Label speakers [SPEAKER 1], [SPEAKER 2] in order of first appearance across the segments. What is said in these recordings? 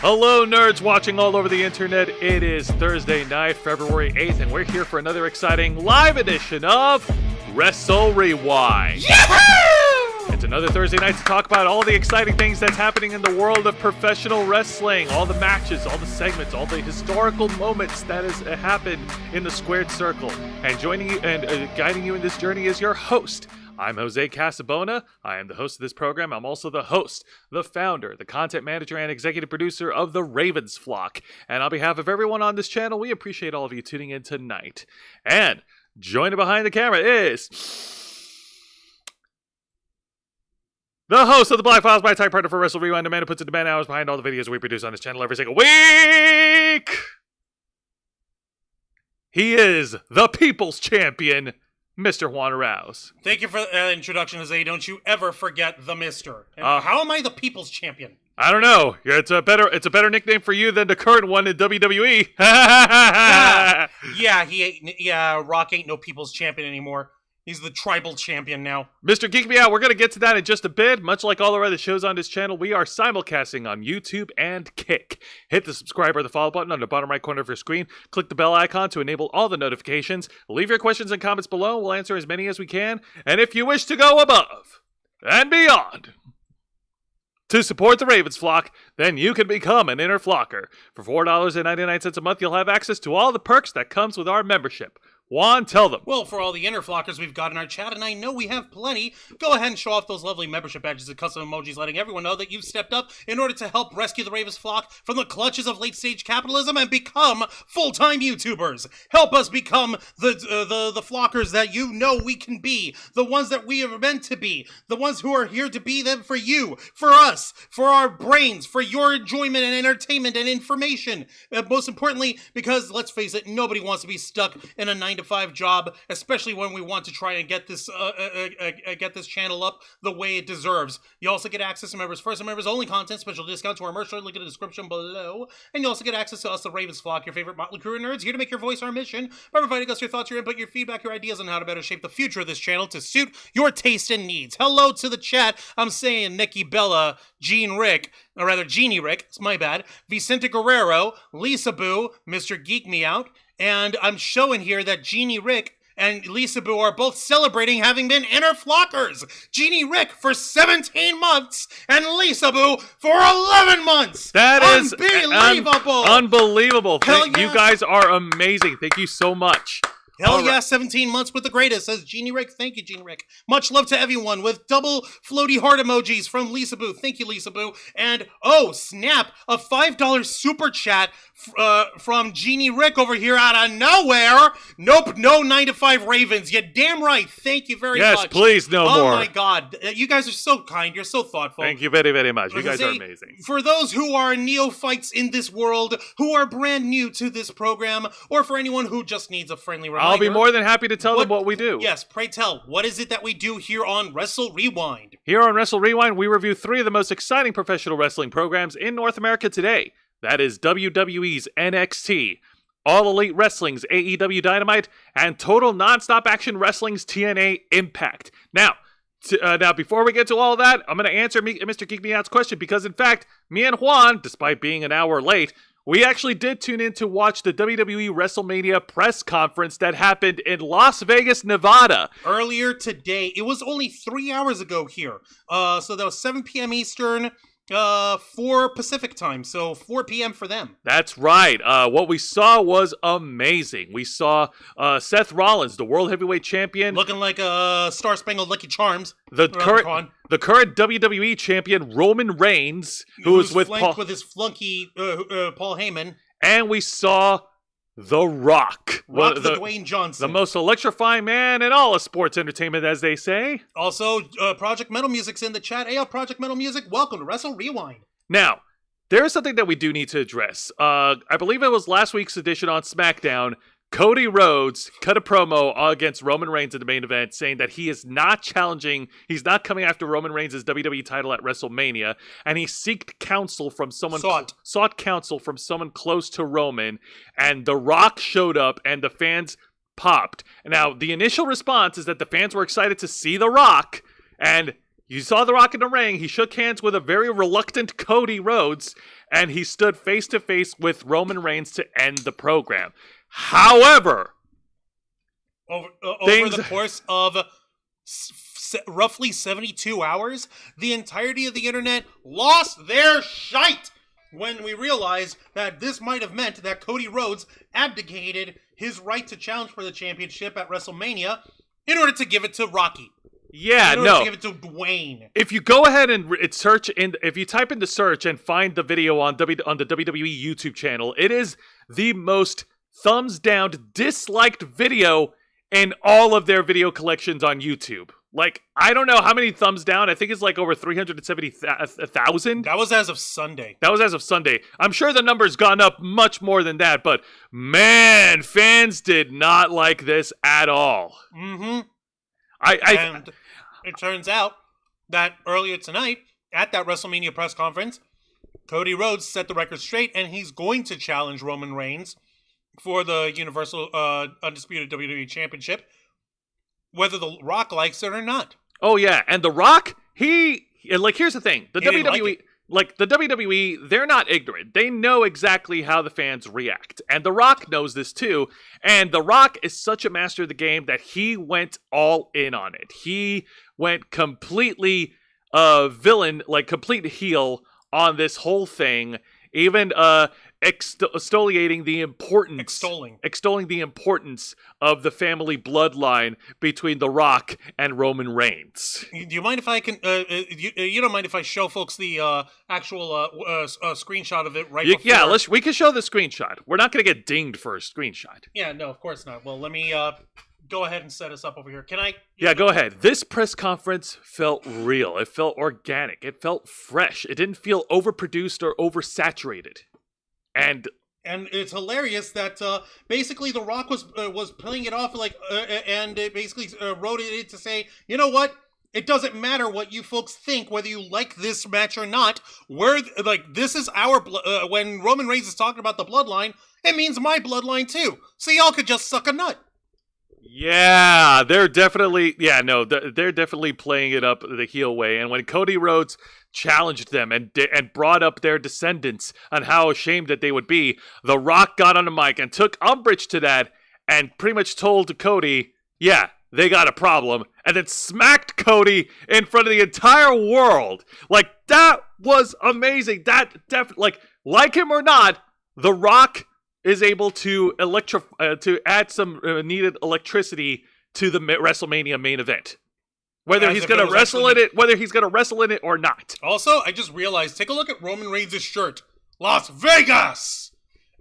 [SPEAKER 1] Hello, nerds watching all over the internet. It is Thursday night, February 8th, and we're here for another exciting live edition of Wrestle Wrewind. Yahoo! It's another Thursday night to talk about all the exciting things that's happening in the world of professional wrestling, all the matches, all the segments, all the historical moments that has happened in the squared circle. And joining you and guiding you in this journey is your host. I'm Jose Casabona. I am the host of this program. I'm also the host, the founder, the content manager, and executive producer of the Ravens Flock. And on behalf of everyone on this channel, we appreciate all of you tuning in tonight. And joining behind the camera is the host of the Black Files, my tag partner for Wrestle Wrewind, the man who puts in the man hours behind all the videos we produce on this channel every single week. He is the People's Champion, Mr. Juan Rouse.
[SPEAKER 2] Thank you for the introduction, Jose. Don't you ever forget the Mister. How am I the People's Champion?
[SPEAKER 1] I don't know. It's a better nickname for you than the current one in WWE.
[SPEAKER 2] Rock ain't no people's champion anymore. He's the tribal champion now.
[SPEAKER 1] Mr. Geek Me Out, we're going to get to that in just a bit. Much like all our other shows on this channel, we are simulcasting on YouTube and Kick. Hit the subscribe or the follow button on the bottom right corner of your screen. Click the bell icon to enable all the notifications. Leave your questions and comments below. We'll answer as many as we can. And if you wish to go above and beyond to support the Ravens flock, then you can become an Inner Flocker. For $4.99 a month, you'll have access to all the perks that comes with our membership. Juan, tell them.
[SPEAKER 2] Well, for all the Inner Flockers we've got in our chat, and I know we have plenty, go ahead and show off those lovely membership badges and custom emojis, letting everyone know that you've stepped up in order to help rescue the Ravens flock from the clutches of late-stage capitalism and become full-time YouTubers. Help us become the flockers that you know we can be, the ones that we are meant to be, the ones who are here to be them for you, for us, for our brains, for your enjoyment and entertainment and information. Most importantly, because, let's face it, nobody wants to be stuck in a 9-to-5 job, especially when we want to try and get this channel up the way it deserves. You also get access to members first and members only content, special discount to our merch, link in the description below, and you also get access to us, the Ravens flock, your favorite motley crew of nerds, here to make your voice our mission by providing us your thoughts, your input, your feedback, your ideas on how to better shape the future of this channel to suit your taste and needs. Hello to the chat. I'm saying Nikki Bella, Gene Rick, or rather Genie Rick, it's my bad, Vicente Guerrero, Lisa Boo, Mr. Geek Me Out, and I'm showing here that Genie Rick and Lisa Boo are both celebrating having been Inner Flockers. Genie Rick for 17 months and Lisa Boo for 11 months.
[SPEAKER 1] That is
[SPEAKER 2] unbelievable.
[SPEAKER 1] Unbelievable.
[SPEAKER 2] Hell yes.
[SPEAKER 1] You guys are amazing. Thank you so much.
[SPEAKER 2] Hell yeah, 17 months with the greatest, says Genie Rick. Thank you, Genie Rick. Much love to everyone with double floaty heart emojis from Lisa Boo. Thank you, Lisa Boo. And, oh, snap, a $5 super chat from Genie Rick over here out of nowhere. Nope, no 9-to-5 Ravens. You're damn right. Thank you very much.
[SPEAKER 1] Yes, please, no more.
[SPEAKER 2] Oh, my God. You guys are so kind. You're so thoughtful.
[SPEAKER 1] Thank you very, very much. You guys are amazing.
[SPEAKER 2] For those who are neophytes in this world, who are brand new to this program, or for anyone who just needs a friendly reminder,
[SPEAKER 1] I'll be more than happy to tell them what we do.
[SPEAKER 2] Yes, pray tell. What is it that we do here on Wrestle Rewind?
[SPEAKER 1] Here on Wrestle Rewind, we review 3 of the most exciting professional wrestling programs in North America today. That is WWE's NXT, All Elite Wrestling's AEW Dynamite, and Total Nonstop Action Wrestling's TNA Impact. Now, before we get to all that, I'm going to answer Mr. Geek Me Out's question because, in fact, me and Juan, despite being an hour late, we actually did tune in to watch the WWE WrestleMania press conference that happened in Las Vegas, Nevada.
[SPEAKER 2] Earlier today. It was only 3 hours ago here. So that was 7 p.m. Eastern, 4 Pacific time, so 4 p.m. for them.
[SPEAKER 1] That's right. What we saw was amazing. We saw Seth Rollins, the World Heavyweight Champion.
[SPEAKER 2] Looking like a Star-Spangled Lucky Charms.
[SPEAKER 1] The current WWE Champion, Roman Reigns, who was with
[SPEAKER 2] his flunky, Paul Heyman.
[SPEAKER 1] And we saw The Rock.
[SPEAKER 2] The Dwayne Johnson.
[SPEAKER 1] The most electrifying man in all of sports entertainment, as they say.
[SPEAKER 2] Also, Project Metal Music's in the chat. Hey, Project Metal Music, welcome to Wrestle Rewind.
[SPEAKER 1] Now, there is something that we do need to address. I believe it was last week's edition on SmackDown. Cody Rhodes cut a promo against Roman Reigns in the main event, saying that he is not challenging, he's not coming after Roman Reigns' WWE title at WrestleMania, and he sought counsel from someone close to Roman, and The Rock showed up, and the fans popped. Now, the initial response is that the fans were excited to see The Rock, and you saw The Rock in the ring. He shook hands with a very reluctant Cody Rhodes, and he stood face-to-face with Roman Reigns to end the program. However,
[SPEAKER 2] over the course of roughly 72 hours, the entirety of the internet lost their shite when we realized that this might have meant that Cody Rhodes abdicated his right to challenge for the championship at WrestleMania in order to give it to Rocky.
[SPEAKER 1] Yeah,
[SPEAKER 2] to give it to Dwayne.
[SPEAKER 1] If you go ahead and if you type into search and find the video on the WWE YouTube channel, it is the most thumbs down, disliked video in all of their video collections on YouTube. Like, I don't know how many thumbs down. I think it's like over 370,000.
[SPEAKER 2] That was as of Sunday.
[SPEAKER 1] I'm sure the number's gone up much more than that, but man, fans did not like this at all.
[SPEAKER 2] Mm-hmm. And it turns out that earlier tonight, at that WrestleMania press conference, Cody Rhodes set the record straight, and he's going to challenge Roman Reigns for the Universal Undisputed WWE Championship, whether The Rock likes it or not.
[SPEAKER 1] Oh, yeah. And The Rock, here's the thing. The
[SPEAKER 2] He didn't
[SPEAKER 1] WWE, the WWE, they're not ignorant. They know exactly how the fans react. And The Rock knows this too. And The Rock is such a master of the game that he went all in on it. He went completely villain, complete heel on this whole thing. Even extolling the importance of the family bloodline between The Rock and Roman Reigns.
[SPEAKER 2] Do you mind if I can? You don't mind if I show folks the actual screenshot of it before?
[SPEAKER 1] Yeah, we can show the screenshot. We're not going to get dinged for a screenshot.
[SPEAKER 2] Yeah, no, of course not. Well, let me go ahead and set us up over here. Can I?
[SPEAKER 1] Yeah, go ahead. This press conference felt real. It felt organic. It felt fresh. It didn't feel overproduced or oversaturated. And
[SPEAKER 2] it's hilarious that basically The Rock was playing it off and it basically wrote it to say, you know what? It doesn't matter what you folks think, whether you like this match or not. This is our when Roman Reigns is talking about the bloodline, it means my bloodline too. So y'all could just suck a nut.
[SPEAKER 1] Yeah, they're definitely playing it up the heel way. And when Cody Rhodes challenged them and brought up their descendants on how ashamed that they would be, The Rock got on the mic and took umbrage to that and pretty much told Cody, yeah, they got a problem, and then smacked Cody in front of the entire world. That was amazing. That definitely, like him or not, The Rock is able to to add some needed electricity to the WrestleMania main event. Whether he's going to wrestle in it or not.
[SPEAKER 2] Also, I just realized, take a look at Roman Reigns' shirt. Las Vegas!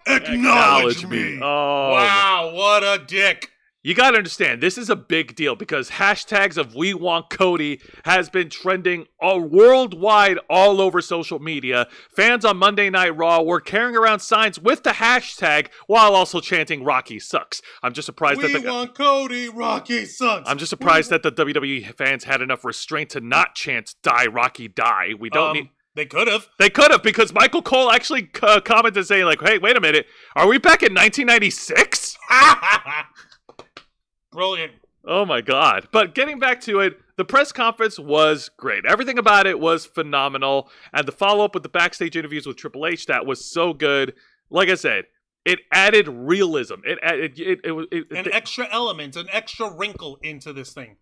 [SPEAKER 2] Acknowledge me!
[SPEAKER 1] Oh.
[SPEAKER 2] Wow, what a dick.
[SPEAKER 1] You gotta understand, this is a big deal because hashtags of We Want Cody has been trending worldwide all over social media. Fans on Monday Night Raw were carrying around signs with the hashtag while also chanting Rocky sucks. I'm just surprised
[SPEAKER 2] We want Cody, Rocky sucks.
[SPEAKER 1] I'm just surprised that the WWE fans had enough restraint to not chant Die Rocky Die. We don't need...
[SPEAKER 2] They could have.
[SPEAKER 1] Because Michael Cole actually commented saying hey, wait a minute, are we back in 1996?
[SPEAKER 2] Brilliant.
[SPEAKER 1] Oh my God. But getting back to it, the press conference was great. Everything about it was phenomenal. And the follow-up with the backstage interviews with Triple H, that was so good. Like I said, it added realism. It added
[SPEAKER 2] an extra element, an extra wrinkle into this thing.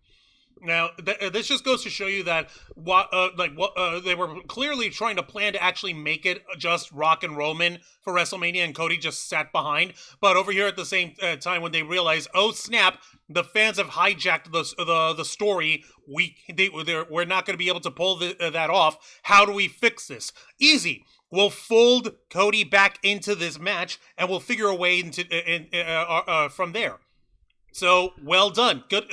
[SPEAKER 2] Now, this just goes to show you that they were clearly trying to plan to actually make it just Rock and Roman for WrestleMania, and Cody just sat behind. But over here at the same time, when they realized, oh snap, the fans have hijacked the story. We're not going to be able to pull that off. How do we fix this? Easy. We'll fold Cody back into this match, and we'll figure a way from there. So, well done. Good.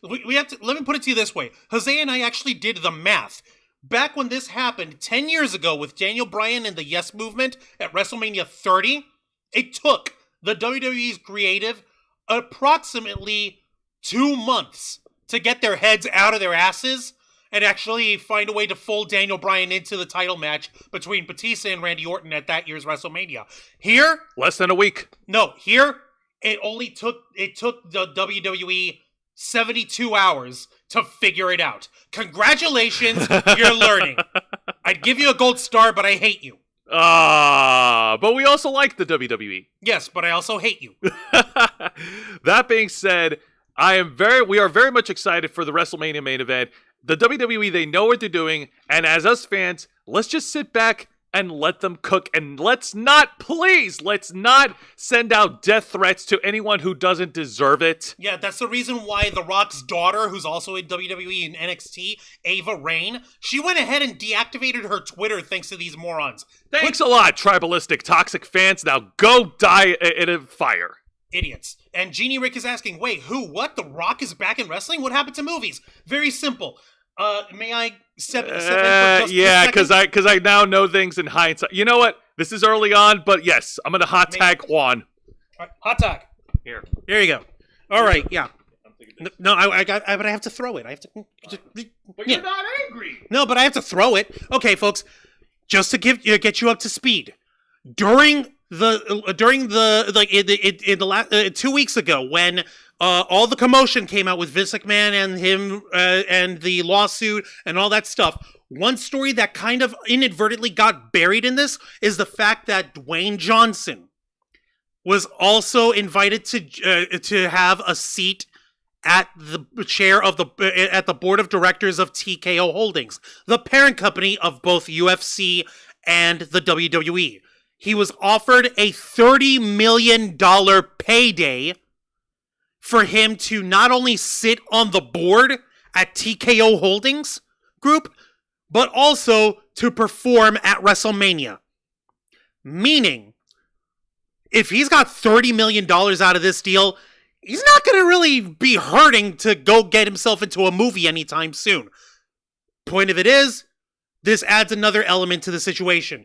[SPEAKER 2] We have to, let me put it to you this way. Jose and I actually did the math. Back when this happened 10 years ago with Daniel Bryan and the Yes Movement at WrestleMania 30, it took the WWE's creative approximately 2 months to get their heads out of their asses and actually find a way to fold Daniel Bryan into the title match between Batista and Randy Orton at that year's WrestleMania. Here...
[SPEAKER 1] Less than a week.
[SPEAKER 2] No, here... It took the WWE 72 hours to figure it out. Congratulations, you're learning. I'd give you a gold star, but I hate you.
[SPEAKER 1] But we also like the WWE.
[SPEAKER 2] Yes, but I also hate you.
[SPEAKER 1] That being said, we are very much excited for the WrestleMania main event. The WWE, they know what they're doing, and as us fans, let's just sit back and let them cook, and let's not send out death threats to anyone who doesn't deserve it.
[SPEAKER 2] Yeah, that's the reason why The Rock's daughter, who's also in WWE and NXT, Ava Raine, she went ahead and deactivated her Twitter thanks to these morons.
[SPEAKER 1] Thanks a lot, tribalistic, toxic fans. Now go die in a fire.
[SPEAKER 2] Idiots. And Jeannie Rick is asking, wait, who? What? The Rock is back in wrestling? What happened to movies? Very simple. May I step in for just
[SPEAKER 1] yeah,
[SPEAKER 2] because
[SPEAKER 1] I now know things in hindsight. You know what? This is early on, but yes, I'm gonna hot tag Juan.
[SPEAKER 2] Hot tag.
[SPEAKER 1] Here
[SPEAKER 2] you go. All right, yeah. No, but I have to throw it. I have to.
[SPEAKER 1] But you're not angry.
[SPEAKER 2] No, but I have to throw it. Okay, folks. just to get you up to speed, during the last 2 weeks ago when all the commotion came out with Vince McMahon and him and the lawsuit and all that stuff, one story that kind of inadvertently got buried in this is the fact that Dwayne Johnson was also invited to have a seat at the chair of at the board of directors of TKO Holdings, the parent company of both UFC and the WWE. He was offered a $30 million payday for him to not only sit on the board at TKO Holdings Group, but also to perform at WrestleMania. Meaning, if he's got $30 million out of this deal, he's not going to really be hurting to go get himself into a movie anytime soon. Point of it is, this adds another element to the situation.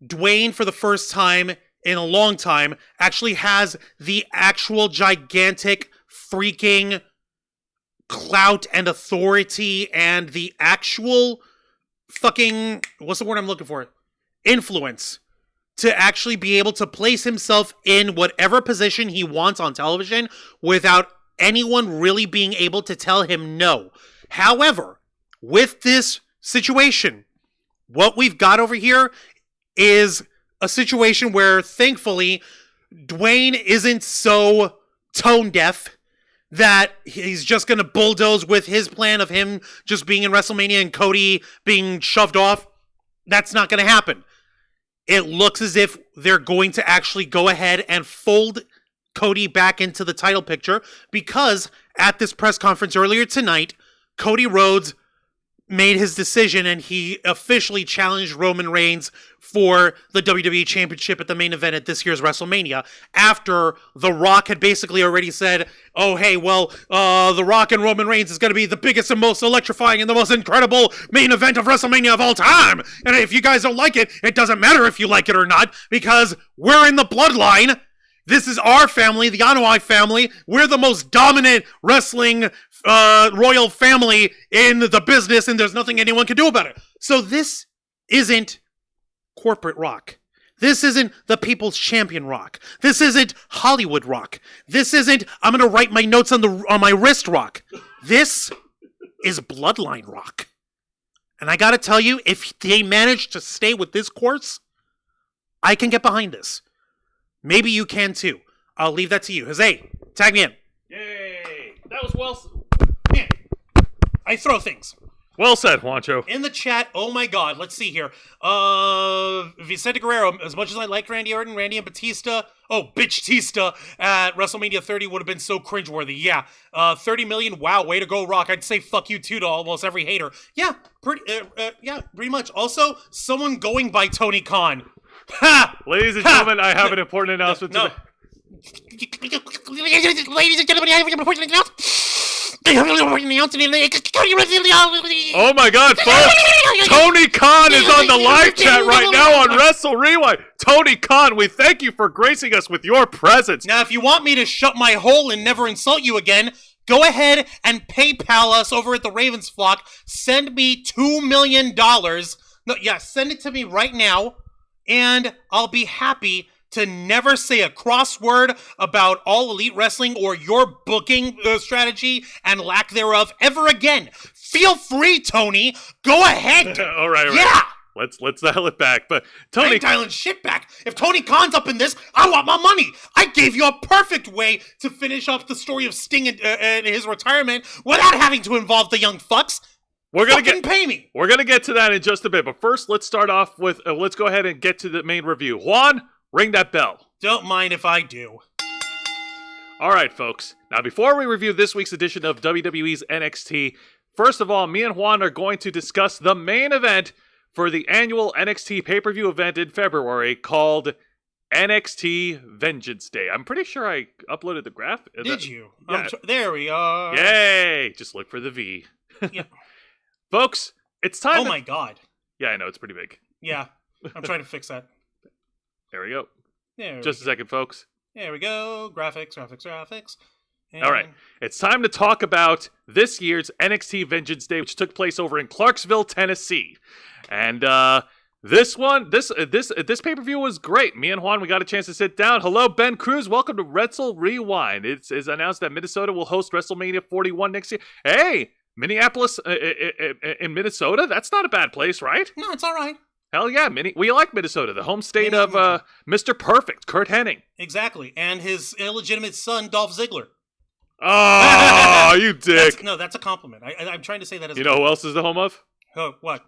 [SPEAKER 2] Dwayne, for the first time in a long time, actually has the actual gigantic freaking clout and authority and the actual fucking, what's the word I'm looking for? Influence to actually be able to place himself in whatever position he wants on television without anyone really being able to tell him no. However, with this situation, what we've got over here is a situation where, thankfully, Dwayne isn't so tone deaf that he's just going to bulldoze with his plan of him just being in WrestleMania and Cody being shoved off. That's not going to happen. It looks as if they're going to actually go ahead and fold Cody back into the title picture, because at this press conference earlier tonight, Cody Rhodes made his decision and he officially challenged Roman Reigns for the WWE Championship at the main event at this year's WrestleMania, after The Rock had basically already said, oh, hey, well, The Rock and Roman Reigns is going to be the biggest and most electrifying and the most incredible main event of WrestleMania of all time. And if you guys don't like it, it doesn't matter if you like it or not, because we're in the bloodline. This is our family, the Anoa'i family. We're the most dominant wrestling royal family in the business, and there's nothing anyone can do about it. So this isn't corporate rock. This isn't the people's champion rock. This isn't Hollywood rock. This isn't I'm gonna write my notes on my wrist rock. This is bloodline rock. And I gotta tell you, if they manage to stay with this course, I can get behind this. Maybe you can too. I'll leave that to you. Jose, tag me in.
[SPEAKER 1] Yay! That was well.
[SPEAKER 2] Man, I throw things.
[SPEAKER 1] Well said, Juancho.
[SPEAKER 2] In the chat, oh my god, let's see here. Vicente Guerrero, as much as I like Randy Orton, Randy and Batista, Bitch-tista at WrestleMania 30 would have been so cringeworthy. Yeah, 30 million, wow, way to go, Rock. I'd say fuck you too to almost every hater. Yeah, pretty much. Also, someone going by Tony Khan. Ha!
[SPEAKER 1] Ladies and gentlemen, I have an important announcement today.
[SPEAKER 2] Ladies and gentlemen, I have an important announcement.
[SPEAKER 1] Oh my god, folks! Tony Khan is on the live chat right now on Wrestle Rewind. Tony Khan, we thank you for gracing us with your presence.
[SPEAKER 2] Now, if you want me to shut my hole and never insult you again, go ahead and PayPal us over at the Ravens Flock. Send me $2 million. Send it to me right now, and I'll be happy to never say a cross word about All Elite Wrestling or your booking strategy and lack thereof ever again. Feel free, Tony. Go ahead.
[SPEAKER 1] All right.
[SPEAKER 2] Yeah.
[SPEAKER 1] Let's dial it back. But Tony,
[SPEAKER 2] I ain't dialing shit back. If Tony Khan's up in this, I want my money. I gave you a perfect way to finish off the story of Sting and his retirement without having to involve the young fucks. Pay me.
[SPEAKER 1] We're gonna get to that in just a bit. But first, let's start off with let's go ahead and get to the main review. Juan, ring that bell.
[SPEAKER 2] Don't mind if I do.
[SPEAKER 1] All right, folks. Now, before we review this week's edition of WWE's NXT, first of all, me and Juan are going to discuss the main event for the annual NXT pay-per-view event in February called NXT Vengeance Day. I'm pretty sure I uploaded the graph.
[SPEAKER 2] Did you?
[SPEAKER 1] Yeah.
[SPEAKER 2] There we are.
[SPEAKER 1] Yay! Just look for the V.
[SPEAKER 2] Yeah.
[SPEAKER 1] Folks, it's time.
[SPEAKER 2] Oh my god.
[SPEAKER 1] Yeah, I know, it's pretty big.
[SPEAKER 2] Yeah, I'm trying to fix that.
[SPEAKER 1] There we go.
[SPEAKER 2] There
[SPEAKER 1] Just a second, folks.
[SPEAKER 2] There we go. Graphics. And...
[SPEAKER 1] All right. It's time to talk about this year's NXT Vengeance Day, which took place over in Clarksville, Tennessee. And This pay-per-view was great. Me and Juan, we got a chance to sit down. Hello, Ben Cruz. Welcome to Wrestle Rewind. It's announced that Minnesota will host WrestleMania 41 next year. Hey, Minneapolis in Minnesota? That's not a bad place, right?
[SPEAKER 2] No, it's all right.
[SPEAKER 1] Hell yeah, we like Minnesota, the home state of Mr. Perfect, Kurt Hennig.
[SPEAKER 2] Exactly, and his illegitimate son, Dolph Ziggler.
[SPEAKER 1] Oh, you dick.
[SPEAKER 2] That's a compliment. I'm trying to say that as
[SPEAKER 1] You know who else is the home of?
[SPEAKER 2] Oh, what?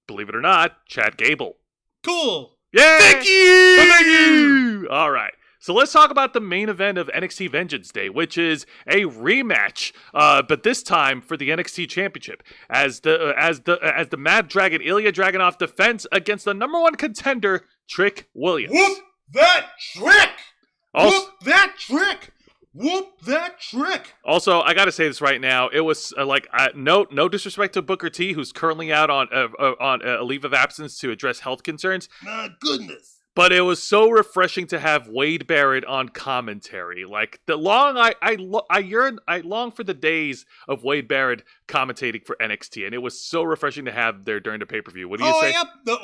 [SPEAKER 1] Believe it or not, Chad Gable.
[SPEAKER 2] Cool.
[SPEAKER 1] Yeah.
[SPEAKER 2] Thank you.
[SPEAKER 1] Thank you. All right. So let's talk about the main event of NXT Vengeance Day, which is a rematch, but this time for the NXT Championship, as the Mad Dragon Ilya Dragunov defends against the number one contender Trick Williams.
[SPEAKER 2] Whoop that trick!
[SPEAKER 1] Also,
[SPEAKER 2] Whoop that trick! Whoop that trick!
[SPEAKER 1] Also, I gotta say this right now. It was no disrespect to Booker T, who's currently out on a leave of absence to address health concerns.
[SPEAKER 2] My goodness.
[SPEAKER 1] But it was so refreshing to have Wade Barrett on commentary. Like I long for the days of Wade Barrett commentating for NXT, and it was so refreshing to have there during the pay-per-view. What do you say?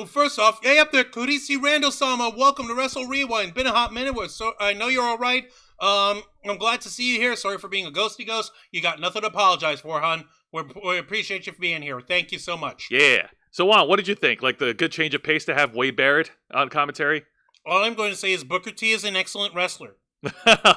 [SPEAKER 2] First off, hey up there, Kurisi Randall-sama. Welcome to Wrestle Rewind. Been a hot minute. I know you're all right. I'm glad to see you here. Sorry for being a ghosty ghost. You got nothing to apologize for, hon. We appreciate you for being here. Thank you so much.
[SPEAKER 1] Yeah. So, Juan, what did you think? Like the good change of pace to have Wade Barrett on commentary?
[SPEAKER 2] All I'm going to say is Booker T is an excellent wrestler.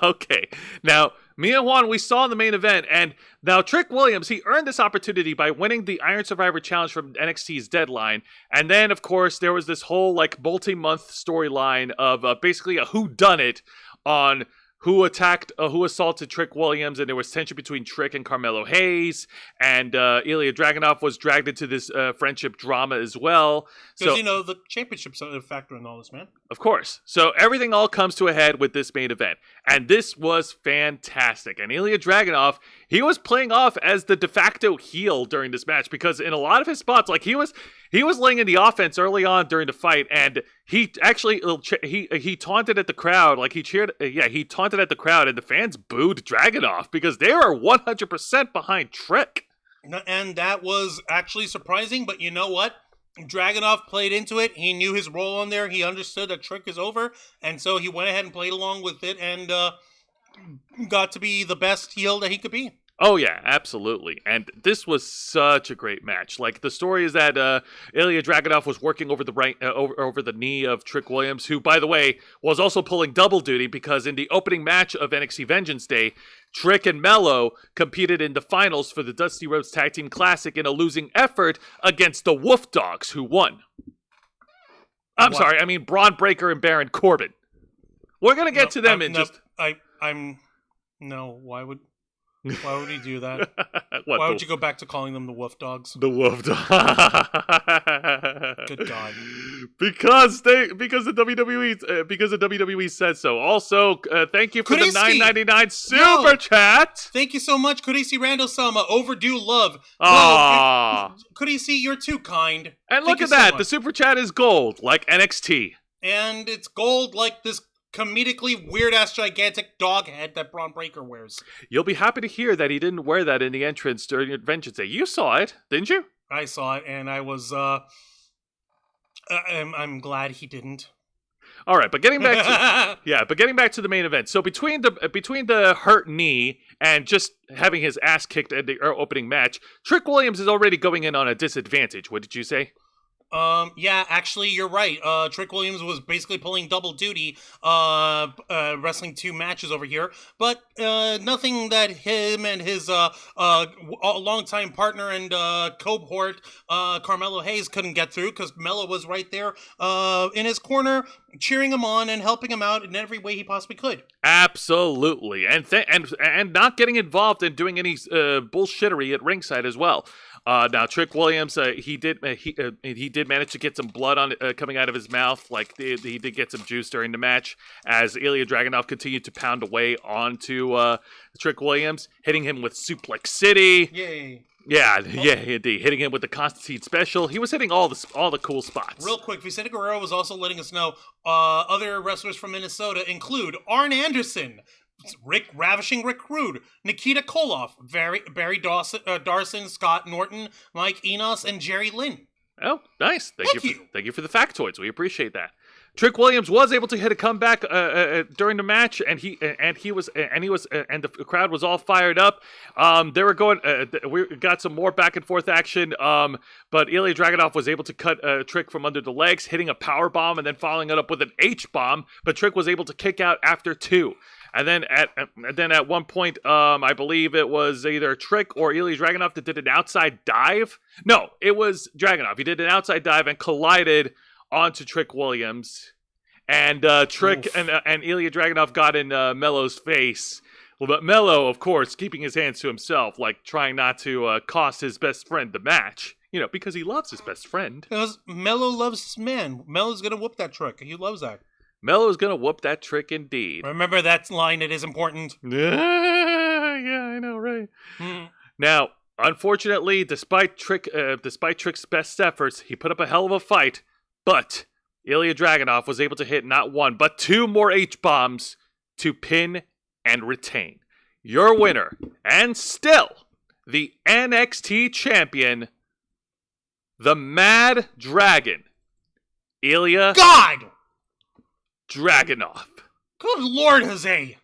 [SPEAKER 1] Okay. Now, me and Juan, we saw in the main event, and now Trick Williams, he earned this opportunity by winning the Iron Survivor Challenge from NXT's Deadline. And then, of course, there was this whole, multi-month storyline of basically a whodunit on who assaulted Trick Williams, and there was tension between Trick and Carmelo Hayes, and Ilya Dragunov was dragged into this friendship drama as well.
[SPEAKER 2] Because, the championship's a factor in all this, man.
[SPEAKER 1] Of course. So everything all comes to a head with this main event, and this was fantastic. And Ilya Dragunov, he was playing off as the de facto heel during this match, because in a lot of his spots, he was laying in the offense early on during the fight, and he actually he taunted at the crowd, he taunted at the crowd, and the fans booed Dragunov because they are 100% behind Trick.
[SPEAKER 2] And that was actually surprising, but you know what? Dragunov played into it. He knew his role on there. He understood that Trick is over, and so he went ahead and played along with it, and got to be the best heel that he could be.
[SPEAKER 1] Oh, yeah, absolutely. And this was such a great match. The story is that Ilya Dragunov was working over the knee of Trick Williams, who, by the way, was also pulling double duty because in the opening match of NXT Vengeance Day, Trick and Mello competed in the finals for the Dusty Rhodes Tag Team Classic in a losing effort against the Wolf Dogs, who won. Braun Breaker and Baron Corbin. We're going to get to them
[SPEAKER 2] why would he do that?
[SPEAKER 1] Why
[SPEAKER 2] would you go back to calling them the Wolf Dogs?
[SPEAKER 1] The Wolf Dogs.
[SPEAKER 2] Good God.
[SPEAKER 1] Because the WWE said so. Also, thank you for the $9.99 super chat.
[SPEAKER 2] Thank you so much, Kurisi Randall-sama. Overdue love. Kurisi, you're too kind.
[SPEAKER 1] And look at that. The super chat is gold, like NXT.
[SPEAKER 2] And it's gold like this comedically weird-ass gigantic dog head that Braun Breaker wears.
[SPEAKER 1] You'll be happy to hear that he didn't wear that in the entrance during Vengeance Day. You saw it, didn't you?
[SPEAKER 2] I saw it, and I was, I'm glad he didn't.
[SPEAKER 1] All right, but getting back to the main event. So between the hurt knee and just having his ass kicked at the opening match, Trick Williams is already going in on a disadvantage. What did you say?
[SPEAKER 2] Yeah, actually, you're right. Trick Williams was basically pulling double duty, wrestling two matches over here, but, nothing that him and his, longtime partner and, cohort, Carmelo Hayes couldn't get through, because Mello was right there, in his corner, cheering him on and helping him out in every way he possibly could. Absolutely.
[SPEAKER 1] And not getting involved in doing any, bullshittery at ringside as well. Now Trick Williams, he did manage to get some blood on coming out of his mouth. He did get some juice during the match as Ilya Dragunov continued to pound away onto Trick Williams, hitting him with Suplex City.
[SPEAKER 2] Yay!
[SPEAKER 1] Yeah, indeed. Hitting him with the Constantine Special. He was hitting all the cool spots.
[SPEAKER 2] Real quick, Vicente Guerrero was also letting us know other wrestlers from Minnesota include Arn Anderson, Ravishing Rick Rude, Nikita Koloff, Barry Darson, Scott Norton, Mike Enos, and Jerry Lynn.
[SPEAKER 1] Oh, nice.
[SPEAKER 2] Thank you.
[SPEAKER 1] Thank you for the factoids. We appreciate that. Trick Williams was able to hit a comeback during the match, and the crowd was all fired up. They were going. We got some more back and forth action. But Ilya Dragunov was able to cut Trick from under the legs, hitting a power bomb and then following it up with an H bomb. But Trick was able to kick out after 2. And then at one point, I believe it was either Trick or Ilya Dragunov that did an outside dive. No, it was Dragunov. He did an outside dive and collided onto Trick Williams, and Trick and Ilya Dragunov got in Mello's face. Well, but Mello, of course, keeping his hands to himself, like trying not to cost his best friend the match. Because he loves his best friend.
[SPEAKER 2] Because Mello loves his man. Mello's gonna whoop that Trick. He loves that.
[SPEAKER 1] Mello's gonna whoop that Trick indeed.
[SPEAKER 2] Remember that line, it is important.
[SPEAKER 1] Yeah, I know, right? Now, unfortunately, despite Trick's best efforts, he put up a hell of a fight, but Ilya Dragunov was able to hit not 1, but 2 more H-bombs to pin and retain. Your winner, and still the NXT champion, the Mad Dragon, Ilya Dragunov.
[SPEAKER 2] Good Lord, Jose.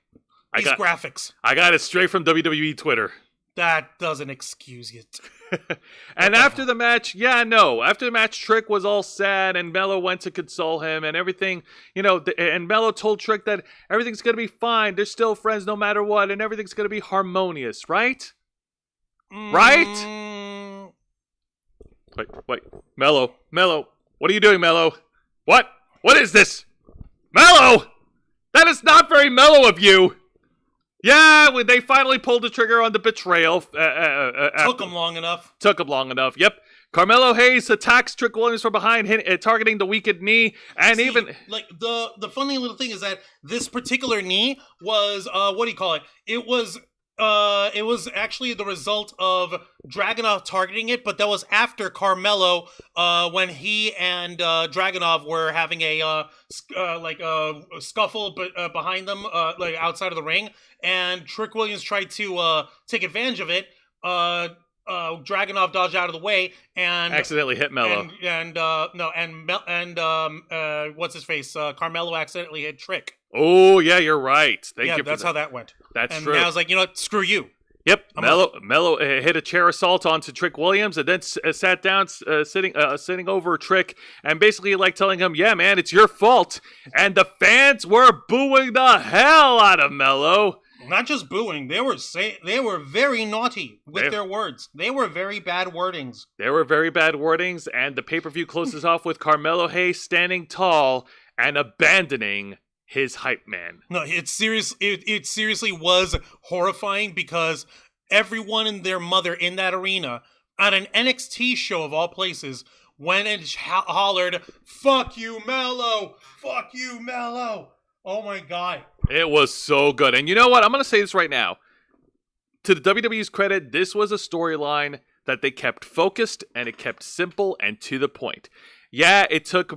[SPEAKER 2] These graphics.
[SPEAKER 1] I got it straight from WWE Twitter.
[SPEAKER 2] That doesn't excuse it.
[SPEAKER 1] And after the match, Trick was all sad, and Mello went to console him, and everything, and Mello told Trick that everything's going to be fine. They're still friends no matter what, and everything's going to be harmonious, right? Right? Wait. Mello, what are you doing, Mello? What is this? Mello! That is not very mellow of you! Yeah, they finally pulled the trigger on the betrayal.
[SPEAKER 2] Took them long enough.
[SPEAKER 1] Yep. Carmelo Hayes attacks Trick Williams from behind, targeting the weakened knee, and
[SPEAKER 2] the funny little thing is that this particular knee was it was actually the result of Dragunov targeting it, but that was after Carmelo, when he and Dragunov were having a scuffle behind them, outside of the ring, and Trick Williams tried to take advantage of it. Dragunov dodged out of the way and
[SPEAKER 1] accidentally hit Mello.
[SPEAKER 2] What's his face? Carmelo accidentally hit Trick.
[SPEAKER 1] Oh yeah, you're right. Thank you.
[SPEAKER 2] That's how that went.
[SPEAKER 1] That's true.
[SPEAKER 2] And I was like, what? Screw you.
[SPEAKER 1] Yep. Mello hit a chair assault onto Trick Williams, and then sat down, sitting over Trick, and basically telling him, "Yeah, man, it's your fault." And the fans were booing the hell out of Mello.
[SPEAKER 2] Not just booing, they were very naughty with their words. They were very bad wordings.
[SPEAKER 1] And the pay-per-view closes off with Carmelo Hayes standing tall and abandoning his hype man.
[SPEAKER 2] No, it seriously was horrifying, because everyone and their mother in that arena at an NXT show of all places went and hollered, "Fuck you, Mello! Fuck you, Mello!" Oh my God.
[SPEAKER 1] It was so good. And you know what? I'm going to say this right now. To the WWE's credit, this was a storyline that they kept focused, and it kept simple and to the point. Yeah, it took a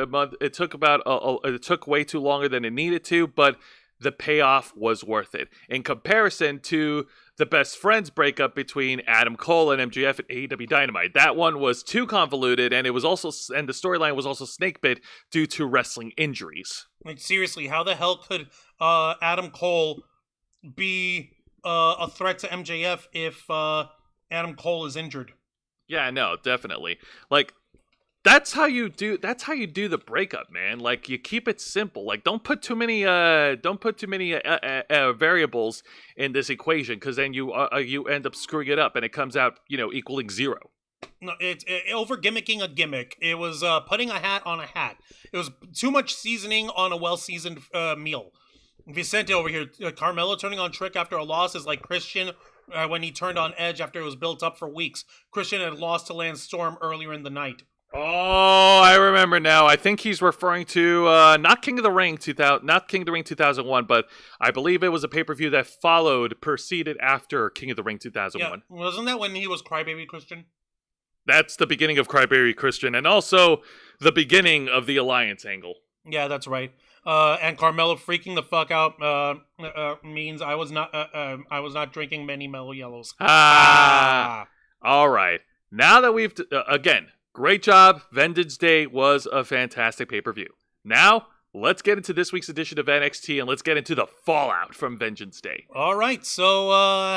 [SPEAKER 1] month. It took way too longer than it needed to, but the payoff was worth it. In comparison to the best friends breakup between Adam Cole and MJF at AEW Dynamite, that one was too convoluted, and the storyline was also snakebit due to wrestling injuries.
[SPEAKER 2] Like, seriously, how the hell could Adam Cole be a threat to MJF if Adam Cole is injured?
[SPEAKER 1] Yeah, no, definitely. That's how you do the breakup, man. You keep it simple. Don't put too many variables in this equation, because then you end up screwing it up, and it comes out equaling 0.
[SPEAKER 2] No, it's over gimmicking a gimmick. It was putting a hat on a hat. It was too much seasoning on a well-seasoned meal. Vicente over here, Carmelo turning on Trick after a loss is like Christian when he turned on Edge after it was built up for weeks. Christian had lost to Lance Storm earlier in the night.
[SPEAKER 1] Oh, I remember now. I think he's referring to not King of the Ring 2001, but I believe it was a pay-per-view that preceded after King of the Ring 2001.
[SPEAKER 2] Yeah, wasn't that when he was Crybaby Christian?
[SPEAKER 1] That's the beginning of Crybaby Christian, and also the beginning of the Alliance angle.
[SPEAKER 2] Yeah, that's right. And Carmelo freaking the fuck out means I was not drinking many Mellow Yellows.
[SPEAKER 1] All right. Now that we've, again, great job. Vengeance Day was a fantastic pay-per-view. Now, let's get into this week's edition of NXT and let's get into the fallout from Vengeance Day.
[SPEAKER 2] All right, so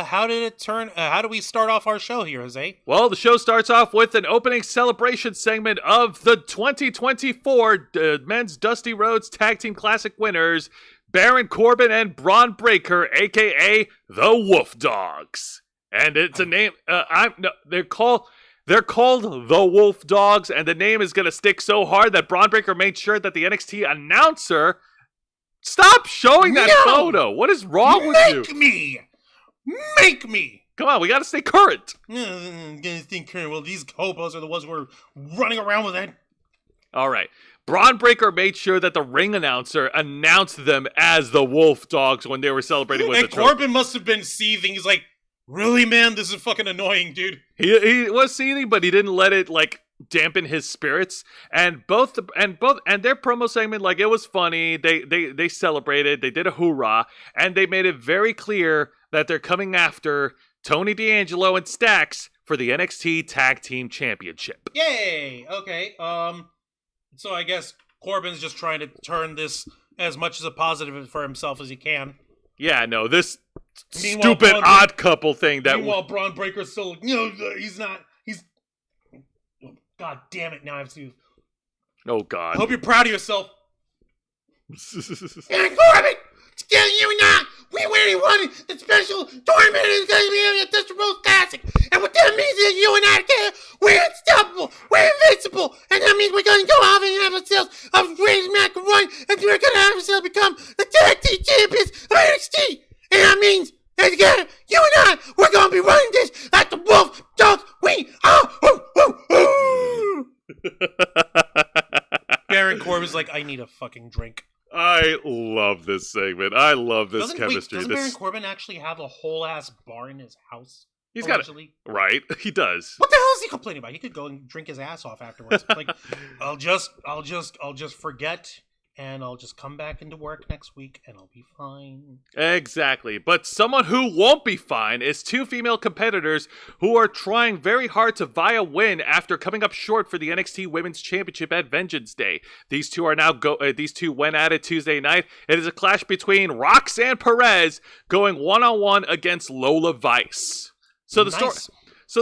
[SPEAKER 2] how did it turn? How do we start off our show here, Jose?
[SPEAKER 1] Well, the show starts off with an opening celebration segment of the 2024 Men's Dusty Rhodes Tag Team Classic winners, Baron Corbin and Braun Breaker, a.k.a. the Wolf Dogs. And it's a name, they're called the Wolf Dogs, and the name is going to stick so hard that Braun Breaker made sure that the NXT announcer stop showing that photo. What is wrong with you?
[SPEAKER 2] Make me!
[SPEAKER 1] Come on, we got to stay current.
[SPEAKER 2] Well, these hobos are the ones who are running around with it.
[SPEAKER 1] All right. Braun Breaker made sure that the ring announcer announced them as the Wolf Dogs when they were celebrating with the trophy.
[SPEAKER 2] Corbin must have been seething. He's like, really, man? This is fucking annoying, dude.
[SPEAKER 1] He was seething, but he didn't let it dampen his spirits. And both their promo segment, it was funny. They celebrated. They did a hoorah, and they made it very clear that they're coming after Tony D'Angelo and Stax for the NXT Tag Team Championship.
[SPEAKER 2] Yay! Okay. So I guess Corbin's just trying to turn this as much as a positive for himself as he can.
[SPEAKER 1] Yeah, no, this stupid odd couple thing that...
[SPEAKER 2] Meanwhile, Braun Breaker's still... he's not... He's... Oh, God damn it, now I have to...
[SPEAKER 1] Oh, God.
[SPEAKER 2] I hope you're proud of yourself.
[SPEAKER 3] And Corbin, together you and I, we already won the special tournament in the Dusty Rhodes Classic. And what that means is you and I together, we're unstoppable, we're invincible. And that means we're going to go off and have ourselves a greatest match run, and we're going to have ourselves become the tag team champions of NXT. And that means that together, you and I, we're going to be running this like the Wolf Dogs. We are.
[SPEAKER 2] Baron Corbin's like, I need a fucking drink.
[SPEAKER 1] I love this segment. I love this chemistry.
[SPEAKER 2] Doesn't Baron Corbin actually have a whole ass bar in his house?
[SPEAKER 1] He's got it. Right, he does.
[SPEAKER 2] What the hell is he complaining about? He could go and drink his ass off afterwards. I'll just forget, and I'll just come back into work next week, and I'll be fine.
[SPEAKER 1] Exactly. But someone who won't be fine is two female competitors who are trying very hard to vie a win after coming up short for the NXT Women's Championship at Vengeance Day. These two are now these two went at it Tuesday night. It is a clash between Roxanne Perez going one-on-one against Lola Vice. So the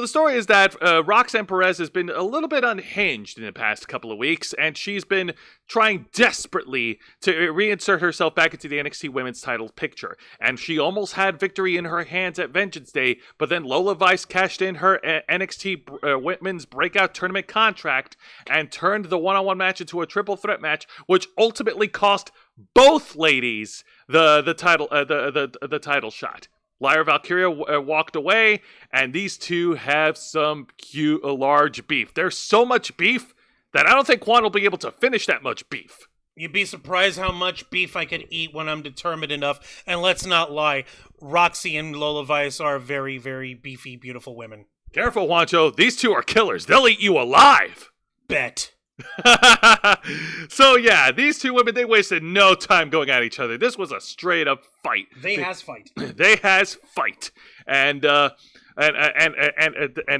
[SPEAKER 1] story is that Roxanne Perez has been a little bit unhinged in the past couple of weeks, and she's been trying desperately to reinsert herself back into the NXT Women's title picture. And she almost had victory in her hands at Vengeance Day, but then Lola Vice cashed in her NXT Women's Breakout Tournament contract and turned the one-on-one match into a triple threat match, which ultimately cost both ladies the title shot. Lyra Valkyria walked away, and these two have some cute, large beef. There's so much beef that I don't think Quan will be able to finish that much beef.
[SPEAKER 2] You'd be surprised how much beef I could eat when I'm determined enough. And let's not lie, Roxy and Lola Vice are very, very beefy, beautiful women.
[SPEAKER 1] Careful, Juancho. These two are killers. They'll eat you alive.
[SPEAKER 2] Bet.
[SPEAKER 1] So yeah, these two women, they wasted no time going at each other. This was a straight up fight.
[SPEAKER 2] They has fight.
[SPEAKER 1] And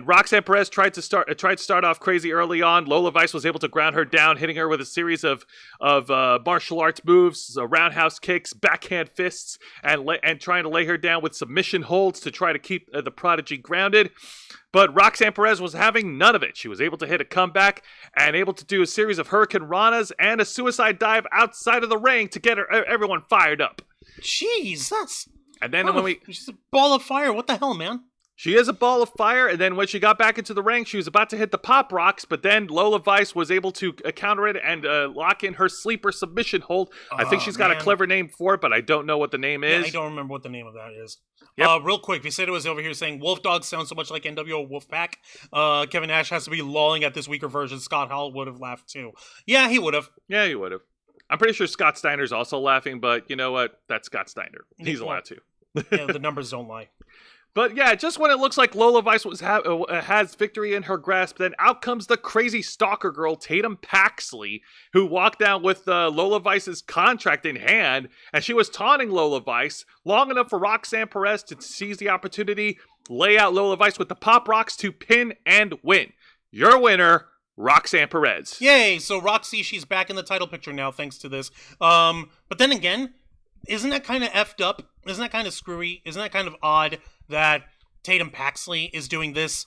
[SPEAKER 1] Roxanne Perez tried to start off crazy early on. Lola Vice was able to ground her down, hitting her with a series of martial arts moves, roundhouse kicks, backhand fists, and trying to lay her down with submission holds to try to keep the prodigy grounded. But Roxanne Perez was having none of it. She was able to hit a comeback and able to do a series of Hurricane Ranas and a suicide dive outside of the ring to get everyone fired up.
[SPEAKER 2] Jeez, that's...
[SPEAKER 1] And then
[SPEAKER 2] she's a ball of fire. What the hell, man?
[SPEAKER 1] She is a ball of fire, and then when she got back into the ring, she was about to hit the pop rocks, but then Lola Vice was able to counter it and lock in her sleeper submission hold. I think she's got a clever name for it, but I don't know what the name is.
[SPEAKER 2] I don't remember what the name of that is.
[SPEAKER 1] Yep.
[SPEAKER 2] Real quick, Vicente was over here saying Wolf Dogs sound so much like NWO Wolfpack. Kevin Nash has to be lolling at this weaker version. Scott Hall would have laughed too. Yeah, he would have.
[SPEAKER 1] Yeah, he would have. I'm pretty sure Scott Steiner's also laughing, but you know what? That's Scott Steiner. He's allowed to.
[SPEAKER 2] Yeah, the numbers don't lie.
[SPEAKER 1] But yeah, just when it looks like Lola Vice has victory in her grasp, then out comes the crazy stalker girl, Tatum Paxley, who walked down with Lola Vice's contract in hand, and she was taunting Lola Vice long enough for Roxanne Perez to seize the opportunity lay out Lola Vice with the pop rocks to pin and win. Your winner, Roxanne Perez.
[SPEAKER 2] Yay! So Roxy, she's back in the title picture now, thanks to this. But then again, isn't that kind of effed up? Isn't that kind of screwy? Isn't that kind of odd that Tatum Paxley is doing this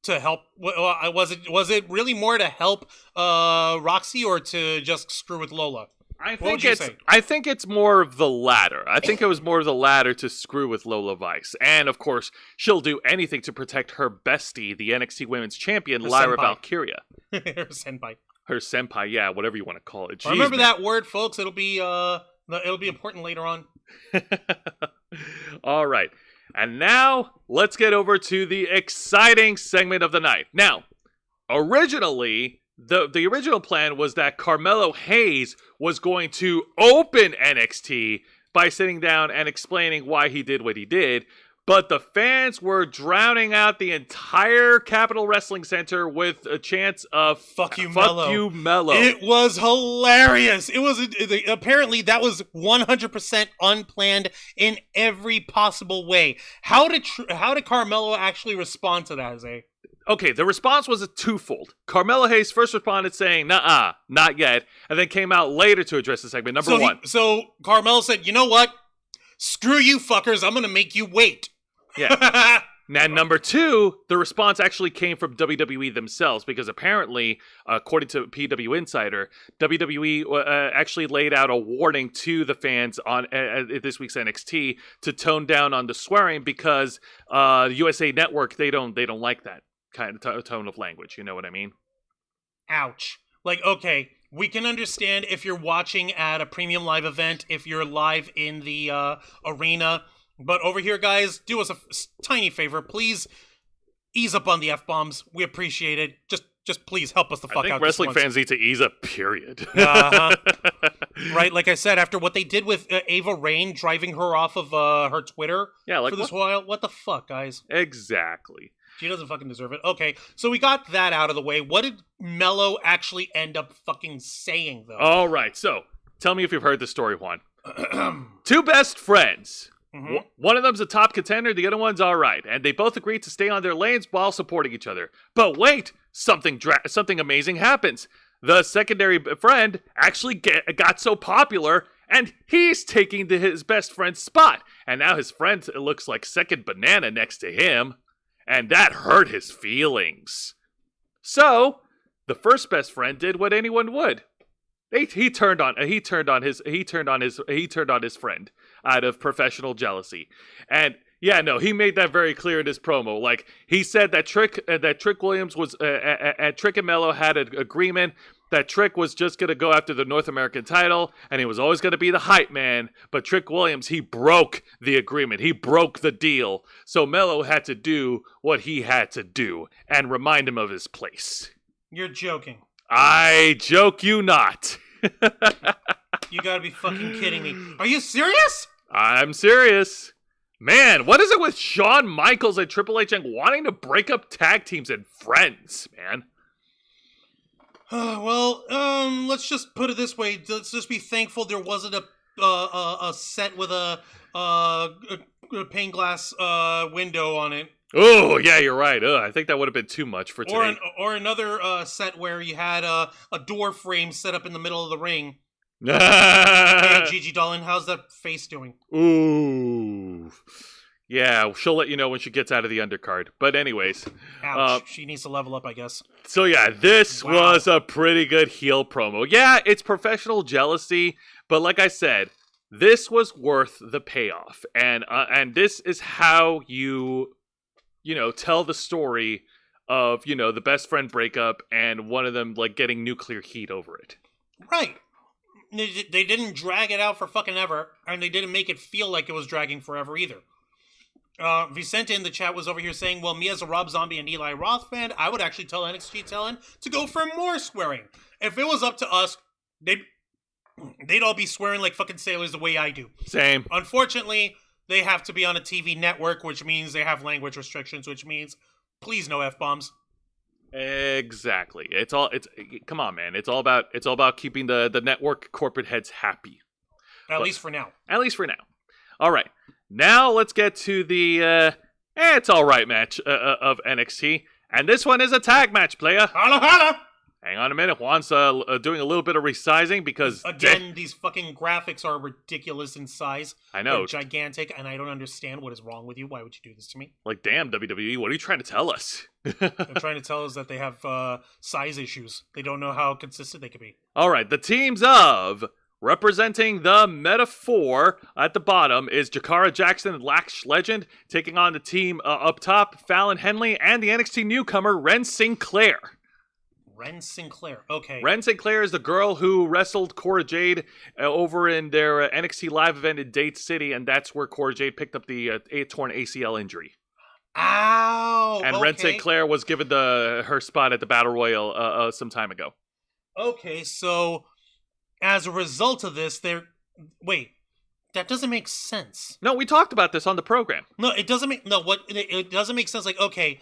[SPEAKER 2] to help? Was it really more to help Roxy or to just screw with Lola?
[SPEAKER 1] I think it's more of the latter. I think it was more of the latter to screw with Lola Vice. And, of course, she'll do anything to protect her bestie, the NXT Women's Champion, Lyra Valkyria.
[SPEAKER 2] Her senpai.
[SPEAKER 1] Her senpai, yeah, whatever you want to call it. Jeez,
[SPEAKER 2] remember that word, folks. It'll be important later on.
[SPEAKER 1] All right. And now, let's get over to the exciting segment of the night. Now, originally, the original plan was that Carmelo Hayes was going to open NXT by sitting down and explaining why he did what he did, but the fans were drowning out the entire Capitol Wrestling Center with a chance of
[SPEAKER 2] "Fuck you, Mello." It was hilarious. It was apparently that was 100% unplanned in every possible way. How did Carmelo actually respond to that, Jose?
[SPEAKER 1] Okay, the response was a twofold. Carmelo Hayes first responded saying, "Nuh-uh, not yet," and then came out later to address the segment. Number one.
[SPEAKER 2] So Carmelo said, "You know what? Screw you fuckers, I'm gonna make you wait."
[SPEAKER 1] Yeah. Now, number two, the response actually came from WWE themselves, because apparently, according to PW Insider, WWE actually laid out a warning to the fans on this week's NXT to tone down on the swearing, because USA Network, they don't like that kind of tone of language. You know what I mean?
[SPEAKER 2] Ouch. Like, okay, we can understand if you're watching at a premium live event, if you're live in the arena. But over here, guys, do us a tiny favor. Please ease up on the F-bombs. We appreciate it. Just please help us the fuck out.
[SPEAKER 1] I think wrestling fans need to ease up, period.
[SPEAKER 2] Right, like I said, after what they did with Ava Raine, driving her off of her Twitter for this while. What the fuck, guys?
[SPEAKER 1] Exactly.
[SPEAKER 2] She doesn't fucking deserve it. Okay, so we got that out of the way. What did Mello actually end up fucking saying, though?
[SPEAKER 1] All right, so tell me if you've heard the story, Juan. Two best friends. Mm-hmm. One of them's a top contender, the other one's all right, and they both agreed to stay on their lanes while supporting each other. But wait, something amazing happens. The secondary friend actually got so popular, and he's taking his best friend's spot. And now his friend looks like second banana next to him, and that hurt his feelings. So the first best friend did what anyone would. He turned on his friend out of professional jealousy. And yeah, no, he made that very clear in his promo. Like, he said that Trick Williams was Trick and Mello had an agreement that Trick was just going to go after the North American title, and he was always going to be the hype man. But Trick Williams, he broke the agreement. He broke the deal. So Mello had to do what he had to do and remind him of his place.
[SPEAKER 2] You're joking.
[SPEAKER 1] I joke you not.
[SPEAKER 2] You gotta be fucking kidding me. Are you serious?
[SPEAKER 1] I'm serious. Man, what is it with Shawn Michaels and Triple H and wanting to break up tag teams and friends, man?
[SPEAKER 2] Well, let's just put it this way. Let's just be thankful there wasn't a set with a pane glass window on it.
[SPEAKER 1] Oh, yeah, you're right. I think that would have been too much for today.
[SPEAKER 2] Or another set where you had a door frame set up in the middle of the ring. Hey, Gigi Dolan, how's that face doing?
[SPEAKER 1] Ooh. Yeah, she'll let you know when she gets out of the undercard. But anyways.
[SPEAKER 2] Ouch. She needs to level up, I guess.
[SPEAKER 1] So yeah, this was a pretty good heel promo. Yeah, it's professional jealousy, but like I said, this was worth the payoff. And this is how you tell the story of, the best friend breakup and one of them, like, getting nuclear heat over it.
[SPEAKER 2] Right. They didn't drag it out for fucking ever, and they didn't make it feel like it was dragging forever either. Vicente in the chat was over here saying, well, me as a Rob Zombie and Eli Roth fan, I would actually tell NXT Talent to go for more swearing. If it was up to us, they'd all be swearing like fucking sailors the way I do.
[SPEAKER 1] Same.
[SPEAKER 2] Unfortunately, they have to be on a TV network, which means they have language restrictions, which means please no F-bombs.
[SPEAKER 1] Exactly. Come on, man. It's all about keeping the network corporate heads happy.
[SPEAKER 2] At least for now.
[SPEAKER 1] All right. Now let's get to the It's all right match of NXT. And this one is a tag match, player.
[SPEAKER 2] Holla, holla!
[SPEAKER 1] Hang on a minute. Juan's doing a little bit of resizing because...
[SPEAKER 2] Again, these fucking graphics are ridiculous in size.
[SPEAKER 1] I know.
[SPEAKER 2] They're gigantic, and I don't understand what is wrong with you. Why would you do this to me?
[SPEAKER 1] Like, damn, WWE, what are you trying to tell us?
[SPEAKER 2] They're trying to tell us that they have size issues. They don't know how consistent they could be.
[SPEAKER 1] All right, the teams of... Representing the Metaphor at the bottom is Jakara Jackson and Lash Legend, taking on the team up top, Fallon Henley, and the NXT newcomer, Ren Sinclair.
[SPEAKER 2] Ren Sinclair, okay.
[SPEAKER 1] Ren Sinclair is the girl who wrestled Cora Jade over in their NXT live event in Date City, and that's where Cora Jade picked up the torn ACL injury.
[SPEAKER 2] Ow!
[SPEAKER 1] And
[SPEAKER 2] okay.
[SPEAKER 1] Ren Sinclair was given her spot at the Battle Royal some time ago.
[SPEAKER 2] Okay, so... As a result of this, wait, that doesn't make sense.
[SPEAKER 1] No, we talked about this on the program.
[SPEAKER 2] No, it doesn't make it doesn't make sense. Like, okay,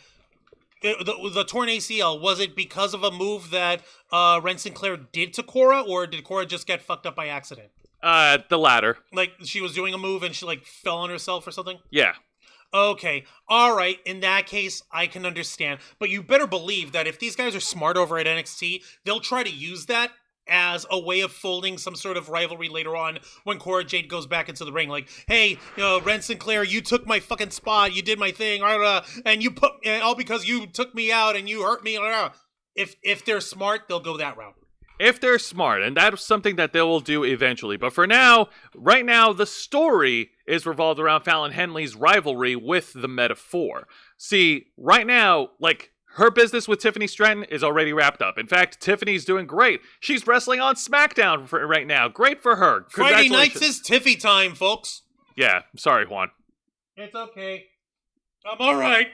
[SPEAKER 2] the torn ACL, was it because of a move that Ren Sinclair did to Cora, or did Cora just get fucked up by accident?
[SPEAKER 1] The latter.
[SPEAKER 2] Like, she was doing a move and she like fell on herself or something?
[SPEAKER 1] Yeah.
[SPEAKER 2] Okay, all right. In that case, I can understand. But you better believe that if these guys are smart over at NXT, they'll try to use that as a way of folding some sort of rivalry later on when Cora Jade goes back into the ring. Like, hey, Ren Sinclair, you took my fucking spot, you did my thing, and you put, all because you took me out and you hurt me. If they're smart, they'll go that route.
[SPEAKER 1] If they're smart, and that's something that they will do eventually. But for now, right now, the story is revolved around Fallon Henley's rivalry with the Metaphor. See, right now, like, her business with Tiffany Stratton is already wrapped up. In fact, Tiffany's doing great. She's wrestling on SmackDown right now. Great for her.
[SPEAKER 2] Friday nights is Tiffy time, folks.
[SPEAKER 1] Yeah, sorry, Juan.
[SPEAKER 2] It's okay. I'm all right.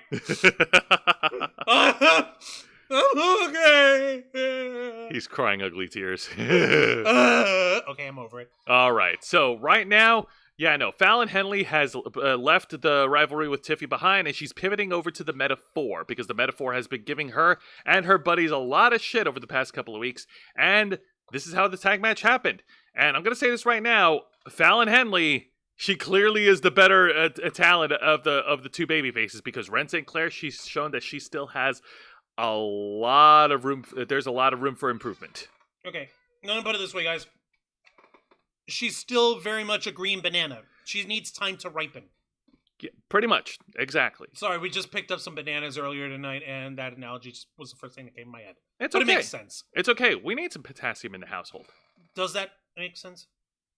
[SPEAKER 2] I'm okay.
[SPEAKER 1] He's crying ugly tears.
[SPEAKER 2] Okay, I'm over it.
[SPEAKER 1] All right, so right now... Yeah, no, Fallon Henley has left the rivalry with Tiffy behind, and she's pivoting over to the Metaphor, because the Metaphor has been giving her and her buddies a lot of shit over the past couple of weeks, and this is how the tag match happened. And I'm going to say this right now, Fallon Henley, she clearly is the better talent of the two baby faces, because Ren Sinclair, she's shown that she still has a lot of room, there's a lot of room for improvement.
[SPEAKER 2] Okay, I'm going to put it this way, guys. She's still very much a green banana. She needs time to ripen.
[SPEAKER 1] Yeah, pretty much. Exactly.
[SPEAKER 2] Sorry, we just picked up some bananas earlier tonight, and that analogy just was the first thing that came in my head.
[SPEAKER 1] But
[SPEAKER 2] it
[SPEAKER 1] okay.
[SPEAKER 2] makes sense.
[SPEAKER 1] It's okay. We need some potassium in the household.
[SPEAKER 2] Does that make sense?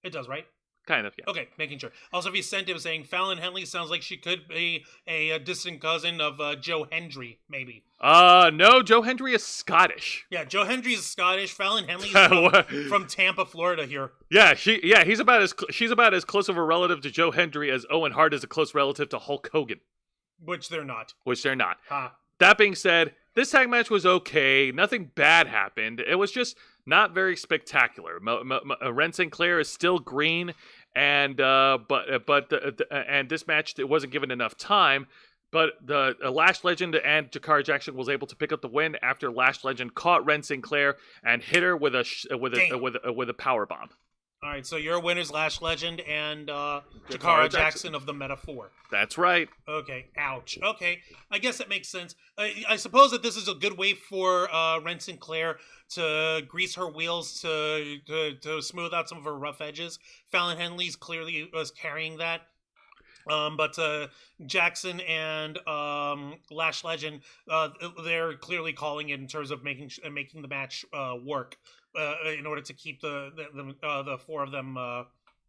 [SPEAKER 2] It does, right?
[SPEAKER 1] Kind of, yeah.
[SPEAKER 2] Okay, making sure. Also, Vicente was saying Fallon Henley sounds like she could be a distant cousin of Joe Hendry, maybe.
[SPEAKER 1] No, Joe Hendry is Scottish.
[SPEAKER 2] Yeah, Joe Hendry is Scottish. Fallon Henley is from Tampa, Florida here.
[SPEAKER 1] Yeah, she's about as close of a relative to Joe Hendry as Owen Hart is a close relative to Hulk Hogan.
[SPEAKER 2] Which they're not.
[SPEAKER 1] Ha. That being said, this tag match was okay. Nothing bad happened. It was just not very spectacular. Ren Sinclair is still green, and this match it wasn't given enough time. But the Lash Legend and Jakara Jackson was able to pick up the win after Lash Legend caught Ren Sinclair and hit her with a power bomb.
[SPEAKER 2] All right, so your winners, Lash Legend and Jakara Jackson of the Metaphor.
[SPEAKER 1] That's right.
[SPEAKER 2] Okay, ouch. Okay, I guess that makes sense. I suppose that this is a good way for Ren Sinclair to grease her wheels to smooth out some of her rough edges. Fallon Henley's clearly was carrying that. But Jackson and Lash Legend, they're clearly calling it in terms of making the match work in order to keep the four of them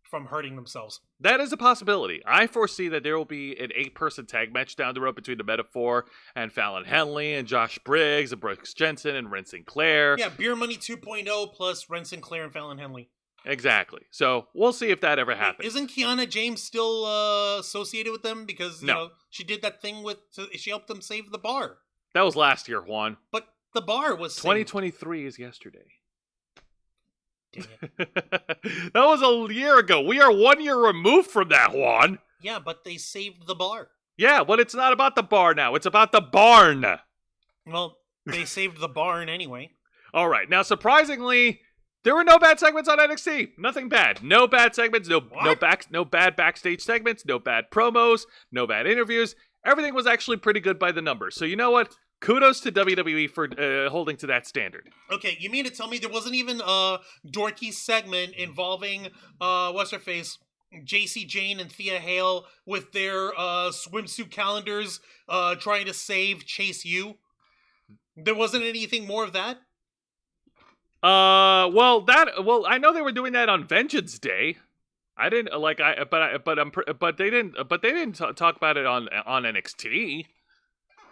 [SPEAKER 2] from hurting themselves.
[SPEAKER 1] That is a possibility. I foresee that there will be an 8-person tag match down the road between the Metaphor and Fallon Henley and Josh Briggs and Brooks Jensen and Ren Sinclair.
[SPEAKER 2] Yeah, Beer Money 2.0 plus Ren Sinclair and Fallon Henley.
[SPEAKER 1] Exactly. So we'll see if that ever happens.
[SPEAKER 2] Isn't Kiana James still associated with them? Because you know she did that thing she helped them save the bar.
[SPEAKER 1] That was last year, Juan.
[SPEAKER 2] But the bar was
[SPEAKER 1] 2023 is yesterday.
[SPEAKER 2] Dang it.
[SPEAKER 1] That was a year ago. We are 1 year removed from that, Juan.
[SPEAKER 2] Yeah, but they saved the bar.
[SPEAKER 1] Yeah, but it's not about the bar now. It's about the barn.
[SPEAKER 2] Well, they saved the barn anyway.
[SPEAKER 1] All right. Now, surprisingly, there were no bad segments on NXT. Nothing bad. No bad segments. No bad backstage segments. No bad promos. No bad interviews. everything was actually pretty good by the numbers. So you know what? Kudos to WWE for holding to that standard.
[SPEAKER 2] Okay, you mean to tell me there wasn't even a dorky segment involving what's her face, JC Jane and Thea Hale with their swimsuit calendars trying to save Chase U? There wasn't anything more of that?
[SPEAKER 1] Well, I know they were doing that on Vengeance Day. I didn't but they didn't talk about it on NXT.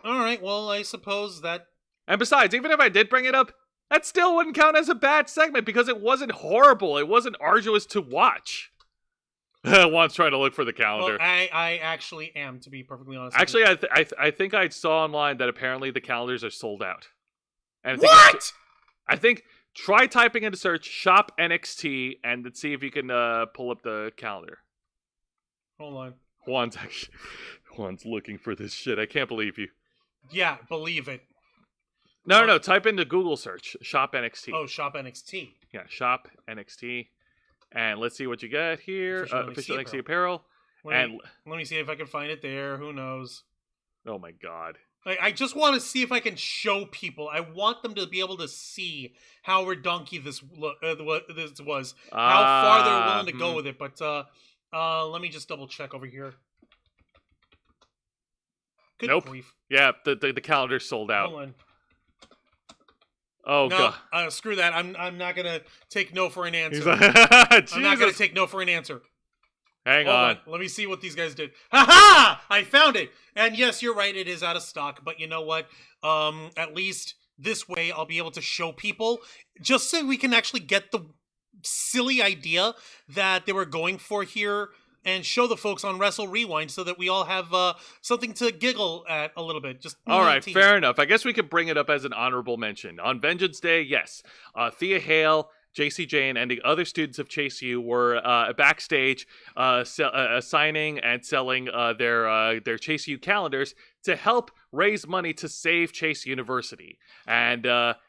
[SPEAKER 2] All right, well, I suppose that.
[SPEAKER 1] And besides, even if I did bring it up, that still wouldn't count as a bad segment because it wasn't horrible. It wasn't arduous to watch. Juan's trying to look for the calendar.
[SPEAKER 2] Well, I actually am, to be perfectly honest.
[SPEAKER 1] Actually, I think I saw online that apparently the calendars are sold out. And
[SPEAKER 2] What?
[SPEAKER 1] I think try typing into search shop NXT and let's see if you can pull up the calendar.
[SPEAKER 2] Hold on.
[SPEAKER 1] Juan's looking for this shit. I can't believe you.
[SPEAKER 2] Yeah, believe it.
[SPEAKER 1] No. Type into Google search shop NXT.
[SPEAKER 2] Oh, shop NXT.
[SPEAKER 1] Yeah, shop NXT. And let's see what you got here. Official NXT apparel.
[SPEAKER 2] Let me see if I can find it there. Who knows?
[SPEAKER 1] Oh my god.
[SPEAKER 2] I just want to see if I can show people. I want them to be able to see how redonky this was. How far they're willing to go with it. But let me just double check over here. Good
[SPEAKER 1] nope.
[SPEAKER 2] grief.
[SPEAKER 1] Yeah, the calendar's sold out.
[SPEAKER 2] Hold on.
[SPEAKER 1] Oh
[SPEAKER 2] no,
[SPEAKER 1] god.
[SPEAKER 2] Screw that. I'm not gonna take no for an answer.
[SPEAKER 1] I'm
[SPEAKER 2] not gonna take no for an answer.
[SPEAKER 1] Hang on.
[SPEAKER 2] Let me see what these guys did. Ha! I found it. And yes, you're right. It is out of stock. But you know what? At least this way, I'll be able to show people, just so we can actually get the silly idea that they were going for here, and show the folks on Wrestle Rewind so that we all have something to giggle at a little bit. Just
[SPEAKER 1] all right, fair enough. I guess we could bring it up as an honorable mention. On Vengeance Day, yes. Thea Hale, JC Jane, and the other students of Chase U were backstage signing and selling their Chase U calendars to help raise money to save Chase University. And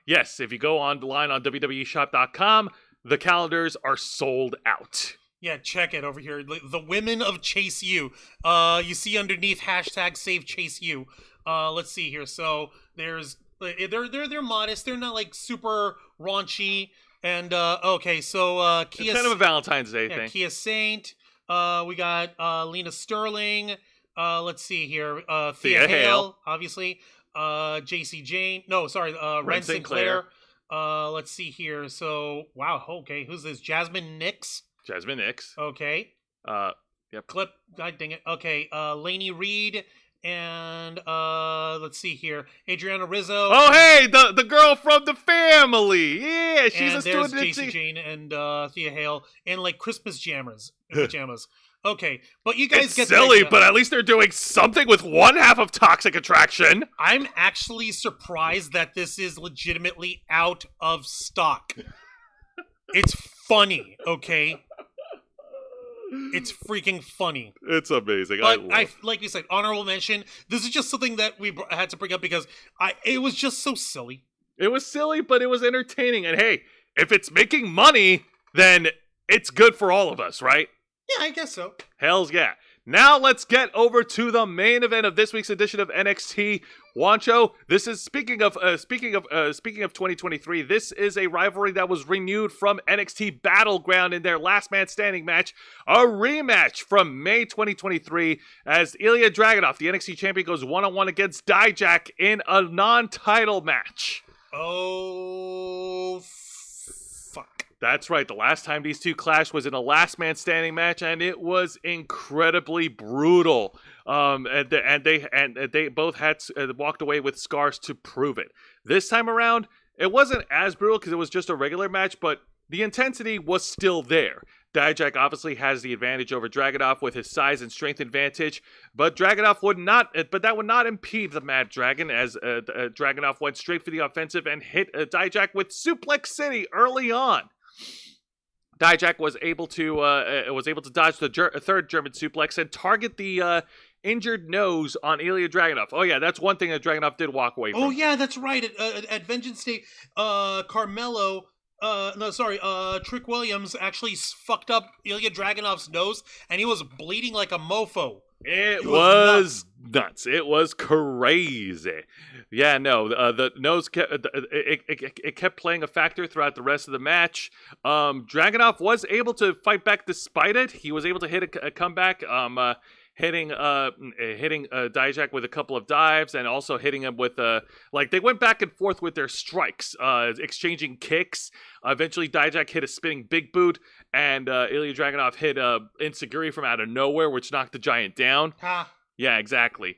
[SPEAKER 1] yes, if you go online on WWEshop.com, the calendars are sold out.
[SPEAKER 2] Yeah, check it over here. The women of Chase U. You see underneath hashtag Save Chase U. Let's see here. So there's they're modest. They're not like super raunchy. And okay, so Kia.
[SPEAKER 1] It's kind of a Valentine's Day thing.
[SPEAKER 2] Kia Saint. We got Lena Sterling. Let's see here. Thea Hale, obviously. JC Jane. No, sorry. Ren Sinclair. Let's see here. So wow. Okay, who's this? Jasmine Nix.
[SPEAKER 1] Jasmine Nix.
[SPEAKER 2] Okay.
[SPEAKER 1] Yep.
[SPEAKER 2] Clip. God dang it. Okay. Lainey Reed and let's see here. Adriana Rizzo.
[SPEAKER 1] Oh, hey, the girl from the family. Yeah, she's a student.
[SPEAKER 2] And there's JC Jane and Thea Hale in like Christmas pajamas. Okay, but you guys get
[SPEAKER 1] silly, but at least they're doing something with one half of Toxic Attraction.
[SPEAKER 2] I'm actually surprised that this is legitimately out of stock. It's funny, okay? It's freaking funny.
[SPEAKER 1] It's amazing.
[SPEAKER 2] But I like you said, honorable mention. This is just something that we had to bring up because it was just so silly.
[SPEAKER 1] It was silly, but it was entertaining. And hey, if it's making money, then it's good for all of us, right?
[SPEAKER 2] Yeah, I guess so.
[SPEAKER 1] Hells yeah. Now let's get over to the main event of this week's edition of NXT. Juancho, this is speaking of 2023. This is a rivalry that was renewed from NXT Battleground in their last man standing match, a rematch from May 2023 as Ilya Dragunov, the NXT champion, goes one-on-one against Dijak in a non-title match.
[SPEAKER 2] Oh, fuck.
[SPEAKER 1] That's right. The last time these two clashed was in a last man standing match, and it was incredibly brutal. And they both had walked away with scars to prove it. This time around, it wasn't as brutal because it was just a regular match, but the intensity was still there. Dijak obviously has the advantage over Dragunov with his size and strength advantage, but that would not impede the Mad Dragon as Dragunov went straight for the offensive and hit Dijak with Suplex City early on. Dijak was able to dodge the third German suplex and target the injured nose on Ilya Dragunov. Oh yeah, that's one thing that Dragunov did walk away from.
[SPEAKER 2] Oh yeah, that's right. At Vengeance Day, Trick Williams actually fucked up Ilya Dragunov's nose, and he was bleeding like a mofo.
[SPEAKER 1] It was nuts. It was crazy. Yeah, no, the nose kept it kept playing a factor throughout the rest of the match. Dragunov was able to fight back despite it. He was able to hit a comeback, hitting Dijak with a couple of dives, and also hitting him with they went back and forth with their strikes, exchanging kicks. Eventually, Dijak hit a spinning big boot, and Ilya Dragunov hit Insaguri from out of nowhere, which knocked the Giant down.
[SPEAKER 2] Ha.
[SPEAKER 1] Yeah, exactly.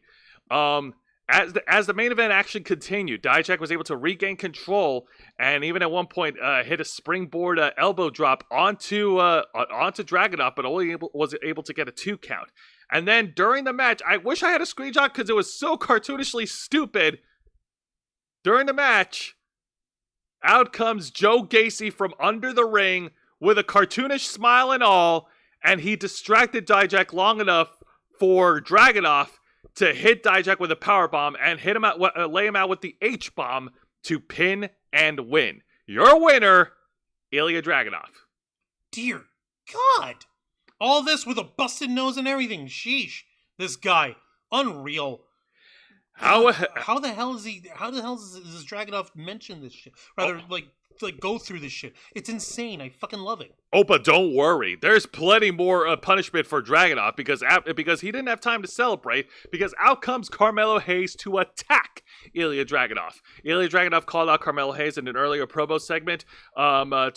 [SPEAKER 1] As the main event action continued, Dijak was able to regain control, and even at one point hit a springboard elbow drop onto Dragunov, but only was able to get a 2 count. And then during the match, I wish I had a screenshot because it was so cartoonishly stupid. During the match, out comes Joe Gacy from under the ring with a cartoonish smile and all, and he distracted Dijak long enough for Dragunov to hit Dijak with a powerbomb and lay him out with the H-bomb to pin and win. Your winner, Ilya Dragunov.
[SPEAKER 2] Dear God. All this with a busted nose and everything. Sheesh. This guy. Unreal. How the hell does this Dragunov mention this shit? Rather, go through this shit. It's insane. I fucking love it.
[SPEAKER 1] Oh, but don't worry. There's plenty more punishment for Dragunov because he didn't have time to celebrate, because out comes Carmelo Hayes to attack Ilya Dragunov. Ilya Dragunov called out Carmelo Hayes in an earlier promo segment for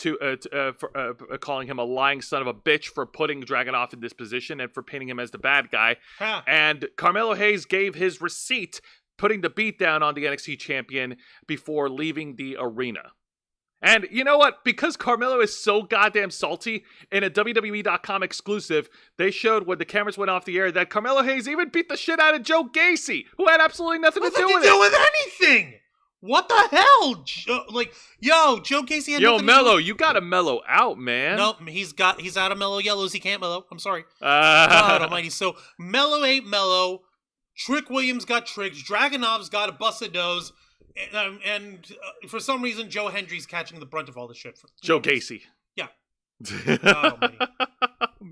[SPEAKER 1] calling him a lying son of a bitch for putting Dragunov in this position and for painting him as the bad guy.
[SPEAKER 2] Huh.
[SPEAKER 1] And Carmelo Hayes gave his receipt, putting the beat down on the NXT champion before leaving the arena. And you know what? Because Carmelo is so goddamn salty, in a WWE.com exclusive, they showed when the cameras went off the air that Carmelo Hayes even beat the shit out of Joe Gacy, who had absolutely nothing to do with
[SPEAKER 2] anything. What the hell? Joe Gacy had nothing
[SPEAKER 1] Mello, you gotta mellow out, man.
[SPEAKER 2] Nope, he's out of mellow yellows. He can't mellow. I'm sorry. God almighty. So, Mello ain't mellow. Trick Williams got tricked. Dragunov's got a busted nose. And for some reason, Joe Hendry's catching the brunt of all this shit.
[SPEAKER 1] Joe Gacy.
[SPEAKER 2] Yeah. Oh,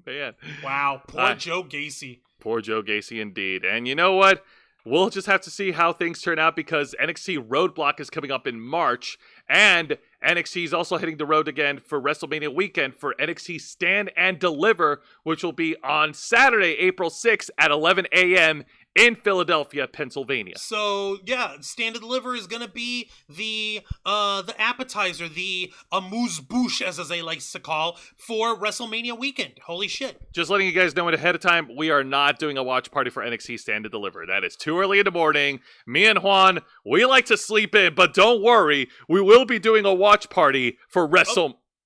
[SPEAKER 1] man.
[SPEAKER 2] Wow. Poor Joe Gacy.
[SPEAKER 1] Poor Joe Gacy indeed. And you know what? We'll just have to see how things turn out, because NXT Roadblock is coming up in March, and NXT is also hitting the road again for WrestleMania weekend for NXT Stand and Deliver, which will be on Saturday, April 6th at 11 a.m. in Philadelphia, Pennsylvania.
[SPEAKER 2] So, yeah, Stand and Deliver is going to be the appetizer, the amuse-bouche, as they like to call, for WrestleMania weekend. Holy shit.
[SPEAKER 1] Just letting you guys know ahead of time, we are not doing a watch party for NXT Stand and Deliver. That is too early in the morning. Me and Juan, we like to sleep in, but don't worry, we will be doing a watch party for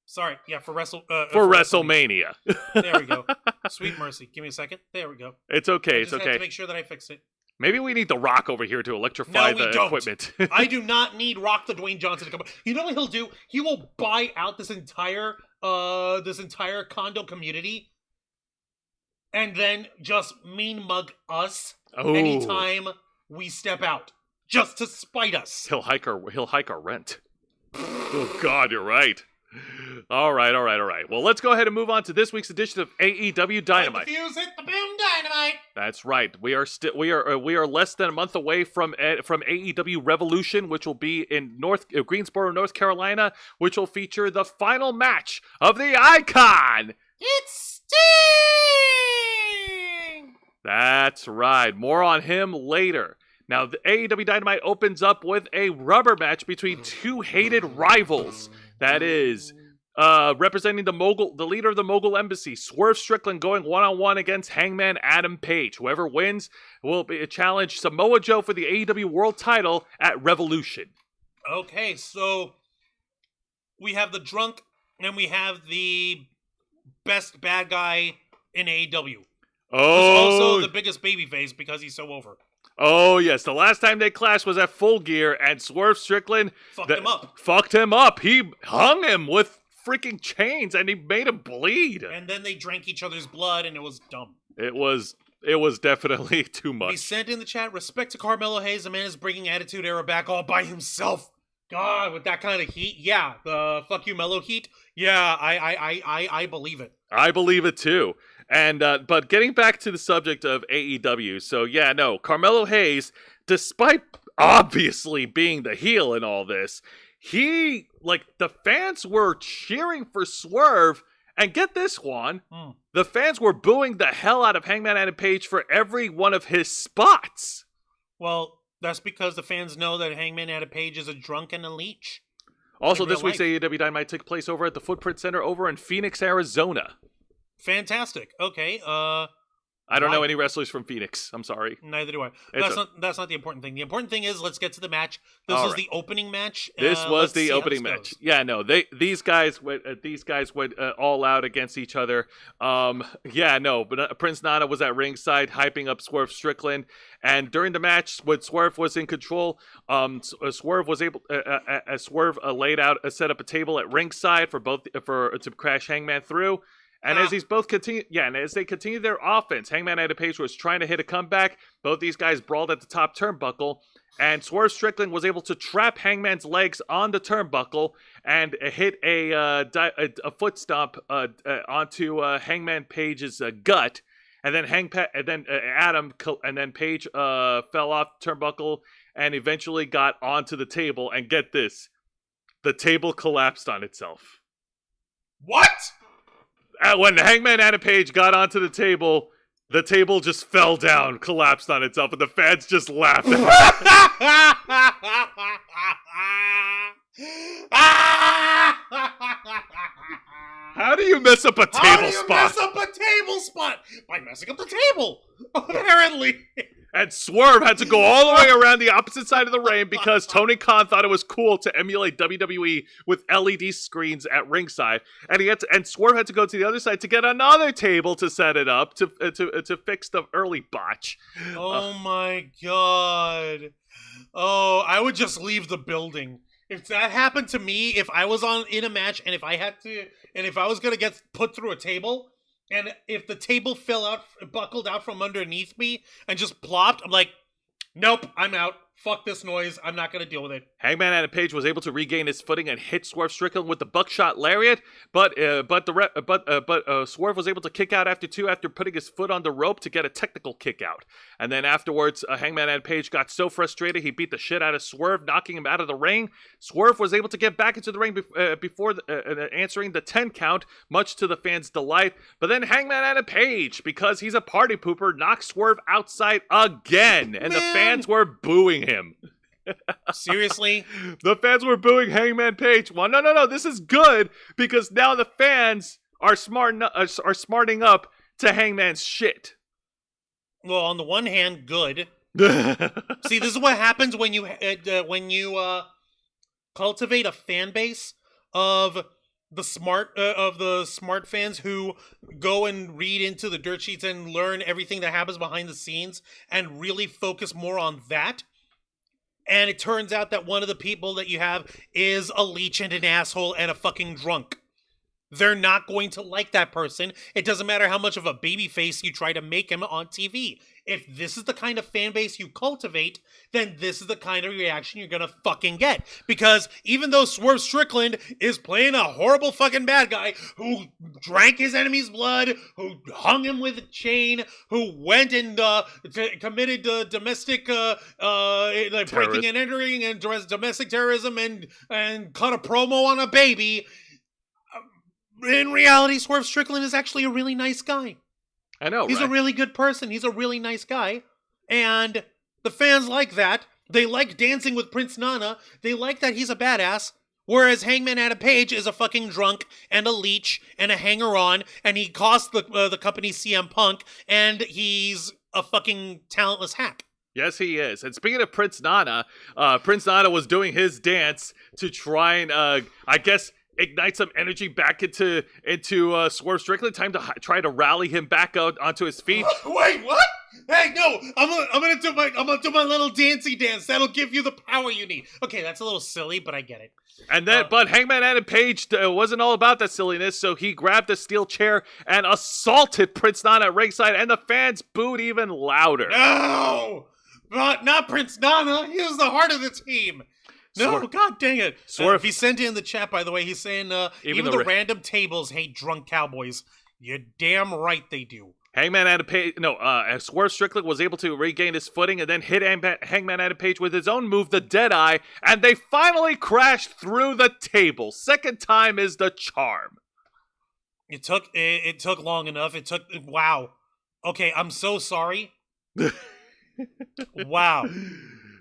[SPEAKER 2] Sorry, yeah, for
[SPEAKER 1] WrestleMania.
[SPEAKER 2] There we go. Sweet mercy. Give me a second. There we go.
[SPEAKER 1] It's okay.
[SPEAKER 2] I just had to make sure that I fixed it.
[SPEAKER 1] Maybe we need The Rock over here to electrify the equipment.
[SPEAKER 2] I do not need Rock the Dwayne Johnson to come. You know what he'll do? He will buy out this entire condo community, and then just mean mug us anytime we step out, just to spite us.
[SPEAKER 1] He'll hike our rent. Oh God, you're right. All right. Well, let's go ahead and move on to this week's edition of AEW Dynamite.
[SPEAKER 2] The fuse hit the boom, Dynamite.
[SPEAKER 1] That's right. We are less than a month away from AEW Revolution, which will be in Greensboro, North Carolina, which will feature the final match of the Icon.
[SPEAKER 2] It's Sting.
[SPEAKER 1] That's right. More on him later. Now, the AEW Dynamite opens up with a rubber match between two hated rivals. That is, representing the leader of the Mogul Embassy, Swerve Strickland, going one-on-one against Hangman Adam Page. Whoever wins will be challenge Samoa Joe for the AEW World Title at Revolution.
[SPEAKER 2] Okay, so we have the drunk and we have the best bad guy in AEW.
[SPEAKER 1] Oh,
[SPEAKER 2] who's also the biggest babyface because he's so over.
[SPEAKER 1] Oh, yes. The last time they clashed was at Full Gear, and Swerve Strickland
[SPEAKER 2] fucked him up.
[SPEAKER 1] He hung him with freaking chains, and he made him bleed.
[SPEAKER 2] And then they drank each other's blood, and it was dumb.
[SPEAKER 1] It was definitely too much.
[SPEAKER 2] He sent in the chat, respect to Carmelo Hayes, the man is bringing Attitude Era back all by himself. God, with that kind of heat, yeah, the fuck you Mello heat, yeah, I believe it.
[SPEAKER 1] I believe it too. And but getting back to the subject of AEW, so yeah, no, Carmelo Hayes, despite obviously being the heel in all this, he, like, the fans were cheering for Swerve, and get this, Juan, the fans were booing the hell out of Hangman Adam Page for every one of his spots.
[SPEAKER 2] Well, that's because the fans know that Hangman Adam Page is a drunk and a leech.
[SPEAKER 1] Also, this week's AEW Dynamite took place over at the Footprint Center over in Phoenix, Arizona.
[SPEAKER 2] Fantastic. Okay,
[SPEAKER 1] I don't know any wrestlers from Phoenix. I'm sorry.
[SPEAKER 2] Neither do I. That's not the important thing. The important thing is, let's get to the match. This
[SPEAKER 1] All
[SPEAKER 2] was
[SPEAKER 1] right.
[SPEAKER 2] the opening match.
[SPEAKER 1] This was the
[SPEAKER 2] see how
[SPEAKER 1] opening
[SPEAKER 2] this
[SPEAKER 1] match.
[SPEAKER 2] goes.
[SPEAKER 1] Yeah, no, these guys went all out against each other. Yeah, no, but Prince Nana was at ringside hyping up Swerve Strickland, and during the match, when Swerve was in control, Swerve was able Swerve laid out set up a table at ringside to crash Hangman through. And as they continue their offense, Hangman Adam Page was trying to hit a comeback. Both these guys brawled at the top turnbuckle, and Swerve Strickland was able to trap Hangman's legs on the turnbuckle and hit a foot stomp onto Hangman Page's gut. And then Page fell off the turnbuckle and eventually got onto the table. And get this, the table collapsed on itself.
[SPEAKER 2] What?
[SPEAKER 1] When Hangman Adam Page got onto the table just fell down, collapsed on itself, and the fans just laughed at How do you mess up a table spot?
[SPEAKER 2] Mess up a table spot? By messing up the table, apparently.
[SPEAKER 1] And Swerve had to go all the way around the opposite side of the ring because Tony Khan thought it was cool to emulate WWE with LED screens at ringside, and Swerve had to go to the other side to get another table to set it up to fix the early botch.
[SPEAKER 2] Oh my god! Oh, I would just leave the building. If that happened to me, if I was in a match and if I was gonna get put through a table. And if the table buckled out from underneath me and just plopped, I'm like, nope, I'm out. Fuck this noise. I'm not going to deal with it.
[SPEAKER 1] Hangman Adam Page was able to regain his footing and hit Swerve Strickland with the buckshot lariat, but Swerve was able to kick out after putting his foot on the rope to get a technical kick out. And then afterwards, Hangman Adam Page got so frustrated he beat the shit out of Swerve, knocking him out of the ring. Swerve was able to get back into the ring before answering the 10 count, much to the fans' delight. But then Hangman Adam Page, because he's a party pooper, knocked Swerve outside again, and the fans were booing him.
[SPEAKER 2] Seriously?
[SPEAKER 1] The fans were booing Hangman Page. Well, no. This is good because now the fans are smarting up to Hangman's shit.
[SPEAKER 2] Well, on the one hand, good. See, this is what happens when you cultivate a fan base of the smart fans who go and read into the dirt sheets and learn everything that happens behind the scenes and really focus more on that. And it turns out that one of the people that you have is a leech and an asshole and a fucking drunk. They're not going to like that person. It doesn't matter how much of a baby face you try to make him on TV. If this is the kind of fan base you cultivate, then this is the kind of reaction you're gonna fucking get. Because even though Swerve Strickland is playing a horrible fucking bad guy who drank his enemy's blood, who hung him with a chain, who went and committed domestic breaking and entering and domestic terrorism and cut a promo on a baby, in reality, Swerve Strickland is actually a really nice guy.
[SPEAKER 1] I know,
[SPEAKER 2] He's
[SPEAKER 1] right?
[SPEAKER 2] a really good person. He's a really nice guy. And the fans like that. They like dancing with Prince Nana. They like that he's a badass. Whereas Hangman Adam Page is a fucking drunk and a leech and a hanger-on. And he cost the company CM Punk. And he's a fucking talentless hack.
[SPEAKER 1] Yes, he is. And speaking of Prince Nana was doing his dance to try and, I guess, ignite some energy back into Swerve Strickland. Time to try to rally him back out onto his feet.
[SPEAKER 2] Wait, what? Hey, no! I'm gonna do my little dancey dance. That'll give you the power you need. Okay, that's a little silly, but I get it.
[SPEAKER 1] And then, but Hangman Adam Page wasn't all about that silliness, so he grabbed a steel chair and assaulted Prince Nana at ringside, and the fans booed even louder.
[SPEAKER 2] No, not Prince Nana. He was the heart of the team. No, God dang it.
[SPEAKER 1] Swerve.
[SPEAKER 2] He sent in the chat, by the way, he's saying, even the random tables hate drunk cowboys. You're damn right they do.
[SPEAKER 1] Hangman Adam Page, Swerve Strickland was able to regain his footing and then hit Hangman Adam Page with his own move, the Deadeye, and they finally crashed through the table. Second time is the charm.
[SPEAKER 2] It took long enough. Wow. Okay, I'm so sorry. Wow.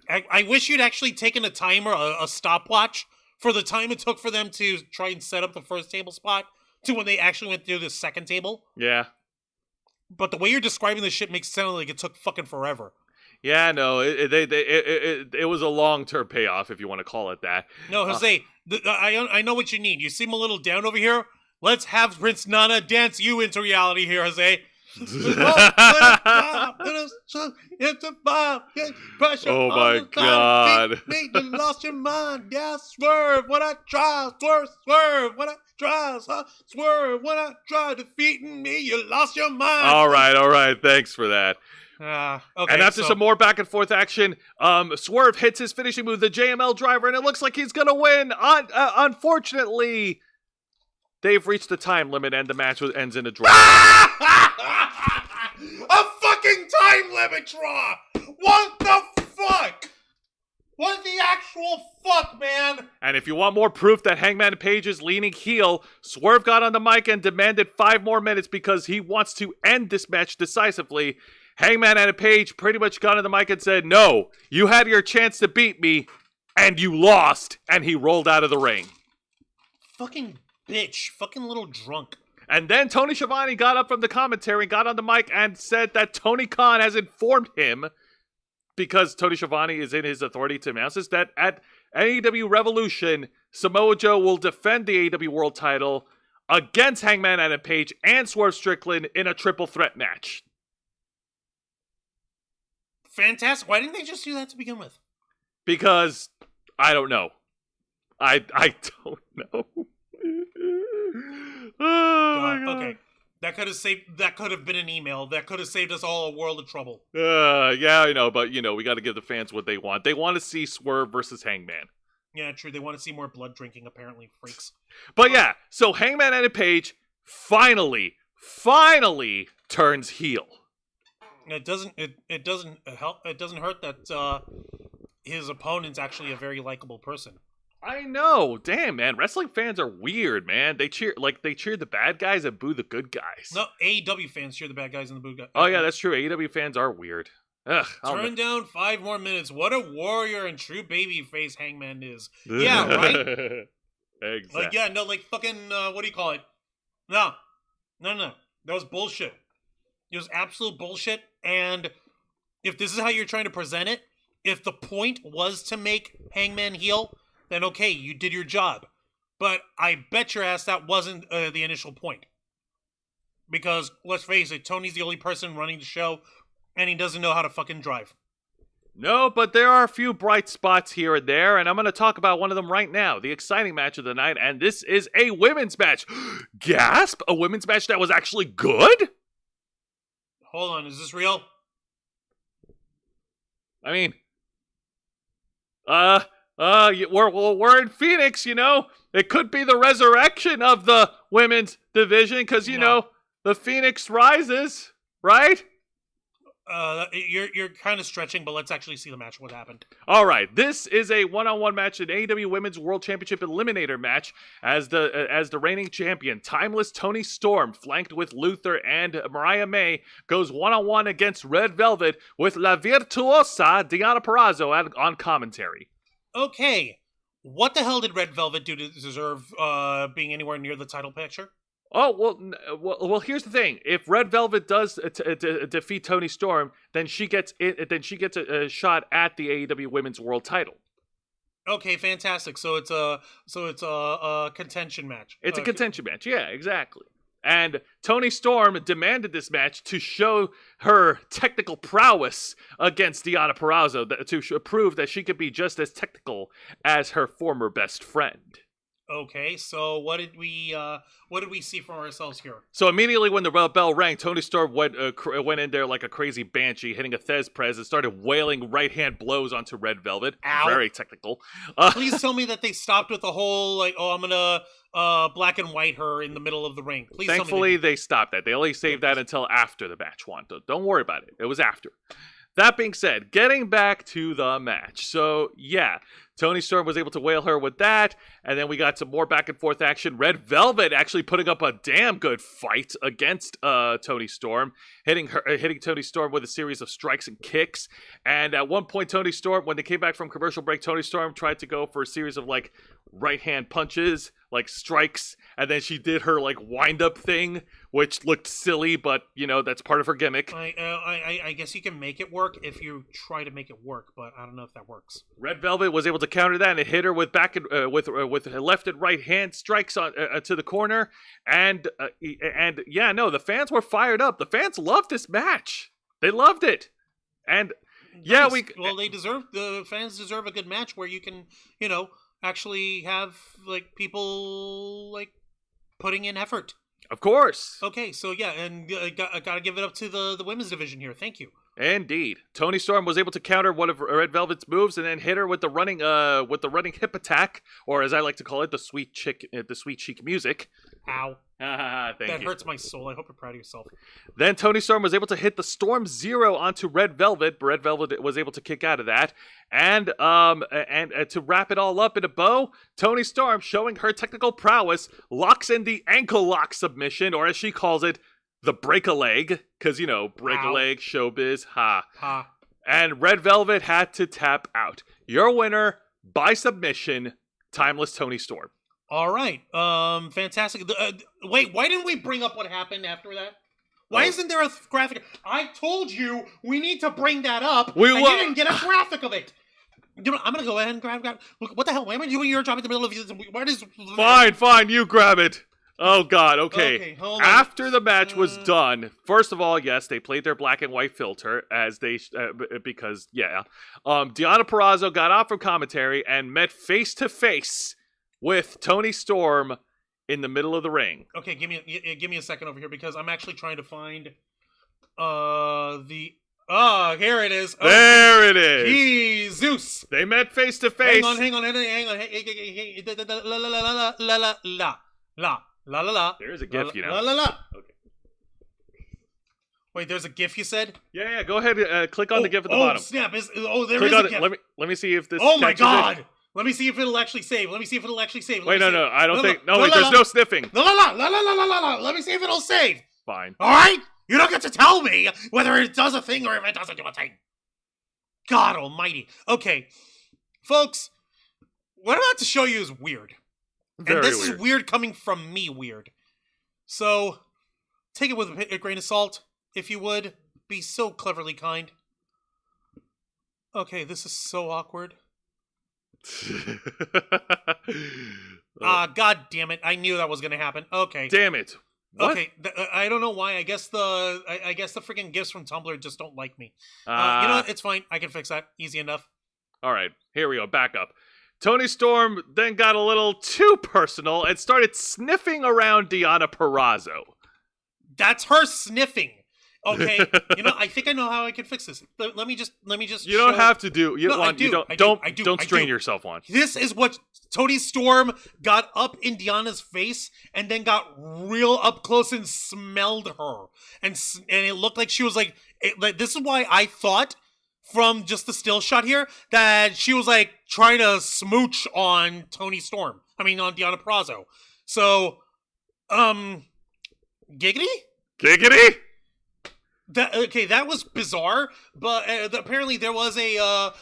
[SPEAKER 2] I wish you'd actually taken a timer, a stopwatch, for the time it took for them to try and set up the first table spot to when they actually went through the second table.
[SPEAKER 1] Yeah.
[SPEAKER 2] But the way you're describing this shit makes it sound like it took fucking forever.
[SPEAKER 1] Yeah, no, it was a long-term payoff, if you want to call it that.
[SPEAKER 2] No, Jose, I know what you need. You seem a little down over here. Let's have Prince Nana dance you into reality here, Jose.
[SPEAKER 1] Oh my God.
[SPEAKER 2] You lost your mind. Yeah, swerve when I try. Swerve when I try. Swerve when I try defeating me. You lost your mind.
[SPEAKER 1] All right. Thanks for that.
[SPEAKER 2] Okay,
[SPEAKER 1] and after some more back and forth action, Swerve hits his finishing move, the JML driver, and it looks like he's going to win. Unfortunately, they've reached the time limit and the match ends in a draw.
[SPEAKER 3] A fucking time limit draw! What the fuck? What the actual fuck, man?
[SPEAKER 1] And if you want more proof that Hangman Page is leaning heel, Swerve got on the mic and demanded 5 more minutes because he wants to end this match decisively. Hangman and Page pretty much got on the mic and said, "No, you had your chance to beat me, and you lost," and he rolled out of the ring.
[SPEAKER 2] Fucking bitch. Fucking little drunk.
[SPEAKER 1] And then Tony Schiavone got up from the commentary, got on the mic, and said that Tony Khan has informed him, because Tony Schiavone is in his authority to announce this, that at AEW Revolution, Samoa Joe will defend the AEW World title against Hangman Adam Page and Swerve Strickland in a triple threat match.
[SPEAKER 2] Fantastic. Why didn't they just do that to begin with?
[SPEAKER 1] Because I don't know. I don't know. Oh my God.
[SPEAKER 2] Okay. That could have been an email. That could have saved us all a world of trouble.
[SPEAKER 1] Yeah, I know, but we got to give the fans what they want. They want to see Swerve versus Hangman.
[SPEAKER 2] Yeah, true. They want to see more blood drinking, apparently, freaks.
[SPEAKER 1] But yeah, so Hangman Adam Page finally turns heel.
[SPEAKER 2] It doesn't help. It doesn't hurt that his opponent's actually a very likable person.
[SPEAKER 1] I know. Damn, man. Wrestling fans are weird, man. They cheer the bad guys and boo the good guys.
[SPEAKER 2] No, AEW fans cheer the bad guys and the boo guys.
[SPEAKER 1] Oh, yeah, that's true. AEW fans are weird. Ugh.
[SPEAKER 2] Turn down 5 more minutes. What a warrior and true babyface Hangman is. Yeah, right?
[SPEAKER 1] Exactly.
[SPEAKER 2] Fucking, what do you call it? No. That was bullshit. It was absolute bullshit. And if this is how you're trying to present it, if the point was to make Hangman heel, then okay, you did your job. But I bet your ass that wasn't the initial point. Because, let's face it, Tony's the only person running the show, and he doesn't know how to fucking drive.
[SPEAKER 1] No, but there are a few bright spots here and there, and I'm going to talk about one of them right now. The exciting match of the night, and this is a women's match. Gasp! A women's match that was actually good?
[SPEAKER 2] Hold on, is this real?
[SPEAKER 1] I mean, we're in Phoenix, It could be the resurrection of the women's division, because, the Phoenix rises, right?
[SPEAKER 2] You're kind of stretching, but let's actually see the match. What happened?
[SPEAKER 1] All right, this is a one-on-one match, an AEW Women's World Championship Eliminator match, as the reigning champion, Timeless Toni Storm, flanked with Luther and Mariah May, goes one-on-one against Red Velvet with La Virtuosa Deonna Purrazzo on commentary.
[SPEAKER 2] Okay, what the hell did Red Velvet do to deserve being anywhere near the title picture?
[SPEAKER 1] Oh, well. Here's the thing: if Red Velvet does defeat Toni Storm, then she gets a shot at the AEW Women's World Title.
[SPEAKER 2] Okay, fantastic. So it's a contention match.
[SPEAKER 1] It's a contention match. Yeah, exactly. And Toni Storm demanded this match to show her technical prowess against Deonna Purrazzo, to prove that she could be just as technical as her former best friend.
[SPEAKER 2] Okay, so what did we see from ourselves here?
[SPEAKER 1] So immediately when the bell rang, Toni Storm went in there like a crazy banshee, hitting a Thez Press and started wailing right-hand blows onto Red Velvet.
[SPEAKER 2] Ow.
[SPEAKER 1] Very technical.
[SPEAKER 2] Please tell me that they stopped with the whole, I'm gonna black and white her in the middle of the ring. Please tell me
[SPEAKER 1] Thankfully, they stopped that. They only saved that until after the match, Juan. Don't worry about it. It was after. That being said, getting back to the match. So, yeah, Toni Storm was able to whale her with that, and then we got some more back and forth action. Red Velvet actually putting up a damn good fight against Toni Storm, hitting Toni Storm with a series of strikes and kicks. And at one point, Toni Storm, when they came back from commercial break, Toni Storm tried to go for a series of like right hand punches, like strikes, and then she did her like wind up thing, which looked silly, but you know that's part of her gimmick.
[SPEAKER 2] I guess you can make it work if you try to make it work, but I don't know if that works.
[SPEAKER 1] Red Velvet was able to counter that and hit her with with left and right hand strikes on to the corner, and yeah, no, the fans were fired up. The fans loved this match. They loved it, and yeah,
[SPEAKER 2] the fans deserve a good match where you can, actually have like people like putting in effort.
[SPEAKER 1] Of course.
[SPEAKER 2] Okay, so yeah, and I gotta give it up to the women's division here. Thank you.
[SPEAKER 1] Indeed, Toni Storm was able to counter one of Red Velvet's moves and then hit her with the running hip attack, or as I like to call it, the sweet chic music.
[SPEAKER 2] Ow.
[SPEAKER 1] Thank you.
[SPEAKER 2] That hurts my soul. I hope you're proud of yourself.
[SPEAKER 1] Then Toni Storm was able to hit the Storm Zero onto Red Velvet. Red Velvet was able to kick out of that. And to wrap it all up in a bow, Toni Storm, showing her technical prowess, locks in the ankle lock submission, or as she calls it, the break-a-leg. Because, break-a-leg, showbiz, ha.
[SPEAKER 2] Ha.
[SPEAKER 1] And Red Velvet had to tap out. Your winner, by submission, Timeless Toni Storm.
[SPEAKER 2] All right. Fantastic. Wait, why didn't we bring up what happened after that? Why isn't there a graphic? I told you we need to bring that up, and you didn't get a graphic of it. I'm going to go ahead and grab. Look, what the hell? Why am I doing your job in the middle of this? What is...
[SPEAKER 1] Fine, you grab it. Oh, God, okay.
[SPEAKER 2] Hold on.
[SPEAKER 1] After the match was done, first of all, yes, they played their black and white filter, as they, because, yeah. Deonna Purrazzo got off from commentary and met face-to-face with Toni Storm in the middle of the ring.
[SPEAKER 2] Okay, give me a second over here because I'm actually trying to find here it is.
[SPEAKER 1] Oh, there it is.
[SPEAKER 2] Jesus.
[SPEAKER 1] They met face to face.
[SPEAKER 2] Hang on. La.
[SPEAKER 1] There's a GIF,
[SPEAKER 2] La.
[SPEAKER 1] Okay.
[SPEAKER 2] Wait, there's a GIF you said?
[SPEAKER 1] Yeah. Go ahead. Click on the GIF at the bottom.
[SPEAKER 2] Oh snap! There
[SPEAKER 1] click
[SPEAKER 2] is
[SPEAKER 1] on
[SPEAKER 2] a GIF.
[SPEAKER 1] Let me see if this.
[SPEAKER 2] Oh my God! Let me see if it'll actually save.
[SPEAKER 1] Wait, no. I don't think. No, there's no sniffing.
[SPEAKER 2] La. Let me see if it'll save.
[SPEAKER 1] Fine.
[SPEAKER 2] All right. You don't get to tell me whether it does a thing or if it doesn't do a thing. God Almighty. Okay, folks, what I'm about to show you is weird.
[SPEAKER 1] Very
[SPEAKER 2] and this
[SPEAKER 1] weird.
[SPEAKER 2] is weird coming from me weird. So, take it with a grain of salt, if you would. Be so cleverly kind. Okay, this is so awkward. God damn it. I knew that was going to happen. Okay.
[SPEAKER 1] Damn it. What?
[SPEAKER 2] Okay, I don't know why. I guess the freaking gifts from Tumblr just don't like me. You know what? It's fine. I can fix that. Easy enough.
[SPEAKER 1] All right, here we go. Back up. Toni Storm then got a little too personal and started sniffing around Deonna Purrazzo.
[SPEAKER 2] That's her sniffing. Okay, I think I know how I can fix this. Let me just.
[SPEAKER 1] You don't have to do. Don't strain
[SPEAKER 2] do.
[SPEAKER 1] yourself on.
[SPEAKER 2] This is what Toni Storm got up in Deonna's face and then got real up close and smelled her, and it looked like she was like this is why I thought from just the still shot here that she was like trying to smooch on Toni Storm. I mean on Deonna Purrazzo. So, giggity. That was bizarre, but apparently there was a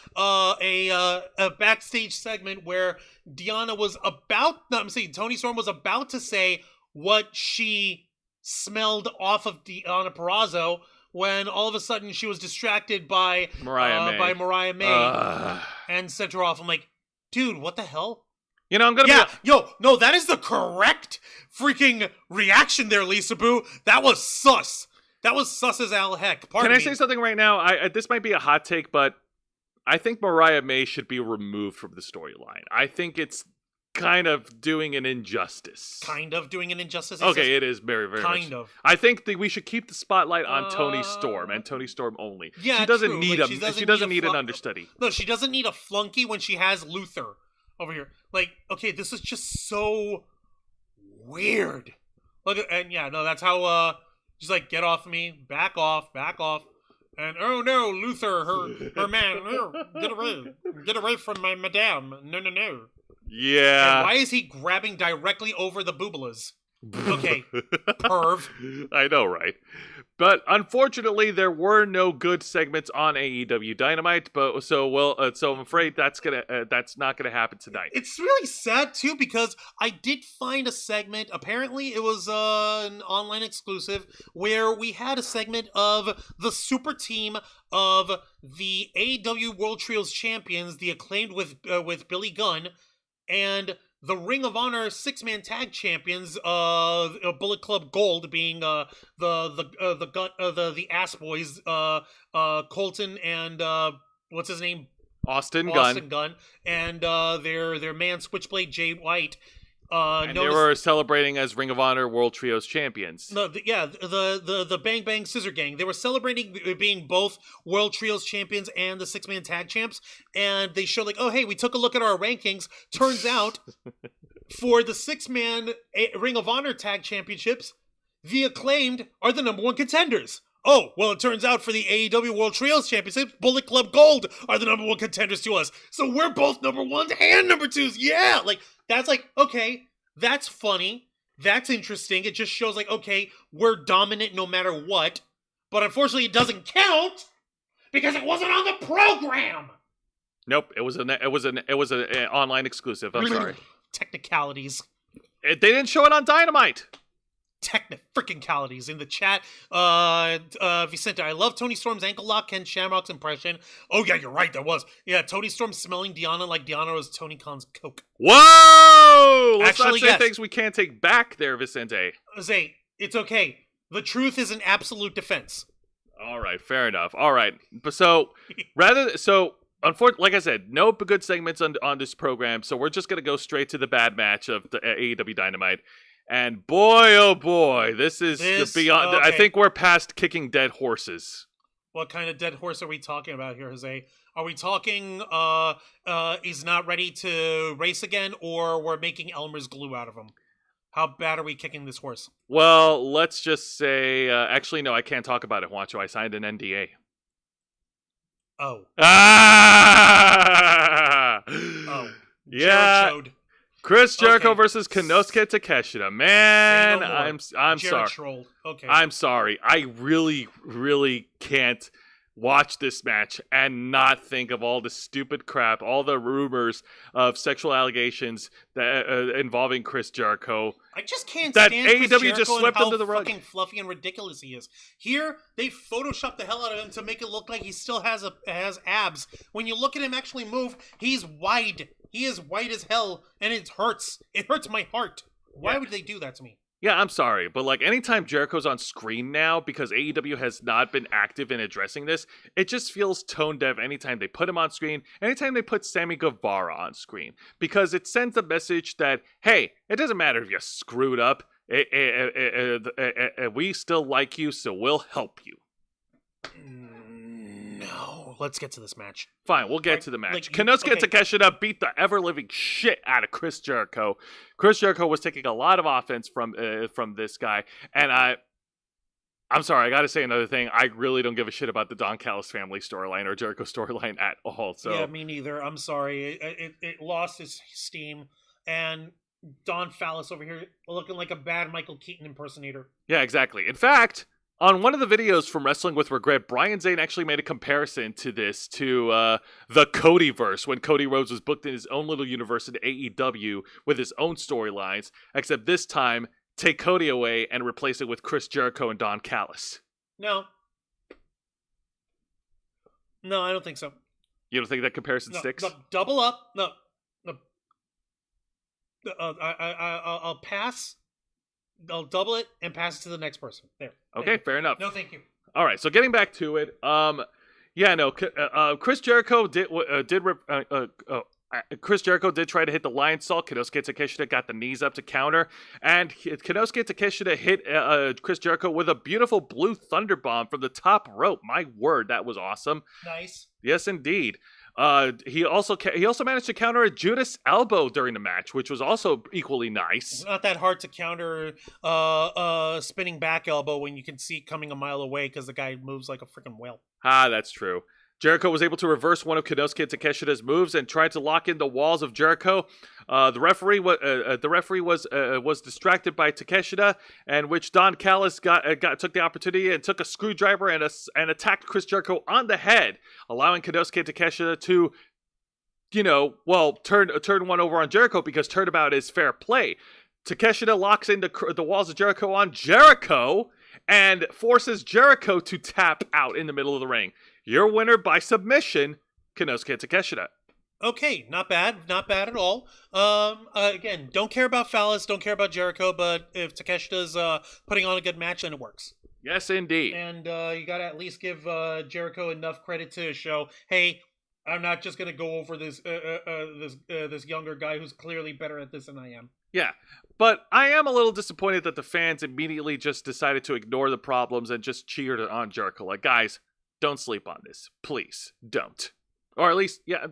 [SPEAKER 2] backstage segment where Toni Storm was about to say what she smelled off of Deonna Purrazzo when all of a sudden she was distracted by Mariah May and sent her off. I'm like, dude, what the hell?
[SPEAKER 1] I'm gonna
[SPEAKER 2] no, that is the correct freaking reaction there, Lisa Boo. That was sus. That was sus as all heck.
[SPEAKER 1] Can I say something right now? This might be a hot take, but I think Mariah May should be removed from the storyline. I think it's kind of doing an injustice.
[SPEAKER 2] Okay,
[SPEAKER 1] it is very, very much.
[SPEAKER 2] Kind of.
[SPEAKER 1] I think that we should keep the spotlight on Toni Storm and Toni Storm only.
[SPEAKER 2] Yeah,
[SPEAKER 1] she doesn't
[SPEAKER 2] true.
[SPEAKER 1] need
[SPEAKER 2] She doesn't
[SPEAKER 1] need an understudy.
[SPEAKER 2] No, she doesn't need a flunky when she has Luther over here. Like, okay, this is just so Weird. Look at, and yeah, no, that's how, she's like, get off me, back off. And, oh no, Luther, her man, no, get away from my madame, no.
[SPEAKER 1] Yeah.
[SPEAKER 2] And why is he grabbing directly over the boobalas? Okay, perv.
[SPEAKER 1] I know, right? But unfortunately, there were no good segments on AEW Dynamite. So I'm afraid that's not gonna happen tonight.
[SPEAKER 2] It's really sad too because I did find a segment. Apparently, it was an online exclusive where we had a segment of the super team of the AEW World Trios champions, the Acclaimed with Billy Gunn, and the Ring of Honor 6-man tag champions, Bullet Club Gold being the Ass Boys, Colton and what's his name?
[SPEAKER 1] Austin Gunn,
[SPEAKER 2] and their man Switchblade Jay White.
[SPEAKER 1] And they were celebrating as Ring of Honor World Trios champions.
[SPEAKER 2] No, the Bang Bang Scissor Gang. They were celebrating being both World Trios champions and the 6-man tag champs. And they showed like, oh, hey, we took a look at our rankings. Turns out, for the 6-man Ring of Honor tag championships, the Acclaimed are the number 1 contenders. Oh, well, it turns out for the AEW World Trios Championships, Bullet Club Gold are the number 1 contenders to us. So we're both number 1s and number 2s. Yeah, like, that's like, okay, that's funny. That's interesting. It just shows like, okay, we're dominant no matter what. But unfortunately, it doesn't count because it wasn't on the program.
[SPEAKER 1] Nope, it was an online exclusive. I'm sorry.
[SPEAKER 2] Technicalities.
[SPEAKER 1] They didn't show it on Dynamite.
[SPEAKER 2] Freaking-calities in the chat. Vicente, I love Tony Storm's ankle lock, Ken Shamrock's impression. Oh yeah, you're right, there was. Yeah, Tony Storm smelling Deanna like Deanna was Tony Khan's coke.
[SPEAKER 1] Whoa! Let's
[SPEAKER 2] Actually,
[SPEAKER 1] not say
[SPEAKER 2] yes.
[SPEAKER 1] things we can't take back there, Vicente.
[SPEAKER 2] Zay, it's okay. The truth is an absolute defense.
[SPEAKER 1] All right, fair enough. All right, but unfortunately, like I said, no good segments on this program, so we're just gonna go straight to the bad match of the AEW Dynamite. And boy, oh boy, this is beyond.
[SPEAKER 2] Okay.
[SPEAKER 1] I think we're past kicking dead horses.
[SPEAKER 2] What kind of dead horse are we talking about here, Jose? Are we talking he's not ready to race again, or we're making Elmer's glue out of him? How bad are we kicking this horse?
[SPEAKER 1] Well, let's just say, actually, no, I can't talk about it, Juancho. I signed an NDA.
[SPEAKER 2] Oh.
[SPEAKER 1] Ah!
[SPEAKER 2] Oh.
[SPEAKER 1] Yeah.
[SPEAKER 2] Jericho'd.
[SPEAKER 1] Chris Jericho
[SPEAKER 2] Okay.
[SPEAKER 1] versus Konosuke Takeshita. Man,
[SPEAKER 2] Say no more.
[SPEAKER 1] I'm sorry.
[SPEAKER 2] Trolled. Okay.
[SPEAKER 1] I'm sorry. I really, really can't watch this match and not think of all the stupid crap, all the rumors of sexual allegations that involving Chris Jericho.
[SPEAKER 2] I just can't
[SPEAKER 1] that
[SPEAKER 2] stand Chris
[SPEAKER 1] AEW
[SPEAKER 2] Jericho
[SPEAKER 1] just
[SPEAKER 2] and
[SPEAKER 1] swept
[SPEAKER 2] how
[SPEAKER 1] under the rug.
[SPEAKER 2] fucking fluffy and ridiculous he is. Here, they photoshopped the hell out of him to make it look like he still has abs. When you look at him actually move, he's wide. He is white as hell, and it hurts. It hurts my heart. Why would they do that to me?
[SPEAKER 1] Yeah, I'm sorry, but like anytime Jericho's on screen now, because AEW has not been active in addressing this, it just feels tone deaf anytime they put him on screen, anytime they put Sammy Guevara on screen, because it sends a message that, hey, it doesn't matter if you screwed up, we still like you, so we'll help you.
[SPEAKER 2] No. Let's get to this match.
[SPEAKER 1] Fine, we'll get to the match. Konosuke Takeshita beat the ever-living shit out of Chris Jericho. Chris Jericho was taking a lot of offense from this guy, and I'm sorry, I gotta say another thing. I really don't give a shit about the Don Callis family storyline or Jericho storyline at all. So
[SPEAKER 2] yeah, me neither. I'm sorry. It lost its steam, and Don Callis over here looking like a bad Michael Keaton impersonator.
[SPEAKER 1] Yeah, exactly. In fact, on one of the videos from Wrestling with Regret, Brian Zane actually made a comparison to this, to the Codyverse, when Cody Rhodes was booked in his own little universe in AEW with his own storylines, except this time, take Cody away and replace it with Chris Jericho and Don Callis.
[SPEAKER 2] No, I don't think so.
[SPEAKER 1] You don't think that comparison sticks?
[SPEAKER 2] No, double up. No. I'll pass. I'll double it and pass it to the next person. There.
[SPEAKER 1] Okay, fair enough.
[SPEAKER 2] No, thank you.
[SPEAKER 1] All right, so getting back to it, Chris Jericho Chris Jericho did try to hit the lion salt. Konosuke Takeshita got the knees up to counter, and Konosuke Takeshita hit Chris Jericho with a beautiful blue thunder bomb from the top rope. My word, that was awesome.
[SPEAKER 2] Nice.
[SPEAKER 1] Yes, indeed. He also managed to counter a Judas elbow during the match, which was also equally nice.
[SPEAKER 2] It's not that hard to counter spinning back elbow when you can see it coming a mile away because the guy moves like a freaking whale.
[SPEAKER 1] That's true. Jericho was able to reverse one of Konosuke and Takeshida's moves and tried to lock in the walls of Jericho. The referee was distracted by Takeshita, and which Don Callis took the opportunity and took a screwdriver and attacked Chris Jericho on the head, allowing Konosuke and Takeshita to, turn one over on Jericho because turnabout is fair play. Takeshita locks in the walls of Jericho on Jericho and forces Jericho to tap out in the middle of the ring. Your winner by submission, Konosuke Takeshita.
[SPEAKER 2] Okay, not bad at all. Again, don't care about Phallus, don't care about Jericho, but if Takeshita's putting on a good match, then it works.
[SPEAKER 1] Yes, indeed.
[SPEAKER 2] And you gotta at least give Jericho enough credit to show, hey, I'm not just gonna go over this younger guy who's clearly better at this than I am.
[SPEAKER 1] Yeah, but I am a little disappointed that the fans immediately just decided to ignore the problems and just cheered on Jericho. Like, guys, don't sleep on this. Please, don't. Or at least, yeah,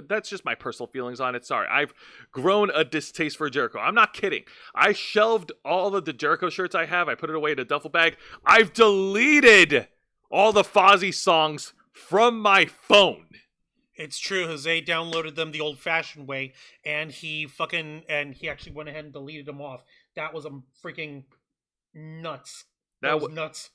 [SPEAKER 1] that's just my personal feelings on it. Sorry, I've grown a distaste for Jericho. I'm not kidding. I shelved all of the Jericho shirts I have. I put it away in a duffel bag. I've deleted all the Fozzy songs from my phone.
[SPEAKER 2] It's true. Jose downloaded them the old-fashioned way, and he actually went ahead and deleted them off. That was a freaking nuts. That was nuts.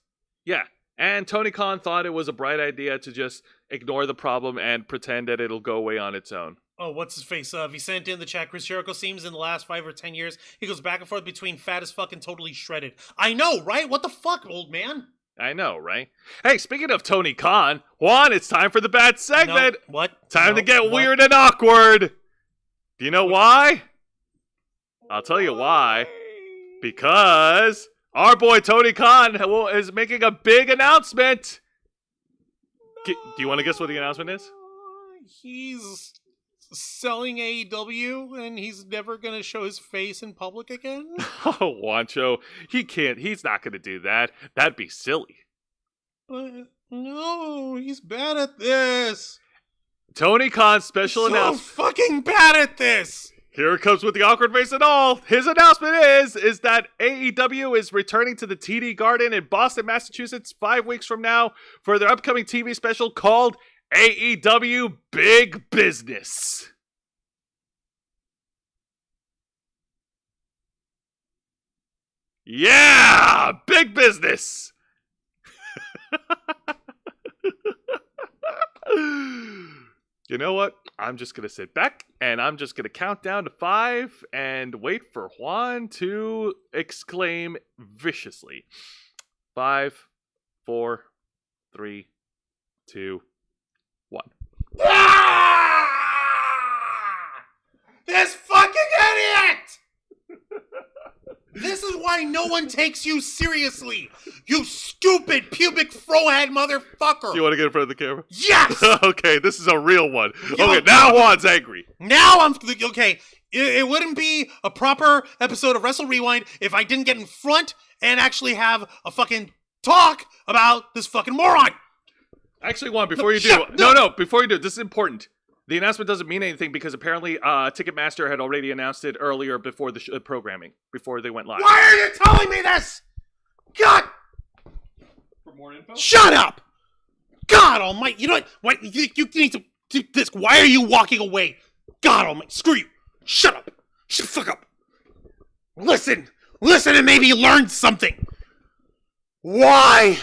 [SPEAKER 1] Yeah. And Tony Khan thought it was a bright idea to just ignore the problem and pretend that it'll go away on its own.
[SPEAKER 2] Oh, what's his face? Vicente in the chat. Chris Jericho seems in the last 5 or 10 years, he goes back and forth between fat as fuck and totally shredded. I know, right? What the fuck, old man?
[SPEAKER 1] I know, right? Hey, speaking of Tony Khan, Juan, it's time for the bad segment.
[SPEAKER 2] No, what?
[SPEAKER 1] Time to get weird and awkward. Do you know why? I'll tell you why. Because our boy Tony Khan is making a big announcement. Do you want to guess what the announcement is?
[SPEAKER 2] He's selling AEW and he's never going to show his face in public again?
[SPEAKER 1] Oh, Wancho, he can't. He's not going to do that. That'd be silly.
[SPEAKER 2] But no, he's bad at this.
[SPEAKER 1] Tony Khan's special announcement.
[SPEAKER 2] So fucking bad at this.
[SPEAKER 1] Here it comes with the awkward face and all. His announcement is that AEW is returning to the TD Garden in Boston, Massachusetts 5 weeks from now for their upcoming TV special called AEW Big Business. Yeah! Big business! You know what? I'm just going to sit back and I'm just going to count down to 5 and wait for Juan to exclaim viciously. 5, 4, 3, 2, 1.
[SPEAKER 3] Ah! This fucking idiot!
[SPEAKER 2] This is why no one takes you seriously. You stupid pubic frohead motherfucker.
[SPEAKER 1] You want to get in front of the camera?
[SPEAKER 2] Yes!
[SPEAKER 1] Okay, this is a real one. Okay, now Juan's angry.
[SPEAKER 2] Now I'm... Okay, it wouldn't be a proper episode of Wrestle Rewind if I didn't get in front and actually have a fucking talk about this fucking moron.
[SPEAKER 1] Actually, Juan, before you do... No, before you do, this is important. The announcement doesn't mean anything because apparently Ticketmaster had already announced it earlier before the programming, before they went live.
[SPEAKER 3] Why are you telling me this? God!
[SPEAKER 1] For more info?
[SPEAKER 2] Shut up! God almighty, you know what? You need to do this. Why are you walking away? God almighty, screw you. Shut up. Shut the fuck up. Listen and maybe learn something. Why?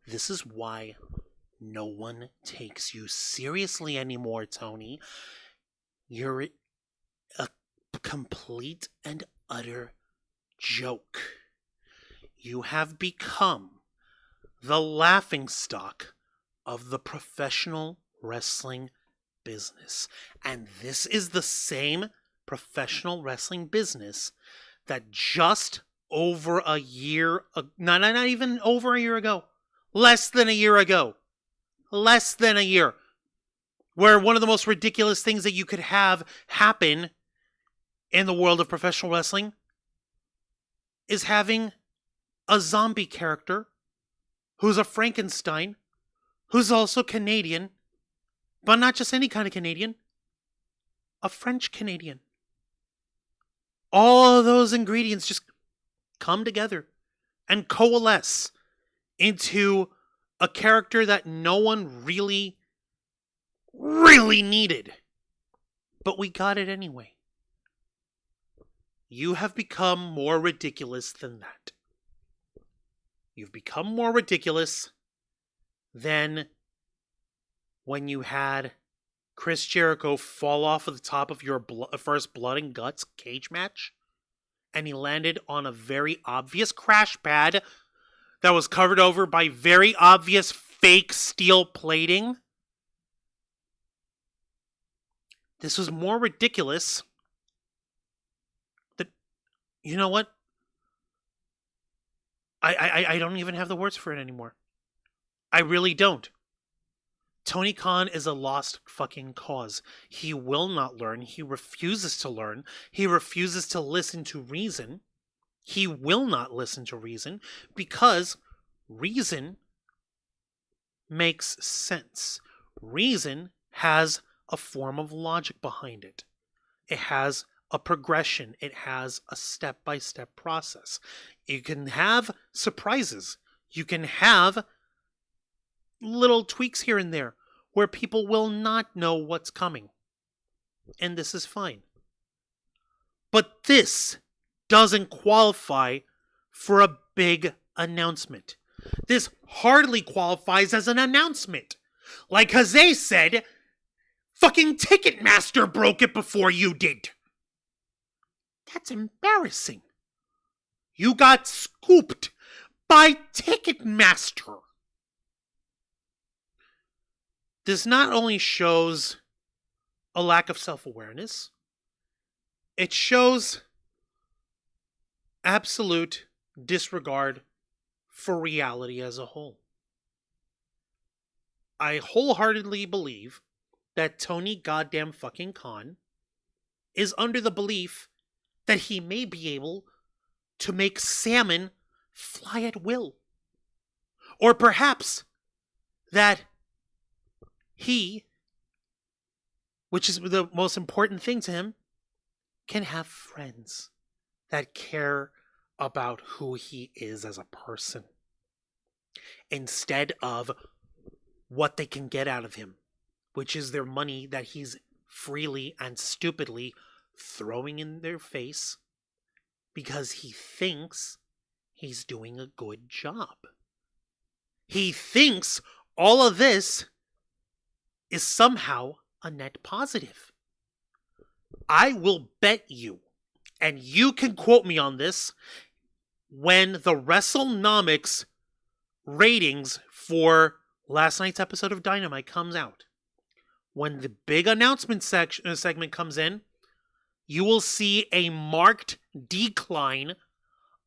[SPEAKER 2] This is why no one takes you seriously anymore, Tony. You're a complete and utter joke. You have become the laughingstock of the professional wrestling business. And this is the same professional wrestling business that just over a year, not even over a year ago, less than a year, where one of the most ridiculous things that you could have happen in the world of professional wrestling is having a zombie character who's a Frankenstein, who's also Canadian,
[SPEAKER 3] But not just any kind of Canadian. A French Canadian. All of those ingredients just come together and coalesce into a character that no one really needed. But we got it anyway. You have become more ridiculous than that. You've become more ridiculous than when you had Chris Jericho fall off of the top of your first Blood and Guts cage match, and he landed on a very obvious crash pad that was covered over by very obvious fake steel plating. This was more ridiculous that, you know what? I don't even have the words for it anymore. I really don't. Tony Khan is a lost fucking cause. He will not learn. He refuses to learn. He refuses to listen to reason. He will not listen to reason because reason makes sense. Reason has a form of logic behind it. It has a progression. It has a step-by-step process. You can have surprises. You can have little tweaks here and there where people will not know what's coming. And this is fine. But this doesn't qualify for a big announcement. This hardly qualifies as an announcement. Like Jose said, fucking Ticketmaster broke it before you did. That's embarrassing. You got scooped by Ticketmaster. This not only shows a lack of self-awareness, it shows absolute disregard for reality as a whole. I wholeheartedly believe that Tony goddamn fucking Khan is under the belief that he may be able to make salmon fly at will. Or perhaps that he, which is the most important thing to him, can have friends that care about who he is as a person instead of what they can get out of him, which is their money that he's freely and stupidly throwing in their face because he thinks he's doing a good job. He thinks all of this is somehow a net positive. I will bet you, and you can quote me on this, when the WrestleNomics ratings for last night's episode of Dynamite comes out, when the big announcement segment comes in, you will see a marked decline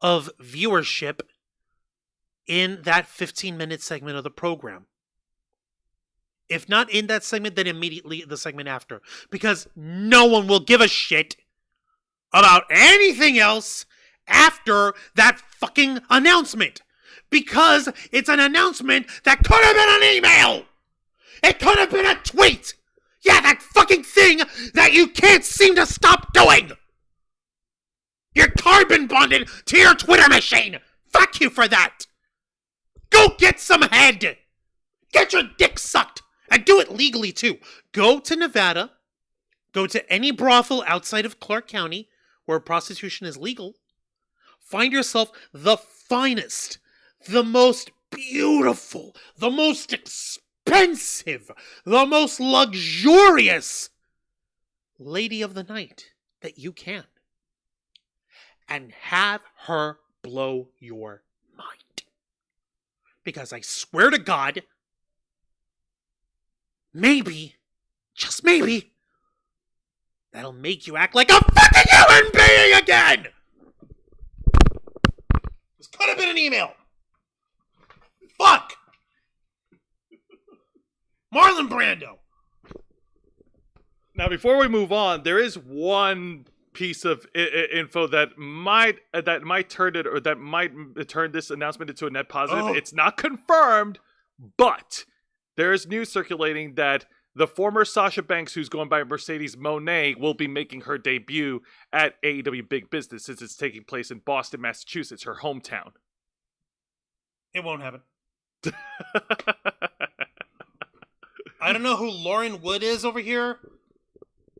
[SPEAKER 3] of viewership in that 15-minute segment of the program. If not in that segment, then immediately the segment after. Because no one will give a shit about anything else after that fucking announcement. Because it's an announcement that could have been an email. It could have been a tweet. Yeah, that fucking thing that you can't seem to stop doing. You're carbon bonded to your Twitter machine. Fuck you for that. Go get some head. Get your dick sucked. And do it legally, too. Go to Nevada. Go to any brothel outside of Clark County where prostitution is legal. Find yourself the finest, the most beautiful, the most expensive, the most luxurious lady of the night that you can. And have her blow your mind. Because I swear to God, maybe, just maybe, that'll make you act like a fucking human being again! This could have been an email. Fuck! Marlon Brando.
[SPEAKER 1] Now, before we move on, there is one piece of info that might turn this announcement into a net positive.
[SPEAKER 3] Oh.
[SPEAKER 1] It's not confirmed, but there is news circulating that the former Sasha Banks, who's going by Mercedes Moné, will be making her debut at AEW Big Business since it's taking place in Boston, Massachusetts, her hometown.
[SPEAKER 2] It won't happen. I don't know who Lauren Wood is over here.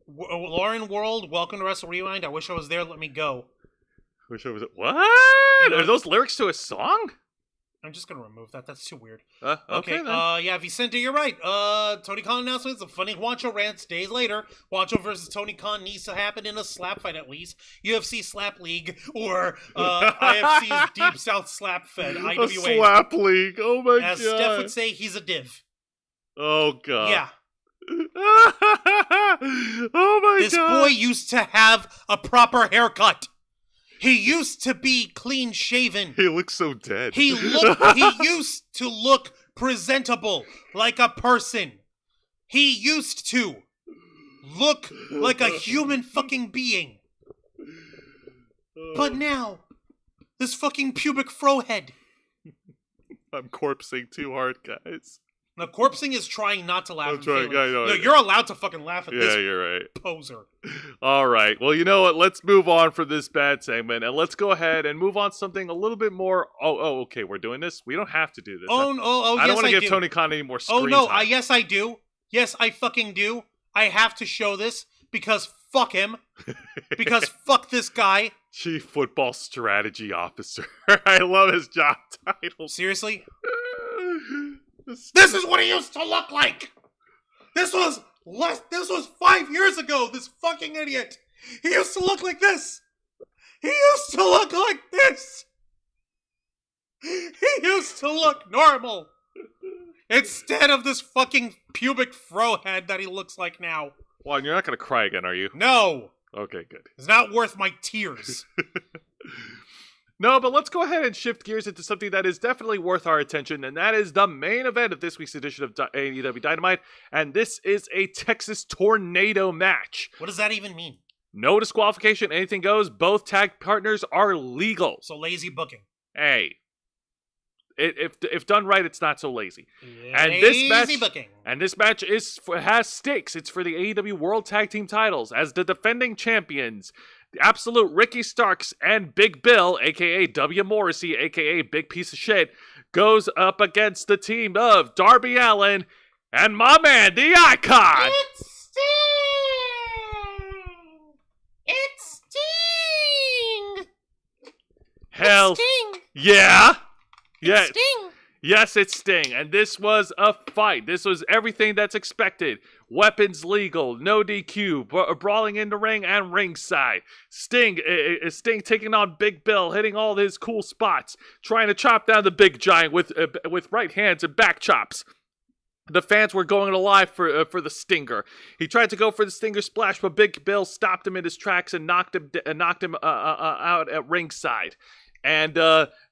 [SPEAKER 2] Lauren World, welcome to Wrestle Rewind. I wish I was there. Let me go.
[SPEAKER 1] Wish I was. What? Are those lyrics to a song?
[SPEAKER 2] I'm just gonna remove that. That's too weird.
[SPEAKER 1] Okay then.
[SPEAKER 2] Yeah, Vicente, you're right. Tony Khan announcements. A funny Juancho rants days later. Juancho versus Tony Khan needs to happen in a slap fight at least. UFC Slap League or IFC's Deep South Slap Fed. IWA.
[SPEAKER 1] A slap league. Oh my god.
[SPEAKER 2] As Steph would say, he's a div.
[SPEAKER 1] Oh god.
[SPEAKER 2] Yeah.
[SPEAKER 1] Oh my god.
[SPEAKER 2] This boy used to have a proper haircut. He used to be clean shaven.
[SPEAKER 1] He looks so dead.
[SPEAKER 2] He used to look presentable like a person. He used to look like a human fucking being. But now, this fucking pubic fro head.
[SPEAKER 1] I'm corpsing too hard, guys.
[SPEAKER 2] Now, corpsing is trying not to laugh.
[SPEAKER 1] I'm trying. I know.
[SPEAKER 2] No, you're allowed to fucking laugh at this.
[SPEAKER 1] Yeah, you're right.
[SPEAKER 2] Poser.
[SPEAKER 1] All right. Well, you know what? Let's move on from this bad segment, and let's go ahead and move on to something a little bit more. Okay. We're doing this. We don't have to do this.
[SPEAKER 2] I
[SPEAKER 1] don't want to give Tony Khan any more screen time.
[SPEAKER 2] Yes, I do. Yes, I fucking do. I have to show this because fuck him. Because fuck this guy.
[SPEAKER 1] Chief Football Strategy Officer. I love his job title.
[SPEAKER 2] Seriously?
[SPEAKER 3] This is what he used to look like. This was 5 years ago. This fucking idiot. He used to look like this. He used to look like this. He used to look normal. Instead of this fucking pubic fro head that he looks like now.
[SPEAKER 1] Juan, you're not going to cry again, are you?
[SPEAKER 2] No.
[SPEAKER 1] Okay, good.
[SPEAKER 2] It's not worth my tears.
[SPEAKER 1] No, but let's go ahead and shift gears into something that is definitely worth our attention, and that is the main event of this week's edition of AEW Dynamite, and this is a Texas Tornado match.
[SPEAKER 2] What does that even mean?
[SPEAKER 1] No disqualification, anything goes. Both tag partners are legal.
[SPEAKER 2] So lazy booking.
[SPEAKER 1] Hey. If done right, it's not so lazy.
[SPEAKER 2] Lazy booking.
[SPEAKER 1] And this match has stakes. It's for the AEW World Tag Team titles as the defending champions, the absolute Ricky Starks and Big Bill, a.k.a. W. Morrissey, a.k.a. Big Piece of Shit, goes up against the team of Darby Allin and my man, the Icon.
[SPEAKER 3] It's Sting! It's Sting!
[SPEAKER 1] Hell,
[SPEAKER 3] it's Sting!
[SPEAKER 1] Yeah.
[SPEAKER 3] It's Sting!
[SPEAKER 1] Yes, it's Sting, and this was a fight. This was everything that's expected. Weapons legal, no DQ, brawling in the ring and ringside. Sting taking on Big Bill, hitting all his cool spots, trying to chop down the big giant with right hands and back chops. The fans were going alive for the Stinger. He tried to go for the Stinger splash, but Big Bill stopped him in his tracks and knocked him out at ringside. And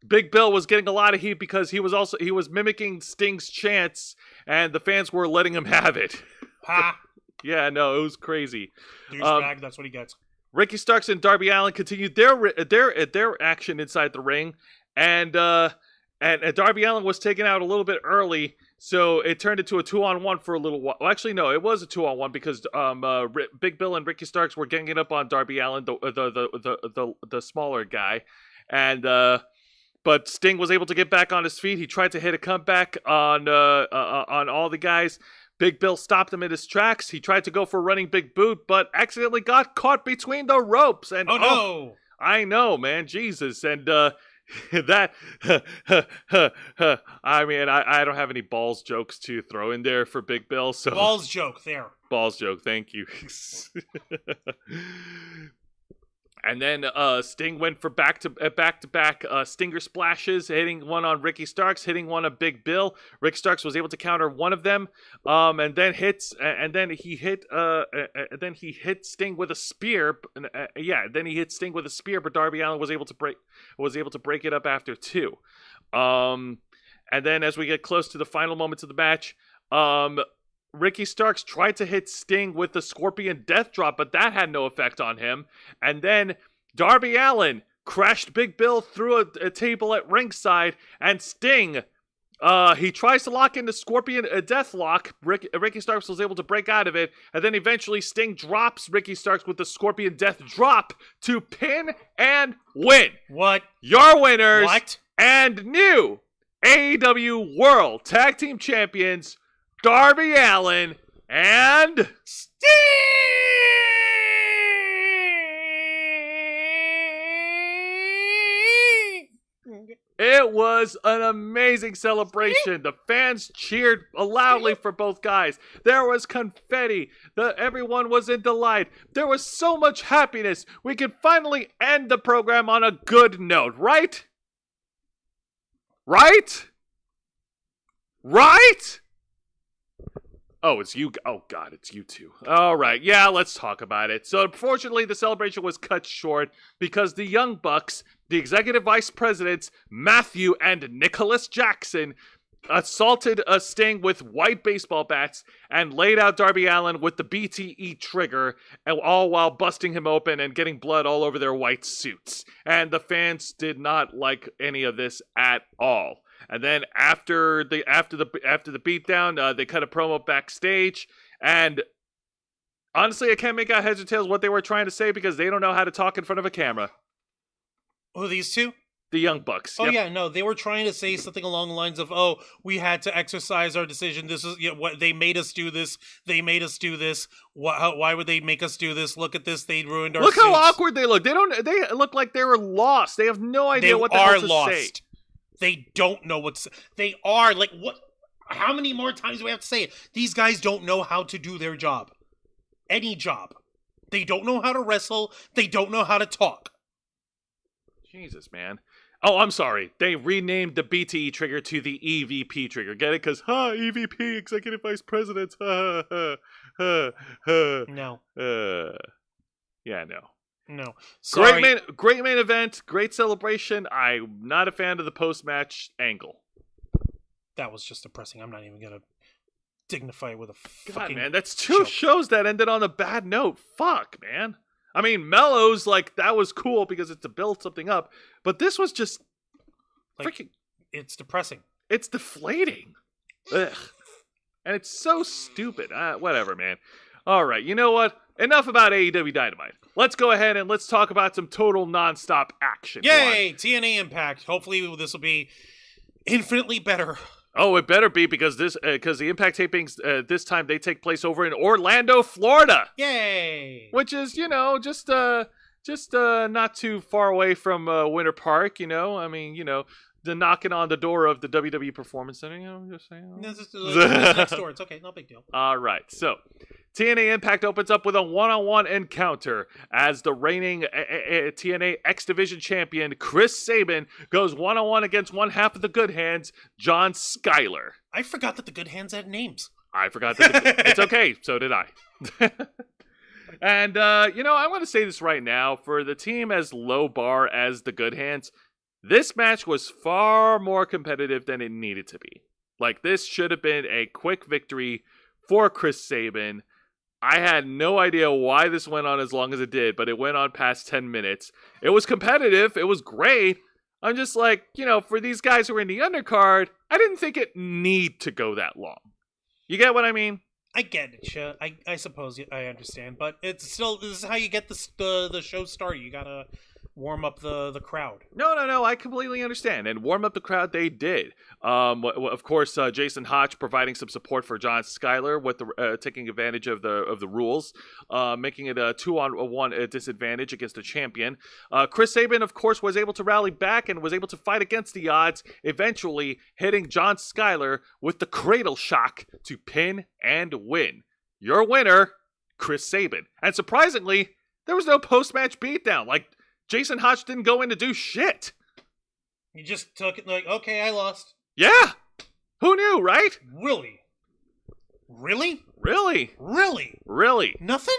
[SPEAKER 1] Big Bill was getting a lot of heat because he was mimicking Sting's chants, and the fans were letting him have it.
[SPEAKER 2] Ha!
[SPEAKER 1] Yeah, no, it was crazy.
[SPEAKER 2] Douchebag, that's what he gets.
[SPEAKER 1] Ricky Starks and Darby Allin continued their action inside the ring, and Darby Allin was taken out a little bit early, so it turned into a 2-on-1 for a little while. Well, actually, no, it was a 2-on-1 because Big Bill and Ricky Starks were ganging up on Darby Allin, the smaller guy. And but Sting was able to get back on his feet. He tried to hit a comeback on all the guys. Big Bill stopped him in his tracks. He tried to go for a running big boot, but accidentally got caught between the ropes. And
[SPEAKER 2] oh no!
[SPEAKER 1] I know, man, Jesus, and that. I mean, I don't have any balls jokes to throw in there for Big Bill. So
[SPEAKER 2] balls joke there.
[SPEAKER 1] Balls joke. Thank you. And then Sting went for back-to-back Stinger splashes, hitting one on Ricky Starks, hitting one on Big Bill. Rick Starks was able to counter one of them, and then he hit Sting with a spear. Then he hit Sting with a spear, but Darby Allin was able to break it up after two. And then as we get close to the final moments of the match, Ricky Starks tried to hit Sting with the Scorpion Death Drop, but that had no effect on him. And then Darby Allin crashed Big Bill through a table at ringside, and Sting He tries to lock in the Scorpion Death Lock. Ricky Starks was able to break out of it, and then eventually Sting drops Ricky Starks with the Scorpion Death Drop to pin and win.
[SPEAKER 2] What?
[SPEAKER 1] Your winners
[SPEAKER 2] What?
[SPEAKER 1] and new AEW World Tag Team Champions, Darby Allin and
[SPEAKER 2] Sting!
[SPEAKER 1] It was an amazing celebration. The fans cheered loudly for both guys. There was confetti. Everyone was in delight. There was so much happiness. We could finally end the program on a good note, right? Right? Right? Oh, it's you. Oh, God, it's you two. All right. Yeah, let's talk about it. So, unfortunately, the celebration was cut short because the Young Bucks, the executive vice presidents, Matthew and Nicholas Jackson, assaulted Sting with white baseball bats and laid out Darby Allin with the BTE trigger, and all while busting him open and getting blood all over their white suits. And the fans did not like any of this at all. And then after the beatdown, they cut a promo backstage, and honestly, I can't make out heads or tails what they were trying to say because they don't know how to talk in front of a camera.
[SPEAKER 2] Oh, these two?
[SPEAKER 1] The Young Bucks.
[SPEAKER 2] Oh,
[SPEAKER 1] yep.
[SPEAKER 2] yeah, no, they were trying to say something along the lines of, oh, we had to exercise our decision. This is what they made us do this. They made us do this. Why would they make us do this? Look at this. They ruined our
[SPEAKER 1] Look
[SPEAKER 2] suits.
[SPEAKER 1] how awkward they look. They look like they were lost. They have no idea what the hell to say.
[SPEAKER 2] They don't know what's. They are like what? How many more times do we have to say it? These guys don't know how to do their job. Any job. They don't know how to wrestle. They don't know how to talk.
[SPEAKER 1] Jesus, man. Oh, I'm sorry. They renamed the BTE trigger to the EVP trigger. Get it? Because, EVP, Executive Vice President.
[SPEAKER 2] No.
[SPEAKER 1] Yeah, no.
[SPEAKER 2] No. Sorry.
[SPEAKER 1] Great main event. Great celebration. I'm not a fan of the post-match angle.
[SPEAKER 2] That was just depressing. I'm not even going to dignify it with a fucking
[SPEAKER 1] God, man. That's two shows that ended on a bad note. Fuck, man. I mean, Mellows, that was cool because it's to build something up. But this was just freaking...
[SPEAKER 2] It's depressing.
[SPEAKER 1] It's deflating. Ugh. And it's so stupid. Whatever, man. All right, you know what? Enough about AEW Dynamite. Let's go ahead and let's talk about some total non-stop action.
[SPEAKER 2] Yay! TNA Impact. Hopefully this will be infinitely better.
[SPEAKER 1] Oh, it better be because the Impact tapings this time they take place over in Orlando, Florida.
[SPEAKER 2] Yay!
[SPEAKER 1] Which is, just not too far away from Winter Park, I mean, the knocking on the door of the WWE Performance Center, just saying.
[SPEAKER 2] It's next door. It's okay, no big deal.
[SPEAKER 1] All right, so TNA Impact opens up with a one-on-one encounter as the reigning TNA X Division champion Chris Sabin goes one-on-one against one half of the Good Hands, John Skyler.
[SPEAKER 2] I forgot that the Good Hands had names.
[SPEAKER 1] I forgot that. It's okay, so did I. And, I'm going to say this right now. For the team as low bar as the Good Hands, this match was far more competitive than it needed to be. This should have been a quick victory for Chris Sabin. I had no idea why this went on as long as it did, but it went on past 10 minutes. It was competitive. It was great. I'm just for these guys who were in the undercard, I didn't think it need to go that long. You get what I mean?
[SPEAKER 2] I get it, I suppose I understand, but it's still, this is how you get the show started. You gotta warm up the crowd.
[SPEAKER 1] No, I completely understand. And warm up the crowd they did. Of course, Jason Hotch providing some support for John Skyler with the taking advantage of the rules, making it a 2-on-1 disadvantage against the champion. Chris Sabin, of course, was able to rally back and was able to fight against the odds, eventually hitting John Skyler with the cradle shock to pin and win. Your winner, Chris Sabin. And surprisingly, there was no post-match beatdown. Jason Hotch didn't go in to do shit.
[SPEAKER 2] He just took it okay, I lost.
[SPEAKER 1] Yeah. Who knew, right?
[SPEAKER 2] Really?
[SPEAKER 1] Nothing?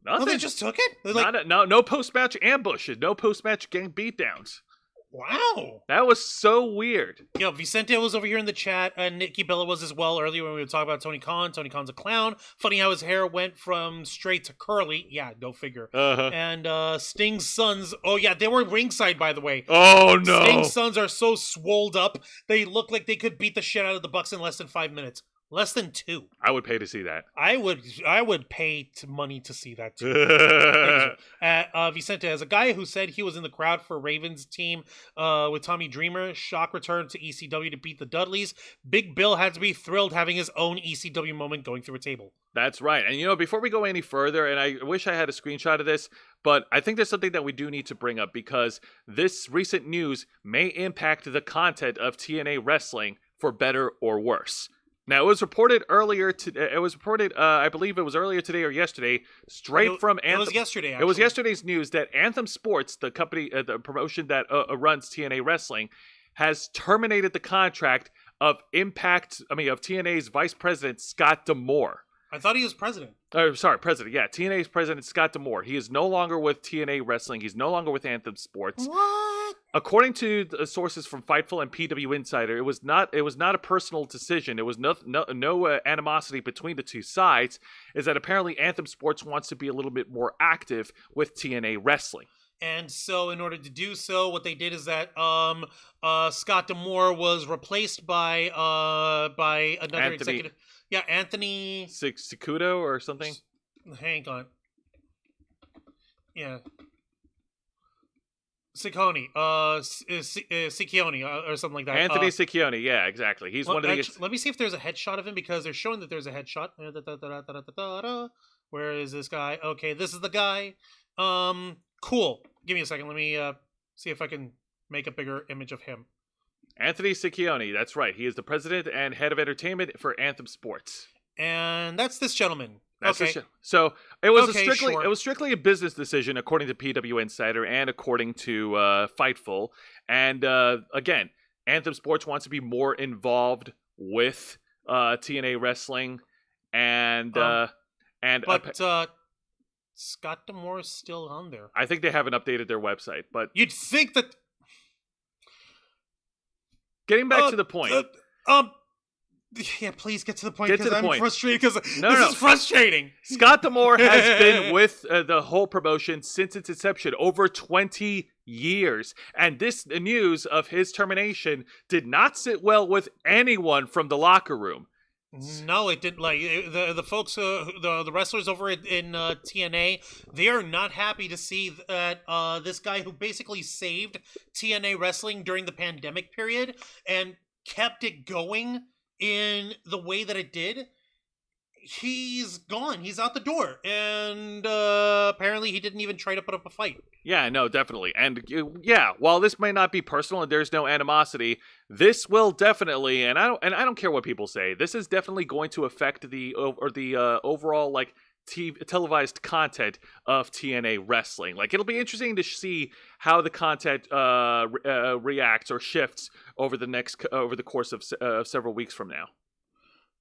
[SPEAKER 2] No, they just took it?
[SPEAKER 1] No post-match ambushes, no post-match gang beatdowns.
[SPEAKER 2] Wow.
[SPEAKER 1] That was so weird.
[SPEAKER 2] Yeah, Vicente was over here in the chat, and Nikki Bella was as well earlier when we were talking about Tony Khan. Tony Khan's a clown. Funny how his hair went from straight to curly. Yeah, go figure.
[SPEAKER 1] Uh-huh.
[SPEAKER 2] And Sting's sons, oh yeah, they were ringside, by the way.
[SPEAKER 1] Oh, no.
[SPEAKER 2] Sting's sons are so swolled up, they look like they could beat the shit out of the Bucks in less than 5 minutes. Less than 2.
[SPEAKER 1] I would pay to see that.
[SPEAKER 2] I would pay money to see that too. Vicente, as a guy who said he was in the crowd for Ravens team with Tommy Dreamer, Shock returned to ECW to beat the Dudleys. Big Bill had to be thrilled having his own ECW moment going through a table.
[SPEAKER 1] That's right. And, before we go any further, and I wish I had a screenshot of this, but I think there's something that we do need to bring up because this recent news may impact the content of TNA wrestling for better or worse. Now, it was reported earlier. I believe it was earlier today or yesterday, from Anthem.
[SPEAKER 2] It was yesterday, actually.
[SPEAKER 1] It was yesterday's news that Anthem Sports, the company, the promotion that runs TNA Wrestling, has terminated the contract of TNA's Vice President Scott D'Amore.
[SPEAKER 2] I thought he was president.
[SPEAKER 1] President. Yeah, TNA's president Scott D'Amore. He is no longer with TNA Wrestling. He's no longer with Anthem Sports.
[SPEAKER 2] What?
[SPEAKER 1] According to the sources from Fightful and PW Insider, it was not a personal decision. It was no animosity between the two sides. Is that apparently Anthem Sports wants to be a little bit more active with TNA Wrestling.
[SPEAKER 2] And so, in order to do so, what they did is that Scott D'Amore was replaced by another executive. Yeah, Anthony
[SPEAKER 1] Sikudo or something.
[SPEAKER 2] Hang on. Yeah. Ciccone, Ciccione, or something like that.
[SPEAKER 1] Anthony Ciccione, yeah, exactly. He's one of the.
[SPEAKER 2] Let me see if there's a headshot of him because they're showing that there's a headshot. Where is this guy? Okay, this is the guy. Cool. Give me a second. Let me see if I can make a bigger image of him.
[SPEAKER 1] Anthony Ciccione, that's right. He is the president and head of entertainment for Anthem Sports.
[SPEAKER 2] And that's this gentleman.
[SPEAKER 1] That's
[SPEAKER 2] okay.
[SPEAKER 1] So it was
[SPEAKER 2] Sure.
[SPEAKER 1] It was strictly a business decision, according to PW Insider and according to Fightful. And again, Anthem Sports wants to be more involved with TNA Wrestling, but
[SPEAKER 2] Scott D'Amore is still on there.
[SPEAKER 1] I think they haven't updated their website, but
[SPEAKER 2] you'd think that.
[SPEAKER 4] Getting back to the point.
[SPEAKER 2] Yeah, please get to the point because I'm
[SPEAKER 1] point.
[SPEAKER 2] frustrated because this is frustrating.
[SPEAKER 1] Scott D'Amore has been with the whole promotion since its inception, over 20 years. And this news of his termination did not sit well with anyone from the locker room.
[SPEAKER 2] No, it didn't. Like the folks, the wrestlers over in TNA, they are not happy to see that this guy who basically saved TNA wrestling during the pandemic period and kept it going in the way that it did, he's gone. He's out the door. And apparently he didn't even try to put up a fight.
[SPEAKER 1] Yeah, no, definitely. And yeah, while this may not be personal and there's no animosity, this will definitely, and I don't care what people say, this is definitely going to affect the overall like televised content of TNA wrestling. Like, it'll be interesting to see how the content reacts or shifts over the course of several weeks from now.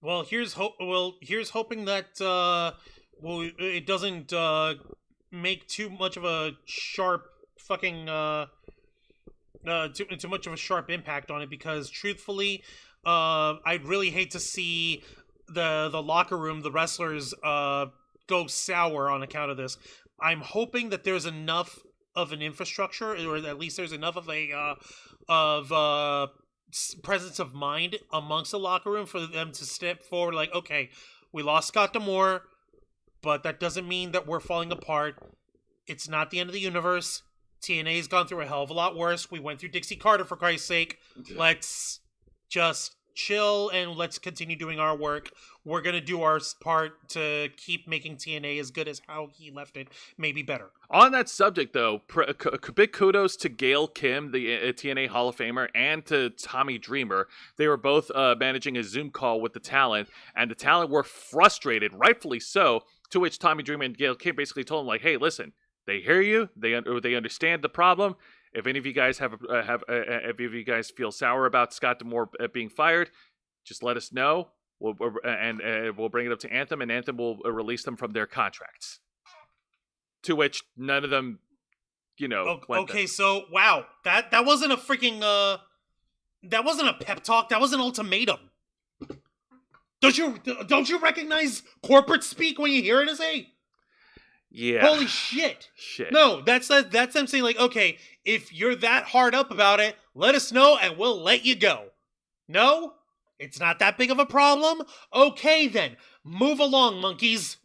[SPEAKER 2] Well, here's hoping that it doesn't make too much of a sharp fucking too much of a sharp impact on it, because truthfully, I'd really hate to see the locker room, the wrestlers go sour on account of this. I'm hoping that there's enough of an infrastructure, or at least there's enough of a presence of mind amongst the locker room for them to step forward. Like, okay, we lost Scott D'Amore, but that doesn't mean that we're falling apart. It's not the end of the universe. TNA's gone through a hell of a lot worse. We went through Dixie Carter, for Christ's sake. Let's just chill and let's continue doing our work. We're going to do our part to keep making TNA as good as how he left it, maybe better.
[SPEAKER 1] On that subject, though, big kudos to Gail Kim, the TNA Hall of Famer, and to Tommy Dreamer. They were both managing a Zoom call with the talent, and the talent were frustrated, rightfully so, to which Tommy Dreamer and Gail Kim basically told them, like, hey, listen, they hear you, they understand the problem. If any of you guys if you guys feel sour about Scott D'Amore being fired, just let us know. We'll bring it up to Anthem, and Anthem will release them from their contracts. To which none of them
[SPEAKER 2] Okay, so wow, that wasn't a freaking that wasn't a pep talk. That was an ultimatum. Don't you recognize corporate speak when you hear it as a?
[SPEAKER 1] Yeah.
[SPEAKER 2] Holy shit. No, that's them saying like, okay, if you're that hard up about it, let us know and we'll let you go. No, it's not that big of a problem. Okay, then move along, monkeys.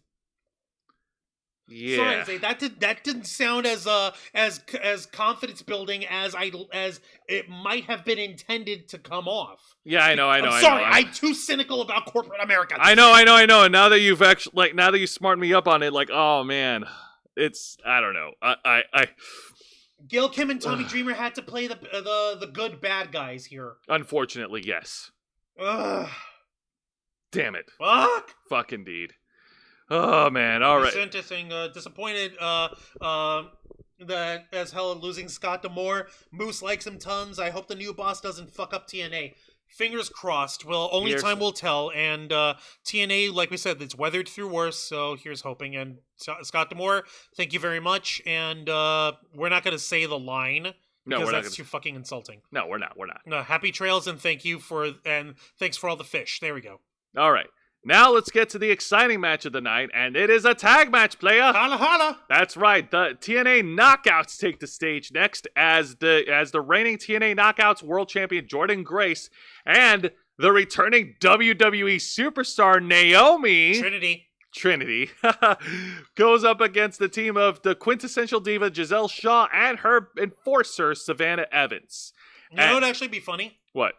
[SPEAKER 1] Yeah.
[SPEAKER 2] Sorry, Zay, that didn't sound as confidence building as it might have been intended to come off.
[SPEAKER 1] Yeah, I know.
[SPEAKER 2] I'm sorry, I'm too cynical about corporate America.
[SPEAKER 1] I know. And now that you've actually, now that you smartened me up on it, oh man, I don't know. I
[SPEAKER 2] Gail Kim and Tommy Dreamer had to play the good bad guys here.
[SPEAKER 1] Unfortunately, yes.
[SPEAKER 2] Ugh.
[SPEAKER 1] Damn it.
[SPEAKER 2] Fuck
[SPEAKER 1] indeed. Oh man, all right.
[SPEAKER 2] Interesting. Disappointed that as hell losing Scott D'Amore. Moose likes him tons. I hope the new boss doesn't fuck up TNA. Fingers crossed. Well, only time will tell. And TNA, like we said, it's weathered through worse. So here's hoping. And Scott D'Amore, thank you very much. And we're not going to say the line. Because that's too fucking insulting.
[SPEAKER 1] No, we're not.
[SPEAKER 2] No, happy trails and thanks for all the fish. There we go.
[SPEAKER 1] All right. Now let's get to the exciting match of the night, and it is a tag match, playa.
[SPEAKER 2] Holla holla.
[SPEAKER 1] That's right. The TNA Knockouts take the stage next as the reigning TNA Knockouts World Champion Jordynne Grace and the returning WWE superstar Naomi Trinity goes up against the team of the quintessential diva Giselle Shaw and her enforcer Savannah Evans.
[SPEAKER 2] You know what would actually be funny?
[SPEAKER 1] What?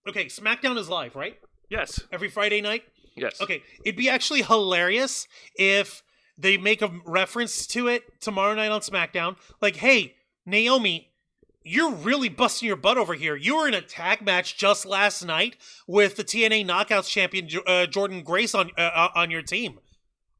[SPEAKER 2] Okay, SmackDown is live, right?
[SPEAKER 1] Yes.
[SPEAKER 2] Every Friday night?
[SPEAKER 1] Yes.
[SPEAKER 2] Okay, it'd be actually hilarious if they make a reference to it tomorrow night on SmackDown. Like, hey, Naomi, you're really busting your butt over here. You were in a tag match just last night with the TNA Knockouts champion Jordynne Grace on your team.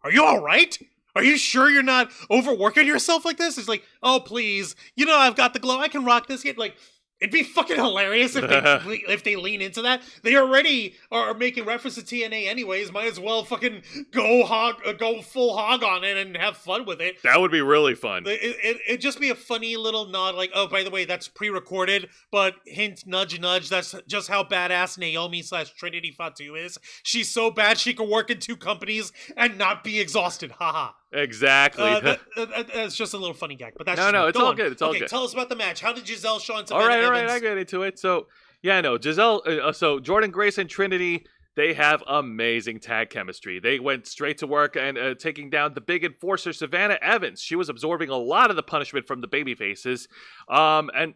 [SPEAKER 2] Are you all right? Are you sure you're not overworking yourself like this? It's like, oh, please. You know, I've got the glow. I can rock this. Like, it'd be fucking hilarious if they lean into that. They already are making reference to TNA anyways. Might as well fucking go full hog on it and have fun with it.
[SPEAKER 1] That would be really fun.
[SPEAKER 2] It'd just be a funny little nod like, oh, by the way, that's pre-recorded, but hint, nudge, nudge, that's just how badass Naomi/Trinity Fatu is. She's so bad she can work in 2 companies and not be exhausted. Haha.
[SPEAKER 1] Exactly.
[SPEAKER 2] That's just a little funny gag, but that's
[SPEAKER 1] no, it's all good. It's all good.
[SPEAKER 2] Tell us about the match. How did Giselle Shaw and
[SPEAKER 1] Savannah Evans? All right, I get into it. So, yeah, no, Giselle. So Jordynne Grace and Trinity, they have amazing tag chemistry. They went straight to work and taking down the big enforcer Savannah Evans. She was absorbing a lot of the punishment from the baby faces. And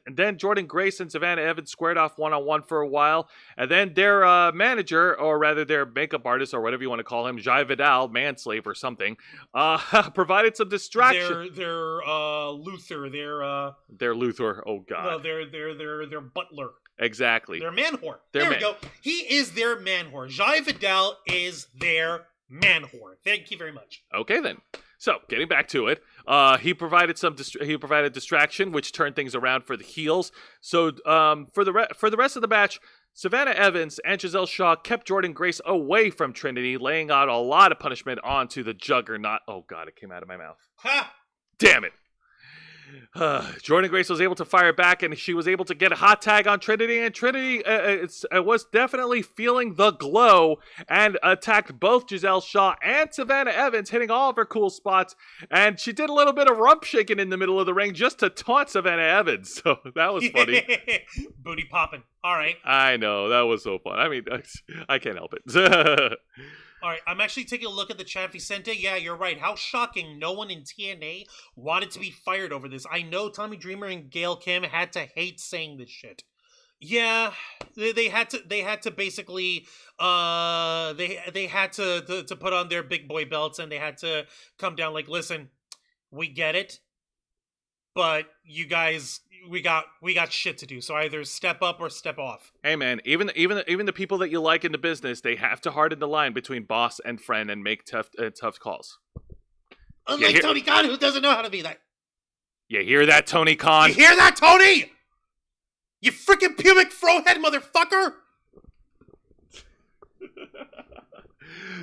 [SPEAKER 1] then Jordynne Grace and Savannah Evans squared off one-on-one for a while. And then their manager, or rather their makeup artist, or whatever you want to call him, Jai Vidal, manslave or something, provided some distraction.
[SPEAKER 2] They're Luther.
[SPEAKER 1] They're Luther. Oh God.
[SPEAKER 2] No, they're Butler.
[SPEAKER 1] Exactly.
[SPEAKER 2] They're man whore. There we go. He is their man whore. Jai Vidal is their man whore. Thank you very much.
[SPEAKER 1] Okay then. So getting back to it, he provided distraction, which turned things around for the heels. So for the rest of the match, Savannah Evans and Giselle Shaw kept Jordynne Grace away from Trinity, laying out a lot of punishment onto the Juggernaut. Oh God, it came out of my mouth.
[SPEAKER 2] Ha!
[SPEAKER 1] Damn it. Jordynne Grace was able to fire back, and she was able to get a hot tag on Trinity, and Trinity was definitely feeling the glow and attacked both Giselle Shaw and Savannah Evans, hitting all of her cool spots, and she did a little bit of rump shaking in the middle of the ring just to taunt Savannah Evans, so that was funny.
[SPEAKER 2] Booty popping. All right.
[SPEAKER 1] I know, that was so fun. I mean, I can't help it.
[SPEAKER 2] All right, I'm actually taking a look at the chat, Vicente. Yeah, you're right. How shocking. No one in TNA wanted to be fired over this. I know Tommy Dreamer and Gail Kim had to hate saying this shit. Yeah, they had to basically they had to put on their big boy belts, and they had to come down like, listen, we get it, but you guys, we got shit to do. So either step up or step off.
[SPEAKER 1] Hey man, even the people that you like in the business, they have to harden the line between boss and friend and make tough calls.
[SPEAKER 2] Unlike Tony Khan, who doesn't know how to be that.
[SPEAKER 1] You hear that, Tony Khan?
[SPEAKER 2] You hear that, Tony? You freaking pubic frohead motherfucker!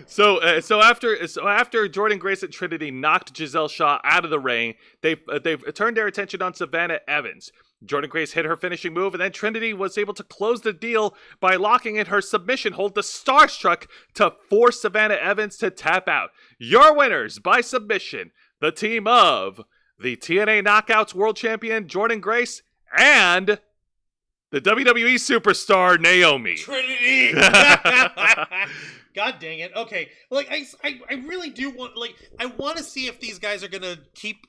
[SPEAKER 1] So after Jordan Grace and Trinity knocked Giselle Shaw out of the ring, they've turned their attention on Savannah Evans. Jordan Grace hit her finishing move, and then Trinity was able to close the deal by locking in her submission hold to Starstruck to force Savannah Evans to tap out. Your winners by submission, the team of the TNA Knockouts World Champion Jordan Grace and the WWE Superstar Naomi.
[SPEAKER 2] Trinity! God dang it. Okay. Like, I really do want, like, I want to see if these guys are going to keep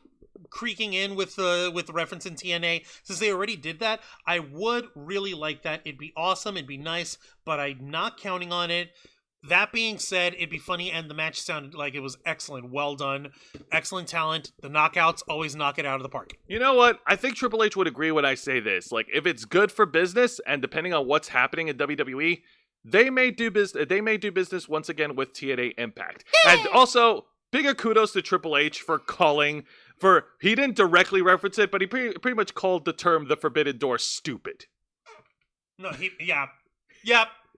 [SPEAKER 2] creaking in with the reference in TNA. Since they already did that, I would really like that. It'd be awesome. It'd be nice, but I'm not counting on it. That being said, it'd be funny, and the match sounded like it was excellent. Well done. Excellent talent. The knockouts always knock it out of the park.
[SPEAKER 1] You know what? I think Triple H would agree when I say this. Like, if it's good for business, and depending on what's happening in WWE, they may do business once again with TNA Impact. And also, bigger kudos to Triple H for he didn't directly reference it, but he pretty much called the term the Forbidden Door stupid.
[SPEAKER 2] No,
[SPEAKER 1] Yeah.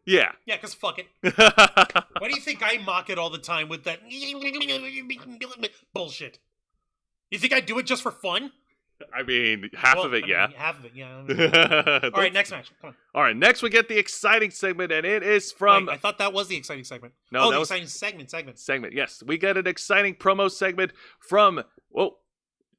[SPEAKER 2] Yeah, because fuck it. Why do you think I mock it all the time with that bullshit? You think I do it just for fun?
[SPEAKER 1] I mean, half of it, yeah.
[SPEAKER 2] Half of it, yeah. All right, next match. Come on.
[SPEAKER 1] All right, next we get the exciting segment, and it is from...
[SPEAKER 2] Wait, I thought that was the exciting segment.
[SPEAKER 1] No,
[SPEAKER 2] that was... exciting segment.
[SPEAKER 1] Segment, yes. We get an exciting promo segment from... Whoa.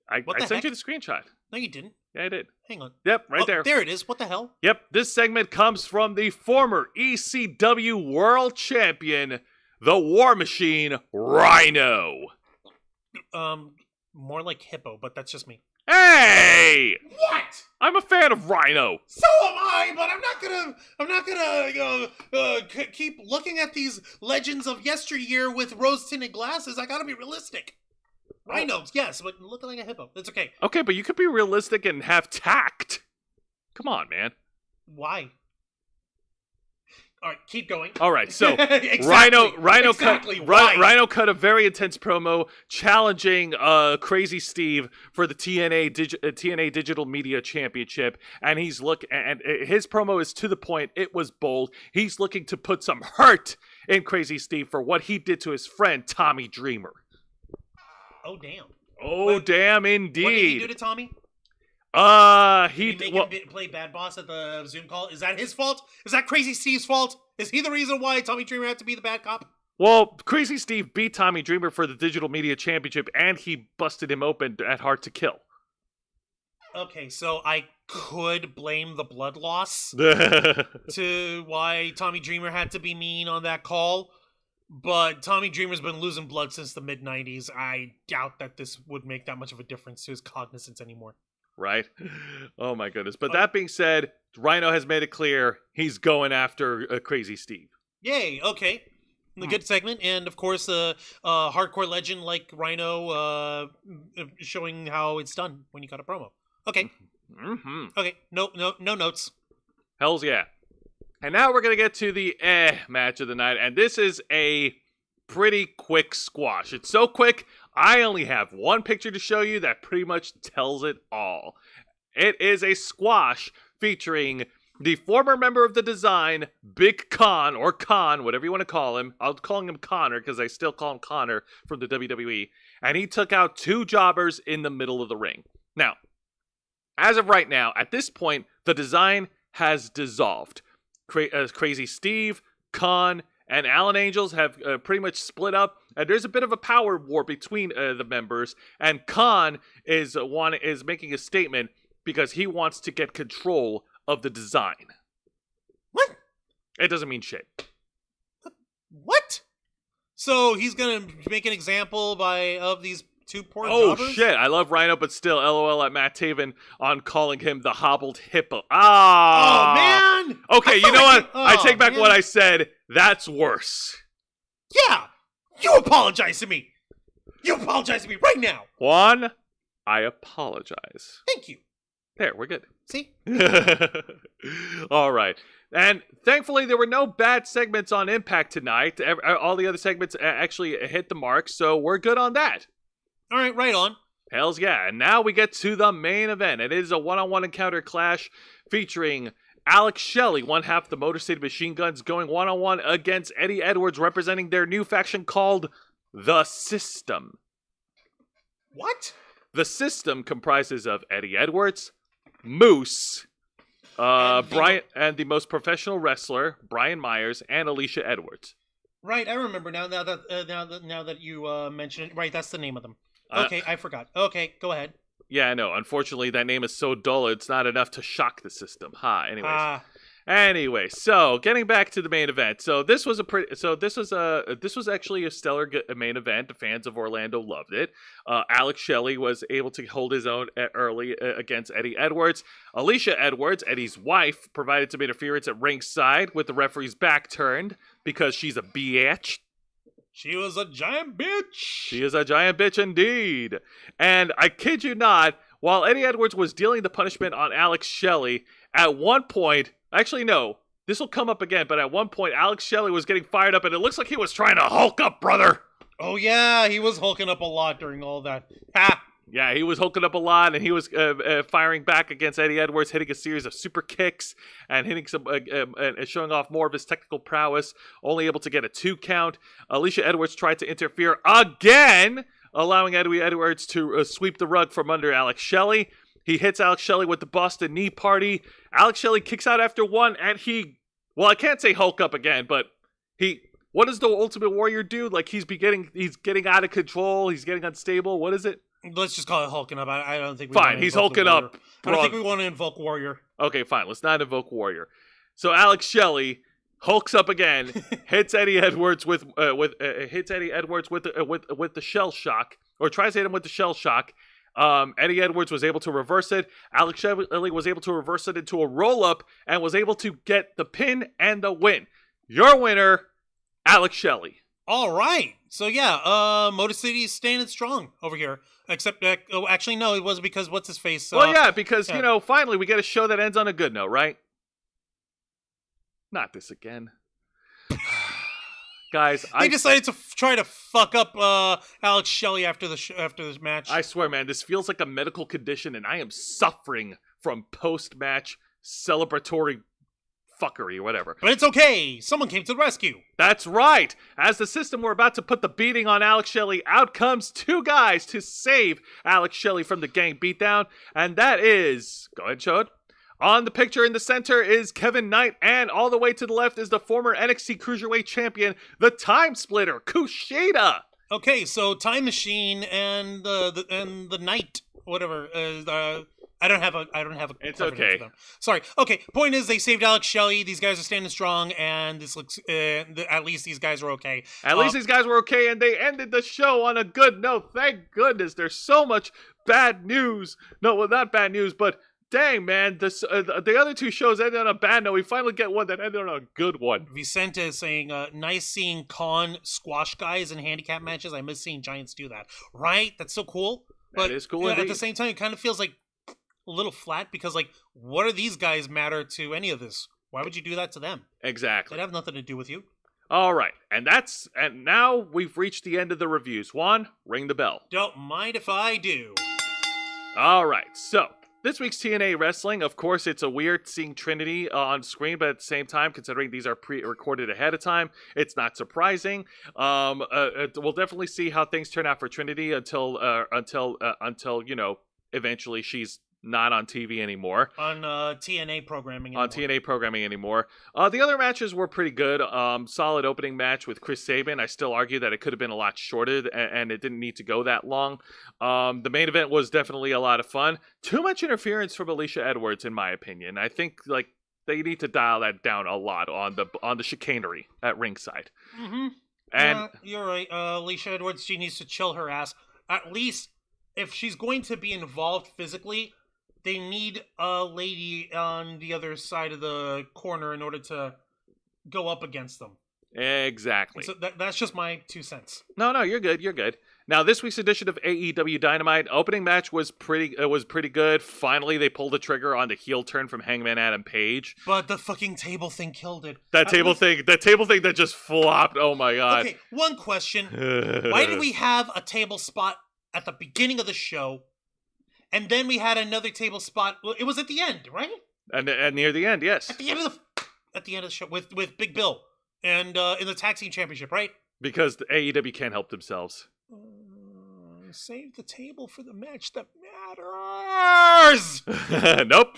[SPEAKER 1] I sent you the screenshot.
[SPEAKER 2] No, you didn't.
[SPEAKER 1] Yeah, I did.
[SPEAKER 2] Hang on.
[SPEAKER 1] Yep, right there.
[SPEAKER 2] There it is. What the hell?
[SPEAKER 1] Yep, this segment comes from the former ECW World Champion, the War Machine, Rhino.
[SPEAKER 2] More like Hippo, but that's just me.
[SPEAKER 1] Hey!
[SPEAKER 2] What?
[SPEAKER 1] I'm a fan of Rhino.
[SPEAKER 2] So am I, but I'm not gonna keep looking at these legends of yesteryear with rose-tinted glasses. I gotta be realistic. Rhinos, yes, but looking like a hippo. It's okay.
[SPEAKER 1] Okay, but you could be realistic and have tact. Come on, man.
[SPEAKER 2] Why? All right, keep going.
[SPEAKER 1] All right, so
[SPEAKER 2] exactly.
[SPEAKER 1] Rhino cut a very intense promo challenging Crazy Steve for the TNA Digital Media Championship, and his promo is to the point. It was bold. He's looking to put some hurt in Crazy Steve for what he did to his friend Tommy Dreamer.
[SPEAKER 2] Oh damn!
[SPEAKER 1] Damn, indeed.
[SPEAKER 2] What did he do to Tommy?
[SPEAKER 1] He
[SPEAKER 2] did he make him play bad boss at the Zoom call? Is that his fault? Is that Crazy Steve's fault? Is he the reason why Tommy Dreamer had to be the bad cop?
[SPEAKER 1] Well, Crazy Steve beat Tommy Dreamer for the Digital Media Championship, and he busted him open at Hard to Kill.
[SPEAKER 2] Okay, so I could blame the blood loss to why Tommy Dreamer had to be mean on that call. But Tommy Dreamer's been losing blood since the mid-90s. I doubt that this would make that much of a difference to his cognizance anymore.
[SPEAKER 1] Right? Oh my goodness. But that being said, Rhino has made it clear he's going after Crazy Steve.
[SPEAKER 2] Yay, okay. A good segment. And of course, a hardcore legend like Rhino showing how it's done when you got a promo. Okay.
[SPEAKER 1] Mm-hmm.
[SPEAKER 2] Okay, no notes.
[SPEAKER 1] Hells yeah. And now we're going to get to the match of the night, and this is a pretty quick squash. It's so quick, I only have one picture to show you that pretty much tells it all. It is a squash featuring the former member of the Design, Big Con, or Con, whatever you want to call him. I'll call him Connor, because I still call him Connor from the WWE, and he took out two jobbers in the middle of the ring. Now, as of right now, at this point, the Design has dissolved. Crazy Steve, Khan, and Alan Angels have pretty much split up, and there's a bit of a power war between the members. And Khan is making a statement because he wants to get control of the Design.
[SPEAKER 2] What?
[SPEAKER 1] It doesn't mean shit.
[SPEAKER 2] What? So he's gonna make an example of these two poor jobbers?
[SPEAKER 1] Oh shit! I love Rhino, but still, LOL at Matt Taven on calling him the hobbled hippo. Ah!
[SPEAKER 2] Oh man!
[SPEAKER 1] Okay, you know what? I take back what I said. That's worse.
[SPEAKER 2] Yeah! You apologize to me! You apologize to me right now!
[SPEAKER 1] Juan, I apologize.
[SPEAKER 2] Thank you.
[SPEAKER 1] There, we're good.
[SPEAKER 2] See?
[SPEAKER 1] All right. And thankfully, there were no bad segments on Impact tonight. All the other segments actually hit the mark, so we're good on that.
[SPEAKER 2] All right, right on.
[SPEAKER 1] Hells yeah. And now we get to the main event. It is a one-on-one encounter clash featuring Alex Shelley, one half the Motor City Machine Guns, going one-on-one against Eddie Edwards, representing their new faction called The System.
[SPEAKER 2] What?
[SPEAKER 1] The System comprises of Eddie Edwards, Moose, Brian, and the most professional wrestler, Brian Myers, and Alicia Edwards.
[SPEAKER 2] Right, I remember now. Now that you mention it, right, that's the name of them. Okay, I forgot. Okay, go ahead.
[SPEAKER 1] Yeah, no. Unfortunately, that name is so dull; it's not enough to shock the system. Anyway, so getting back to the main event. So this was actually a stellar main event. The fans of Orlando loved it. Alex Shelley was able to hold his own early against Eddie Edwards. Alicia Edwards, Eddie's wife, provided some interference at ringside with the referee's back turned because she's a bitch.
[SPEAKER 2] She was a giant bitch.
[SPEAKER 1] She is a giant bitch indeed. And I kid you not, while Eddie Edwards was dealing the punishment on Alex Shelley, at one point, actually no, this will come up again, but at one point Alex Shelley was getting fired up and it looks like he was trying to hulk up, brother.
[SPEAKER 2] Oh yeah, he was hulking up a lot during all that. Ha!
[SPEAKER 1] Yeah, he was hulking up a lot, and he was firing back against Eddie Edwards, hitting a series of super kicks and hitting some, and showing off more of his technical prowess. Only able to get a 2 count. Alicia Edwards tried to interfere again, allowing Eddie Edwards to sweep the rug from under Alex Shelley. He hits Alex Shelley with the Boston Knee Party. Alex Shelley kicks out after 1, and I can't say Hulk up again, but what does the Ultimate Warrior do? Like he's getting out of control. He's getting unstable. What is it?
[SPEAKER 2] Let's just call it hulking up. I don't think we
[SPEAKER 1] fine, he's hulking up.
[SPEAKER 2] I don't think we want to invoke Warrior.
[SPEAKER 1] Okay, fine. Let's not invoke Warrior. So Alex Shelley hulks up again, hits Eddie Edwards with the shell shock, or tries to hit him with the shell shock. Eddie Edwards was able to reverse it. Alex Shelley was able to reverse it into a roll up and was able to get the pin and the win. Your winner, Alex Shelley.
[SPEAKER 2] All right. So yeah, Motor City is standing strong over here. Except, actually, no, it was because what's his face?
[SPEAKER 1] Because finally we get a show that ends on a good note, right? Not this again, guys.
[SPEAKER 2] They decided to try to fuck up Alex Shelley after this match.
[SPEAKER 1] I swear, man, this feels like a medical condition, and I am suffering from post-match celebratory fuckery or whatever.
[SPEAKER 2] But it's okay. Someone came to the rescue.
[SPEAKER 1] That's right. As the system were about to put the beating on Alex Shelley, out comes 2 guys to save Alex Shelley from the gang beatdown. And that is, go ahead, show it. On the picture in the center is Kevin Knight, and all the way to the left is the former NXT Cruiserweight Champion, the Time Splitter, Kushida.
[SPEAKER 2] Okay, so Time Machine and the Knight, whatever, I don't have a.
[SPEAKER 1] It's okay.
[SPEAKER 2] Sorry. Okay. Point is, they saved Alex Shelley. These guys are standing strong, and this looks. At least these guys are okay.
[SPEAKER 1] At least these guys were okay, and they ended the show on a good note. Thank goodness. There's so much bad news. No, well, not bad news, but dang, man, the other 2 shows ended on a bad note. We finally get one that ended on a good one.
[SPEAKER 2] Vicente is saying, nice seeing Khan squash guys in handicap matches. I miss seeing Giants do that. Right? That's so cool. But
[SPEAKER 1] that is cool.
[SPEAKER 2] At the same time, it kind of feels like a little flat because, like, what do these guys matter to any of this? Why would you do that to them?
[SPEAKER 1] Exactly.
[SPEAKER 2] They'd have nothing to do with you.
[SPEAKER 1] All right, and now we've reached the end of the reviews. Juan, ring the bell.
[SPEAKER 2] Don't mind if I do.
[SPEAKER 1] All right, so this week's TNA Wrestling, of course, it's a weird seeing Trinity on screen, but at the same time, considering these are pre-recorded ahead of time, it's not surprising. We'll definitely see how things turn out for Trinity until eventually she's not on TV anymore.
[SPEAKER 2] On TNA programming anymore.
[SPEAKER 1] The other matches were pretty good. Solid opening match with Chris Sabin. I still argue that it could have been a lot shorter and it didn't need to go that long. The main event was definitely a lot of fun. Too much interference from Alicia Edwards, in my opinion. I think they need to dial that down a lot on the chicanery at ringside.
[SPEAKER 2] Mm-hmm.
[SPEAKER 1] And
[SPEAKER 2] you're right. Alicia Edwards, she needs to chill her ass. At least if she's going to be involved physically, they need a lady on the other side of the corner in order to go up against them.
[SPEAKER 1] Exactly.
[SPEAKER 2] So that's just my 2 cents.
[SPEAKER 1] No, you're good. You're good. Now, this week's edition of AEW Dynamite opening match was pretty good. Finally, they pulled the trigger on the heel turn from Hangman Adam Page.
[SPEAKER 2] But the fucking table thing killed it.
[SPEAKER 1] That table thing that just flopped. Oh my god.
[SPEAKER 2] Okay, one question. Why did we have a table spot at the beginning of the show? And then we had another table spot. Well, it was at the end, right?
[SPEAKER 1] And near the end, yes.
[SPEAKER 2] At the end of the show with Big Bill and in the tag team championship, right?
[SPEAKER 1] Because the AEW can't help themselves.
[SPEAKER 2] Save the table for the match that matters.
[SPEAKER 1] Nope.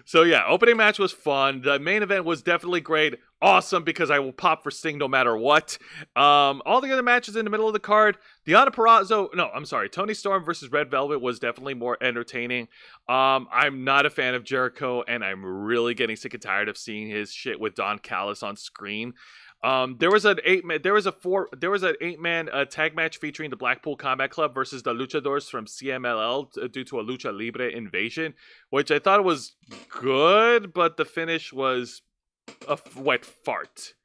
[SPEAKER 1] So yeah, opening match was fun. The main event was definitely great. Awesome, because I will pop for Sting no matter what. All the other matches in the middle of the card, Tony Storm versus Red Velvet was definitely more entertaining. I'm not a fan of Jericho, and I'm really getting sick and tired of seeing his shit with Don Callis on screen. There was an 8-man tag match featuring the Blackpool Combat Club versus the Luchadors from CMLL due to a Lucha Libre invasion, which I thought was good, but the finish was a wet fart.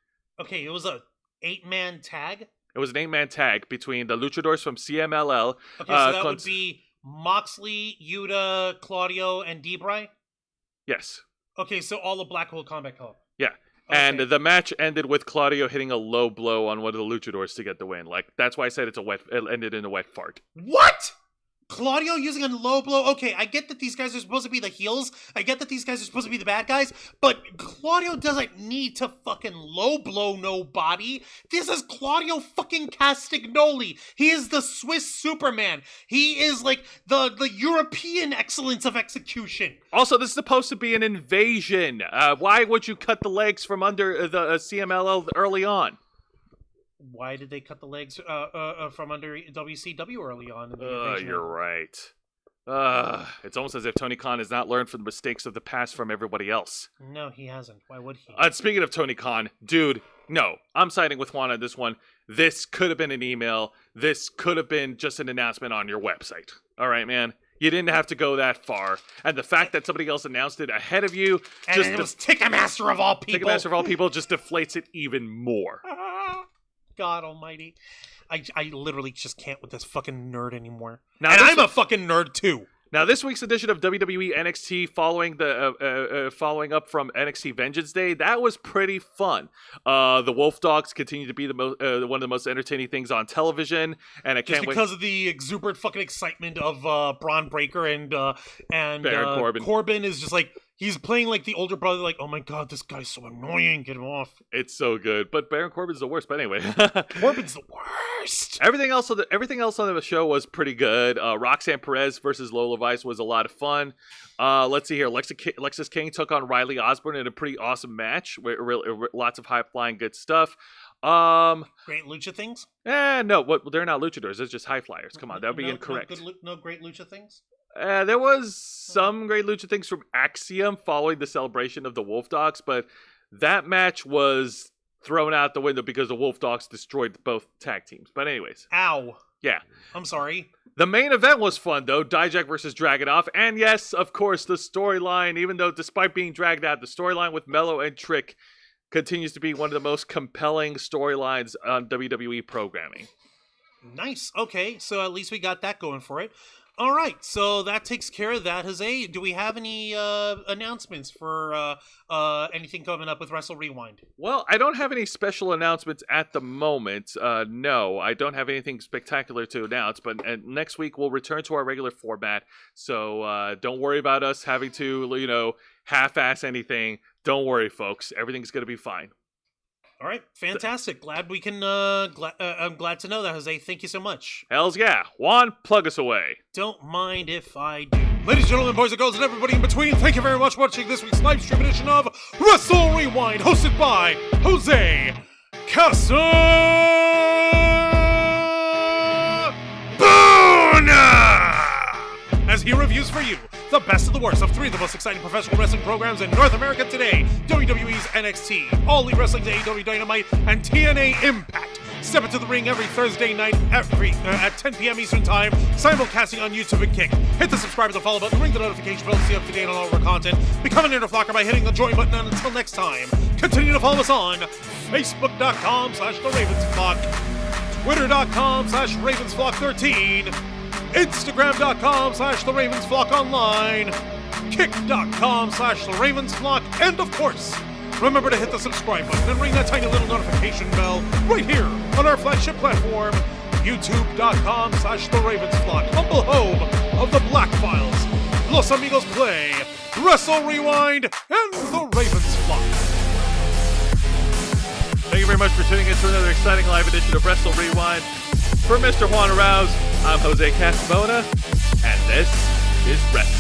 [SPEAKER 2] Okay, it was a 8-man tag?
[SPEAKER 1] It was an 8-man tag between the Luchadors from CMLL.
[SPEAKER 2] Okay, so that would be Moxley, Yuta, Claudio, and Debray?
[SPEAKER 1] Yes.
[SPEAKER 2] Okay, so all the Blackpool Combat Club.
[SPEAKER 1] Yeah. Okay. And the match ended with Claudio hitting a low blow on one of the Luchadors to get the win. Like, that's why I said it ended in a wet fart.
[SPEAKER 2] What? Claudio using a low blow? Okay, I get that these guys are supposed to be the heels. I get that these guys are supposed to be the bad guys. But Claudio doesn't need to fucking low blow nobody. This is Claudio fucking Castagnoli. He is the Swiss Superman. He is like the European excellence of execution.
[SPEAKER 1] Also, this is supposed to be an invasion. Why would you cut the legs from under the CMLL early on?
[SPEAKER 2] Why did they cut the legs from under WCW early on? In the
[SPEAKER 1] you're right. It's almost as if Tony Khan has not learned from the mistakes of the past from everybody else.
[SPEAKER 2] No, he hasn't. Why would he?
[SPEAKER 1] Speaking of Tony Khan, dude, no. I'm siding with Juan on this one. This could have been an email. This could have been just an announcement on your website. All right, man? You didn't have to go that far. And the fact that somebody else announced it ahead of you...
[SPEAKER 2] And it was Ticketmaster of all people.
[SPEAKER 1] Ticketmaster of all people just deflates it even more.
[SPEAKER 2] God almighty. I literally just can't with this fucking nerd anymore.
[SPEAKER 1] Now,
[SPEAKER 2] and I'm a fucking nerd too.
[SPEAKER 1] Now, this week's edition of WWE NXT following up from NXT Vengeance Day, that was pretty fun. The Wolf Dogs continue to be one of the most entertaining things on television, and I can't wait
[SPEAKER 2] because of the exuberant fucking excitement of Braun Breaker and
[SPEAKER 1] Baron Corbin.
[SPEAKER 2] Corbin is just like, he's playing like the older brother, like, oh my god, this guy's so annoying, get him off.
[SPEAKER 1] It's so good, but Baron Corbin's the worst. But anyway,
[SPEAKER 2] Corbin's the worst.
[SPEAKER 1] Everything else on the show was pretty good. Roxanne Perez versus Lola Vice was a lot of fun. Let's see here. Lexis King took on Riley Osborne in a pretty awesome match. Lots of high flying, good stuff.
[SPEAKER 2] Great lucha things?
[SPEAKER 1] No, they're not luchadors. It's just high flyers. Come on, that would be incorrect.
[SPEAKER 2] No great lucha things?
[SPEAKER 1] There was some great lucha things from Axiom following the celebration of the Wolf Dogs, but that match was thrown out the window because the Wolf Dogs destroyed both tag teams. But anyways.
[SPEAKER 2] Ow.
[SPEAKER 1] Yeah.
[SPEAKER 2] I'm sorry.
[SPEAKER 1] The main event was fun, though. Dijak versus Dragunov. And yes, of course, the storyline, even though despite being dragged out, the storyline with Mello and Trick continues to be one of the most compelling storylines on WWE programming.
[SPEAKER 2] Nice. Okay, so at least we got that going for it. All right, so that takes care of that. Jose, do we have any announcements for anything coming up with Wrestle Rewind?
[SPEAKER 1] Well, I don't have any special announcements at the moment. No, I don't have anything spectacular to announce, but next week we'll return to our regular format. So don't worry about us having to, half-ass anything. Don't worry, folks. Everything's going to be fine.
[SPEAKER 2] All right, fantastic. Glad we can. I'm glad to know that, Jose. Thank you so much.
[SPEAKER 1] Hells yeah, Juan, plug us away.
[SPEAKER 2] Don't mind if I do. Ladies and gentlemen, boys and girls, and everybody in between, thank you very much for watching this week's live stream edition of Wrestle Rewind, hosted by Jose Casabona, as he reviews for you the best of the worst of three of the most exciting professional wrestling programs in North America today: WWE's NXT, All Elite Wrestling's AEW Dynamite, and TNA Impact. Step into the ring every Thursday night at 10 p.m. Eastern Time, simulcasting on YouTube and Kick. Hit the subscribe and the follow button, ring the notification bell to stay up to date on all of our content. Become an Interflocker by hitting the join button, and until next time, continue to follow us on Facebook.com/TheRavensFlock, Twitter.com/RavensFlock13, Instagram.com/TheRavensFlockOnline, Kick.com/TheRavensFlock, and of course, remember to hit the subscribe button and ring that tiny little notification bell right here on our flagship platform, YouTube.com/TheRavensFlock, humble home of the Black Files. Los Amigos Play Wrestle Rewind, and the Ravens Flock.
[SPEAKER 1] Thank you very much for tuning in to another exciting live edition of Wrestle Rewind. For Mr. Juan Rouse, I'm Jose Casabona, and this is Wrestling.